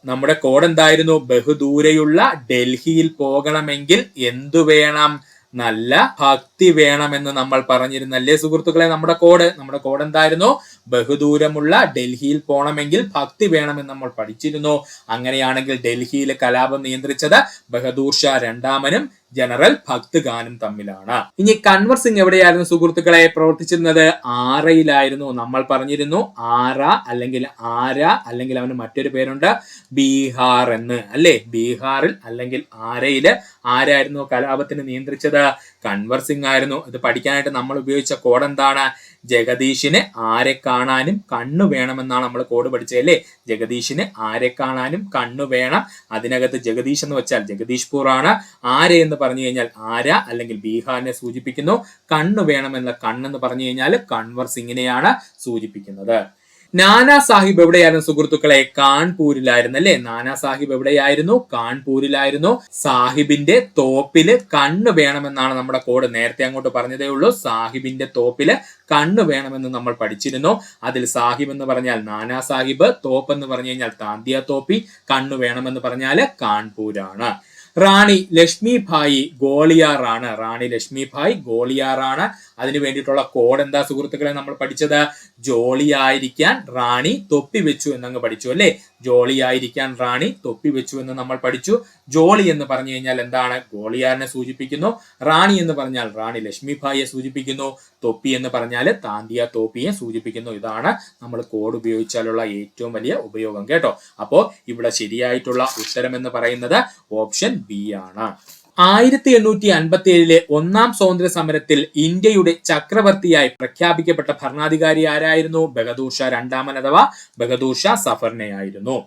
നമ്മുടെ കോഡ് എന്തായിരുന്നു? ബഹുദൂരെയുള്ള ഡൽഹിയിൽ പോകണമെങ്കിൽ എന്തു വേണം? നല്ല ഭക്തി വേണമെന്ന് നമ്മൾ പറഞ്ഞിരുന്നല്ലേ സുഹൃത്തുക്കളെ? നമ്മുടെ കോഡ് എന്തായിരുന്നു? ബഹുദൂരമുള്ള ഡൽഹിയിൽ പോകണമെങ്കിൽ ഭക്തി വേണമെന്ന് നമ്മൾ പഠിച്ചിരുന്നു. അങ്ങനെയാണെങ്കിൽ ഡൽഹിയിലെ കലാപം നിയന്ത്രിച്ചത് ബഹദൂർ ഷാ രണ്ടാമനും ജനറൽ ഭക്ത് ഖാനും തമ്മിലാണ്. ഇനി കൻവർ സിംഗ് എവിടെയായിരുന്നു സുഹൃത്തുക്കളെ പ്രവർത്തിച്ചിരുന്നത്? ആരയിലായിരുന്നു. നമ്മൾ പറഞ്ഞിരുന്നു ആര അല്ലെങ്കിൽ അവന് മറ്റൊരു പേരുണ്ട് ബീഹാർ എന്ന്, അല്ലെ? ബീഹാറിൽ അല്ലെങ്കിൽ ആരയില് ആരായിരുന്നു കലാപത്തിന് നിയന്ത്രിച്ചത്? കൻവർ സിംഗ് ആയിരുന്നു. ഇത് പഠിക്കാനായിട്ട് നമ്മൾ ഉപയോഗിച്ച കോഡ് എന്താണ്? ജഗദീഷിന് ആരെ കാണാനും കണ്ണു വേണമെന്നാണ് നമ്മൾ കോഡ് പഠിച്ചത്, അല്ലേ? ജഗദീഷിന് ആരെ കാണാനും കണ്ണു വേണം. അതിനകത്ത് ജഗദീഷ് എന്ന് വെച്ചാൽ ജഗദീഷ്പൂർ ആണ്. ആരെ എന്ന് പറഞ്ഞു കഴിഞ്ഞാൽ ആര അല്ലെങ്കിൽ ബീഹാറിനെ സൂചിപ്പിക്കുന്നു. കണ്ണു വേണമെന്ന കണ്ണെന്ന് പറഞ്ഞു കഴിഞ്ഞാൽ കൻവർ സിംഗിനെയാണ് സൂചിപ്പിക്കുന്നത്. നാനാ സാഹിബ് എവിടെയായിരുന്നു സുഹൃത്തുക്കളെ? കാൺപൂരിലായിരുന്നു, അല്ലെ? നാനാ സാഹിബ് എവിടെയായിരുന്നു? കാൺപൂരിലായിരുന്നു. സാഹിബിന്റെ തോപ്പില് കണ്ണ് വേണമെന്നാണ് നമ്മുടെ കോഡ്. നേരത്തെ അങ്ങോട്ട് പറഞ്ഞതേ ഉള്ളൂ. സാഹിബിന്റെ തോപ്പില് കണ്ണ് വേണമെന്ന് നമ്മൾ പഠിച്ചിരുന്നു. അതിൽ സാഹിബ് എന്ന് പറഞ്ഞാൽ നാനാ സാഹിബ്, തോപ്പ് എന്ന് പറഞ്ഞു കഴിഞ്ഞാൽ താന്തിയ തോപ്പി, കണ്ണ് വേണമെന്ന് പറഞ്ഞാൽ കാൺപൂരാണ്. റാണി ലക്ഷ്മിഭായി ഗോളിയാർ ആണ്. റാണി ലക്ഷ്മിഭായി ഗോളിയാർ ആണ്. അതിന് വേണ്ടിയിട്ടുള്ള കോഡ് എന്താ സുഹൃത്തുക്കളെ നമ്മൾ പഠിച്ചത്? ജോളിയായിരിക്കാൻ റാണി തൊപ്പി വെച്ചു എന്നങ്ങ് പഠിച്ചു, അല്ലെ? ജോളിയായിരിക്കാൻ റാണി തൊപ്പി വെച്ചു എന്ന് നമ്മൾ പഠിച്ചു. ജോളി എന്ന് പറഞ്ഞു കഴിഞ്ഞാൽ എന്താണ്? ഗോളിയാറിനെ സൂചിപ്പിക്കുന്നു. റാണി എന്ന് പറഞ്ഞാൽ റാണി ലക്ഷ്മിഭായിയെ സൂചിപ്പിക്കുന്നു. തൊപ്പി എന്ന് പറഞ്ഞാൽ താന്തിയ തോപ്പിയെ സൂചിപ്പിക്കുന്നു. ഇതാണ് നമ്മൾ കോഡ് ഉപയോഗിച്ചാലുള്ള ഏറ്റവും വലിയ ഉപയോഗം, കേട്ടോ. അപ്പോ ഇവിടെ ശരിയായിട്ടുള്ള ഉത്തരം എന്ന് പറയുന്നത് ഓപ്ഷൻ ബി ആണ്. 1857 ഒന്നാം സ്വാതന്ത്ര്യ സമരത്തിൽ ഇന്ത്യയുടെ ചക്രവർത്തിയായി പ്രഖ്യാപിക്കപ്പെട്ട ഭരണാധികാരി ആരായിരുന്നു? ബഹദൂർ ഷാ രണ്ടാമൻ അഥവാ ബഹദൂർ ഷാ സഫറിനെയായിരുന്നു.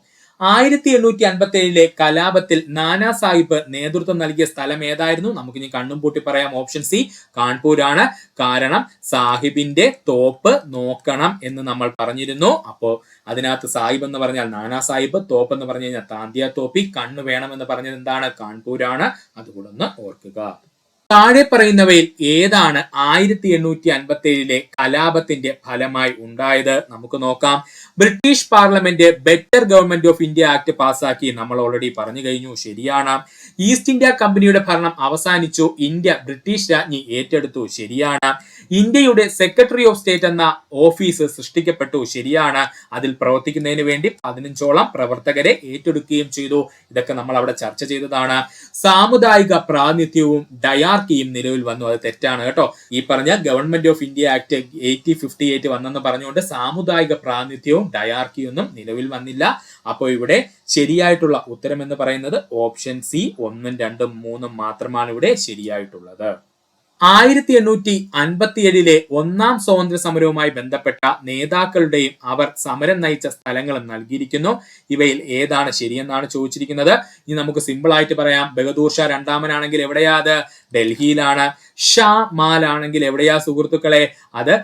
1857 കലാപത്തിൽ നാനാ സാഹിബ് നേതൃത്വം നൽകിയ സ്ഥലം ഏതായിരുന്നു? നമുക്ക് ഇനി കണ്ണും പൂട്ടി പറയാം. ഓപ്ഷൻ സി കാൺപൂരാണ്. കാരണം സാഹിബിന്റെ തോപ്പ് നോക്കണം എന്ന് നമ്മൾ പറഞ്ഞിരുന്നു. അപ്പോ അതിനകത്ത് സാഹിബ് എന്ന് പറഞ്ഞാൽ നാനാ സാഹിബ്, തോപ്പ് എന്ന് പറഞ്ഞു കഴിഞ്ഞാൽ താന്തിയ തോപ്പി, കണ്ണ് വേണമെന്ന് പറഞ്ഞത് എന്താണ്? കാൺപൂരാണ്. അതുകൂടെ ഒന്ന് ഓർക്കുക. താഴെ പറയുന്നവയിൽ ഏതാണ് 1857 കലാപത്തിന്റെ ഫലമായി ഉണ്ടായത്? നമുക്ക് നോക്കാം. British parliament better Government of India act പാസാക്കി. നമ്മൾ ഓൾറെഡി പറഞ്ഞു കഴിഞ്ഞു, ശരിയാണ്. ഈസ്റ്റ് ഇന്ത്യ കമ്പനിയുടെ ഭരണം അവസാനിച്ചു. ഇന്ത്യ ബ്രിട്ടീഷ് രാജ്ഞി ഏറ്റെടുത്തു, ശരിയാണ്. ഇന്ത്യയുടെ സെക്രട്ടറി ഓഫ് സ്റ്റേറ്റ് എന്ന ഓഫീസ് സൃഷ്ടിക്കപ്പെട്ടു, ശരിയാണ്. അതിൽ പ്രവർത്തിക്കുന്നതിന് വേണ്ടി 15ഓളം പ്രവർത്തകരെ ഏറ്റെടുക്കുകയും ചെയ്തു. ഇതൊക്കെ നമ്മൾ അവിടെ ചർച്ച ചെയ്തതാണ്. സാമുദായിക പ്രാതിനിധ്യവും ഡയാർക്കിയും നിലവിൽ വന്നു. അത് തെറ്റാണ്, കേട്ടോ. ഈ പറഞ്ഞ ഗവൺമെന്റ് ഓഫ് ഇന്ത്യ ആക്ട് 1858 വന്നെന്ന് പറഞ്ഞുകൊണ്ട് സാമുദായിക പ്രാതിനിധ്യവും ഡയാർക്കിയും ഒന്നും നിലവിൽ വന്നില്ല. അപ്പോൾ ഇവിടെ ശരിയായിട്ടുള്ള ഉത്തരം എന്ന് പറയുന്നത് ഓപ്ഷൻ സി 1, 2, 3 മാത്രമാണ് ഇവിടെ ശരിയായിട്ടുള്ളത്. 1857 ഒന്നാം സ്വാതന്ത്ര്യ സമരവുമായി ബന്ധപ്പെട്ട നേതാക്കളുടെയും അവർ സമരം നയിച്ച സ്ഥലങ്ങളും നൽകിയിരിക്കുന്നു. ഇവയിൽ ഏതാണ് ശരിയെന്നാണ് ചോദിച്ചിരിക്കുന്നത്. ഇനി നമുക്ക് സിമ്പിൾ ആയിട്ട് പറയാം. ബഹദൂർ ഷാ രണ്ടാമനാണെങ്കിൽ എവിടെയാ? അത് ഡൽഹിയിലാണ്. ഷാ മാൽ ആണെങ്കിൽ എവിടെയാ സുഹൃത്തുക്കളെ? അത്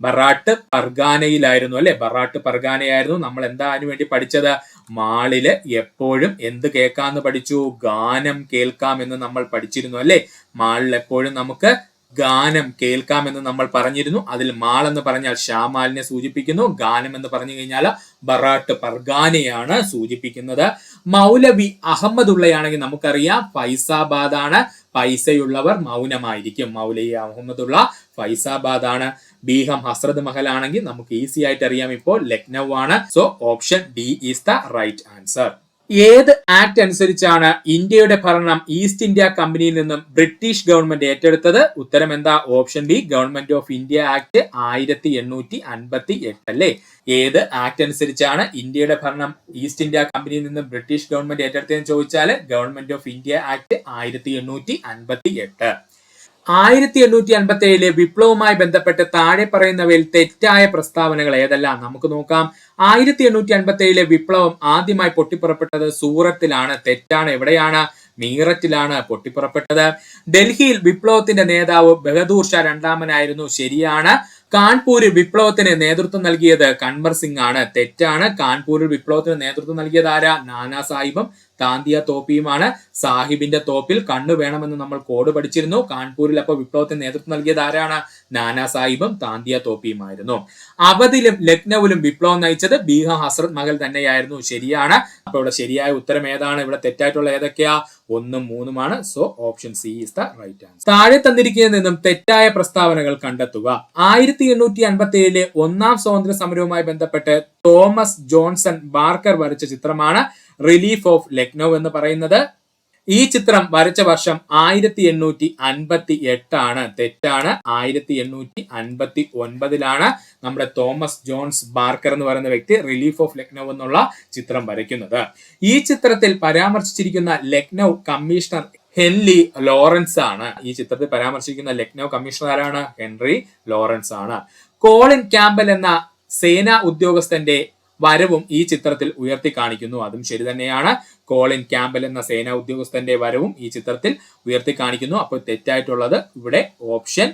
ബറാട്ട് പർഗാനയിലായിരുന്നു, അല്ലെ? ബറാട്ട് പർഗാനയായിരുന്നു. നമ്മൾ എന്താ അതിനു വേണ്ടി പഠിച്ചത്? മാളില് എപ്പോഴും എന്ത് കേൾക്കാന്ന് പഠിച്ചു? ഗാനം കേൾക്കാം എന്ന് നമ്മൾ പഠിച്ചിരുന്നു, അല്ലെ? മാളിൽ എപ്പോഴും നമുക്ക് ഗാനം കേൾക്കാം എന്ന് നമ്മൾ പറഞ്ഞിരുന്നു. അതിൽ മാൾ എന്ന് പറഞ്ഞാൽ ഷാമാലിനെ സൂചിപ്പിക്കുന്നു. ഗാനം എന്ന് പറഞ്ഞു കഴിഞ്ഞാൽ ബറാട്ട് പർഗാനയാണ് സൂചിപ്പിക്കുന്നത്. മൗലവി അഹമ്മദുള്ളയാണെങ്കിൽ നമുക്കറിയാം ഫൈസാബാദ് ആണ്. പൈസയുള്ളവർ മൗനമായിരിക്കും. മൗലവി അഹമ്മദുള്ള ഫൈസാബാദ് ആണ്. ബീഹം ഹസ്രത് മഹൽ ആണെങ്കിൽ നമുക്ക് ഈസി ആയിട്ട് അറിയാം, ഇപ്പോൾ ലക്നൗ ആണ്. So option D is the right answer. ഏത് ആക്ട് അനുസരിച്ചാണ് ഇന്ത്യയുടെ ഭരണം ഈസ്റ്റ് ഇന്ത്യ കമ്പനിയിൽ നിന്നും ബ്രിട്ടീഷ് ഗവൺമെന്റ് ഏറ്റെടുത്തത്? ഉത്തരം എന്താ? Option B government of India act 1858, അല്ലേ? ഏത് ആക്ട് അനുസരിച്ചാണ് ഇന്ത്യയുടെ ഭരണം ഈസ്റ്റ് ഇന്ത്യ കമ്പനിയിൽ നിന്നും ബ്രിട്ടീഷ് ഗവൺമെന്റ് ഏറ്റെടുത്തതെന്ന് ചോദിച്ചാൽ ഗവൺമെന്റ് ഓഫ് ഇന്ത്യ ആക്ട് 1858. 1857 വിപ്ലവവുമായി ബന്ധപ്പെട്ട് താഴെ പറയുന്നവയിൽ തെറ്റായ പ്രസ്താവനകൾ ഏതെല്ലാം? നമുക്ക് നോക്കാം. 1857 വിപ്ലവം ആദ്യമായി പൊട്ടിപ്പുറപ്പെട്ടത് സൂറത്തിലാണ്. തെറ്റാണ്. എവിടെയാണ്? മീററ്റിലാണ് പൊട്ടിപ്പുറപ്പെട്ടത്. ഡൽഹിയിൽ വിപ്ലവത്തിന്റെ നേതാവ് ബഹദൂർ ഷാ രണ്ടാമനായിരുന്നു. ശരിയാണ്. കാൺപൂരിൽ വിപ്ലവത്തിന് നേതൃത്വം നൽകിയത് കൻവർ സിംഗ് ആണ്. തെറ്റാണ്. കാൺപൂരിൽ വിപ്ലവത്തിന് നേതൃത്വം നൽകിയത് ആരാ? നാനാ സാഹിബും താന്തിയ തോപ്പിയുമാണ്. സാഹിബിന്റെ തോപ്പിൽ കണ്ണു വേണമെന്ന് നമ്മൾ കോഡ് പഠിച്ചിരുന്നു. കാൺപൂരിൽ അപ്പോൾ വിപ്ലവത്തിന് നേതൃത്വം നൽകിയത് ആരാണ്? നാനാ സാഹിബും താന്തിയ തോപ്പിയുമായിരുന്നു. അവധിലും ലക്നൌവിലും വിപ്ലവം നയിച്ചത് ബീഹം ഹസ്രത് മഹൽ തന്നെയായിരുന്നു. ശരിയാണ്. അപ്പൊ ഇവിടെ ശരിയായ ഉത്തരം ഏതാണ്? ഇവിടെ തെറ്റായിട്ടുള്ള ഏതൊക്കെയാ? 1ഉം 3ഉമാണ്. So option C is the right answer. താഴെ തന്നിരിക്കുന്നതിൽ നിന്നും തെറ്റായ പ്രസ്താവനകൾ കണ്ടെത്തുക. 1857 ഒന്നാം സ്വാതന്ത്ര്യ സമരവുമായി ബന്ധപ്പെട്ട് തോമസ് ജോൺസൺ ബാർക്കർ വരച്ച ചിത്രമാണ് റിലീഫ് ഓഫ് ലക്നൗ എന്ന് പറയുന്നത്. ഈ ചിത്രം വരച്ച വർഷം 1858 ആണ്. തെറ്റാണ്. 1859 നമ്മുടെ തോമസ് ജോൺസ് ബാർക്കർ എന്ന് പറയുന്ന വ്യക്തി റിലീഫ് ഓഫ് ലക്നൗ എന്നുള്ള ചിത്രം വരയ്ക്കുന്നത്. ഈ ചിത്രത്തിൽ പരാമർശിച്ചിരിക്കുന്ന ലക്നൗ കമ്മീഷണർ ഹെൻറി ലോറൻസ് ആണ്. ഈ ചിത്രത്തിൽ പരാമർശിക്കുന്ന ലക്നൗ കമ്മീഷണർ ആരാണ്? ഹെൻറി ലോറൻസ് ആണ്. കോളിൻ ക്യാമ്പൽ എന്ന സേനാ ഉദ്യോഗസ്ഥന്റെ വരവും ഈ ചിത്രത്തിൽ ഉയർത്തി കാണിക്കുന്നു. അതും ശരി തന്നെയാണ്. കോളിൻ ക്യാമ്പൽ എന്ന സേനാ ഉദ്യോഗസ്ഥന്റെ വരവും ഈ ചിത്രത്തിൽ ഉയർത്തി കാണിക്കുന്നു. അപ്പോൾ തെറ്റായിട്ടുള്ളത് ഇവിടെ ഓപ്ഷൻ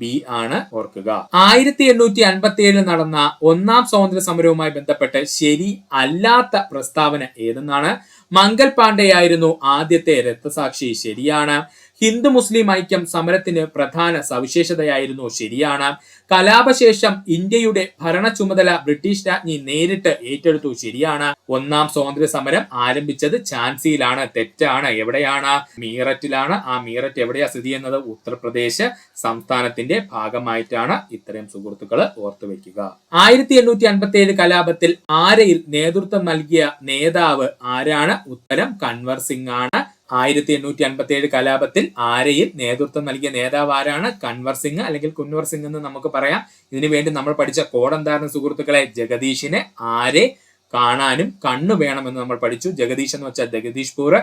ബി ആണ്. ഓർക്കുക. 1857 നടന്ന ഒന്നാം സ്വാതന്ത്ര്യ സമരവുമായി ബന്ധപ്പെട്ട് ശരി അല്ലാത്ത പ്രസ്താവന ഏതെന്നാണ്? മംഗൽ പാണ്ഡെയായിരുന്നു ആദ്യത്തെ രക്തസാക്ഷി. ശരിയാണ്. ഹിന്ദു മുസ്ലിം ഐക്യം സമരത്തിന് പ്രധാന സവിശേഷതയായിരുന്നു. ശരിയാണ്. കലാപശേഷം ഇന്ത്യയുടെ ഭരണ ചുമതല ബ്രിട്ടീഷ് രാജ്ഞി നേരിട്ട് ഏറ്റെടുത്തു. ശരിയാണ്. ഒന്നാം സ്വാതന്ത്ര്യ സമരം ആരംഭിച്ചത് ഝാൻസിയിലാണ്. തെറ്റാണ്. എവിടെയാണ്? മീററ്റിലാണ്. ആ മീററ്റ് എവിടെയാ സ്ഥിതി ചെയ്യുന്നത്? ഉത്തർപ്രദേശ് സംസ്ഥാനത്തിന്റെ ഭാഗമായിട്ടാണ്. ഇത്രയും സുഹൃത്തുക്കൾ ഓർത്തു വെക്കുക. 1857 കലാപത്തിൽ ആരയിൽ നേതൃത്വം നൽകിയ നേതാവ് ആരാണ്? ഉത്തരം കൻവർ സിംഗ് ആണ്. 1857 കലാപത്തിൽ ആരയിൽ നേതൃത്വം നൽകിയ നേതാവ് ആരാണ്? കൻവർ സിംഗ് അല്ലെങ്കിൽ കുൻവർ സിംഗ് എന്ന് നമുക്ക് പറയാം. ഇതിനു വേണ്ടി നമ്മൾ പഠിച്ച കോഡ് എന്തായിരുന്നു സുഹൃത്തുക്കളെ? ജഗദീഷിനെ ആരെ കാണാനും കണ്ണു വേണമെന്ന് നമ്മൾ പഠിച്ചു. ജഗദീഷ് എന്ന് വെച്ചാൽ ജഗദീഷ്പൂർ.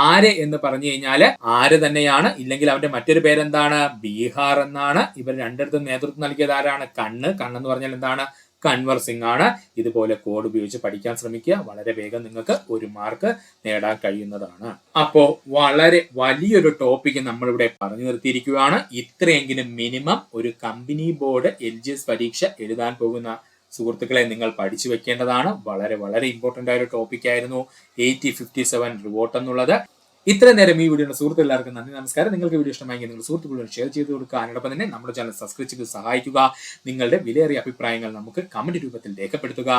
ആരെ എന്ന് പറഞ്ഞു കഴിഞ്ഞാൽ ആര് തന്നെയാണ്. ഇല്ലെങ്കിൽ അവന്റെ മറ്റൊരു പേരെന്താണ്? ബീഹാർ എന്നാണ്. ഇവർ രണ്ടിടത്തും നേതൃത്വം നൽകിയത് ആരാണ്? കണ്ണെന്ന് പറഞ്ഞാൽ എന്താണ്? കൻവർ സിംഗ് ആണ്. ഇതുപോലെ കോഡ് ഉപയോഗിച്ച് പഠിക്കാൻ ശ്രമിക്കുക. വളരെ വേഗം നിങ്ങൾക്ക് 1 മാർക്ക് നേടാൻ കഴിയുന്നതാണ്. അപ്പോ വളരെ വലിയൊരു ടോപ്പിക്ക് നമ്മളിവിടെ പറഞ്ഞു നിർത്തിയിരിക്കുകയാണ്. ഇത്രയെങ്കിലും മിനിമം ഒരു കമ്പനി ബോർഡ് LGS പരീക്ഷ എഴുതാൻ പോകുന്ന സുഹൃത്തുക്കളെ നിങ്ങൾ പഠിച്ചു വെക്കേണ്ടതാണ്. വളരെ വളരെ ഇമ്പോർട്ടന്റ് ആയ ഒരു ടോപ്പിക് ആയിരുന്നു 8057 റിവോട്ട് എന്നുള്ളത്. ഇത്ര നേരം ഈ വീഡിയോ സുഹൃത്തുക്കൾ എല്ലാവർക്കും നന്ദി, നമസ്കാരം. നിങ്ങൾക്ക് വീഡിയോ ഇഷ്ടമായെങ്കിൽ നിങ്ങൾ സുഹൃത്തുക്കളോട് ഷെയർ ചെയ്ത് കൊടുക്കുക. അതിനോടൊപ്പം തന്നെ നമ്മുടെ ചാനൽ സബ്സ്ക്രൈബ് ചെയ്ത് സഹായിക്കുക. നിങ്ങളുടെ വിലയേറിയ അഭിപ്രായങ്ങൾ നമുക്ക് കമന്റ് രൂപത്തിൽ രേഖപ്പെടുത്തുക.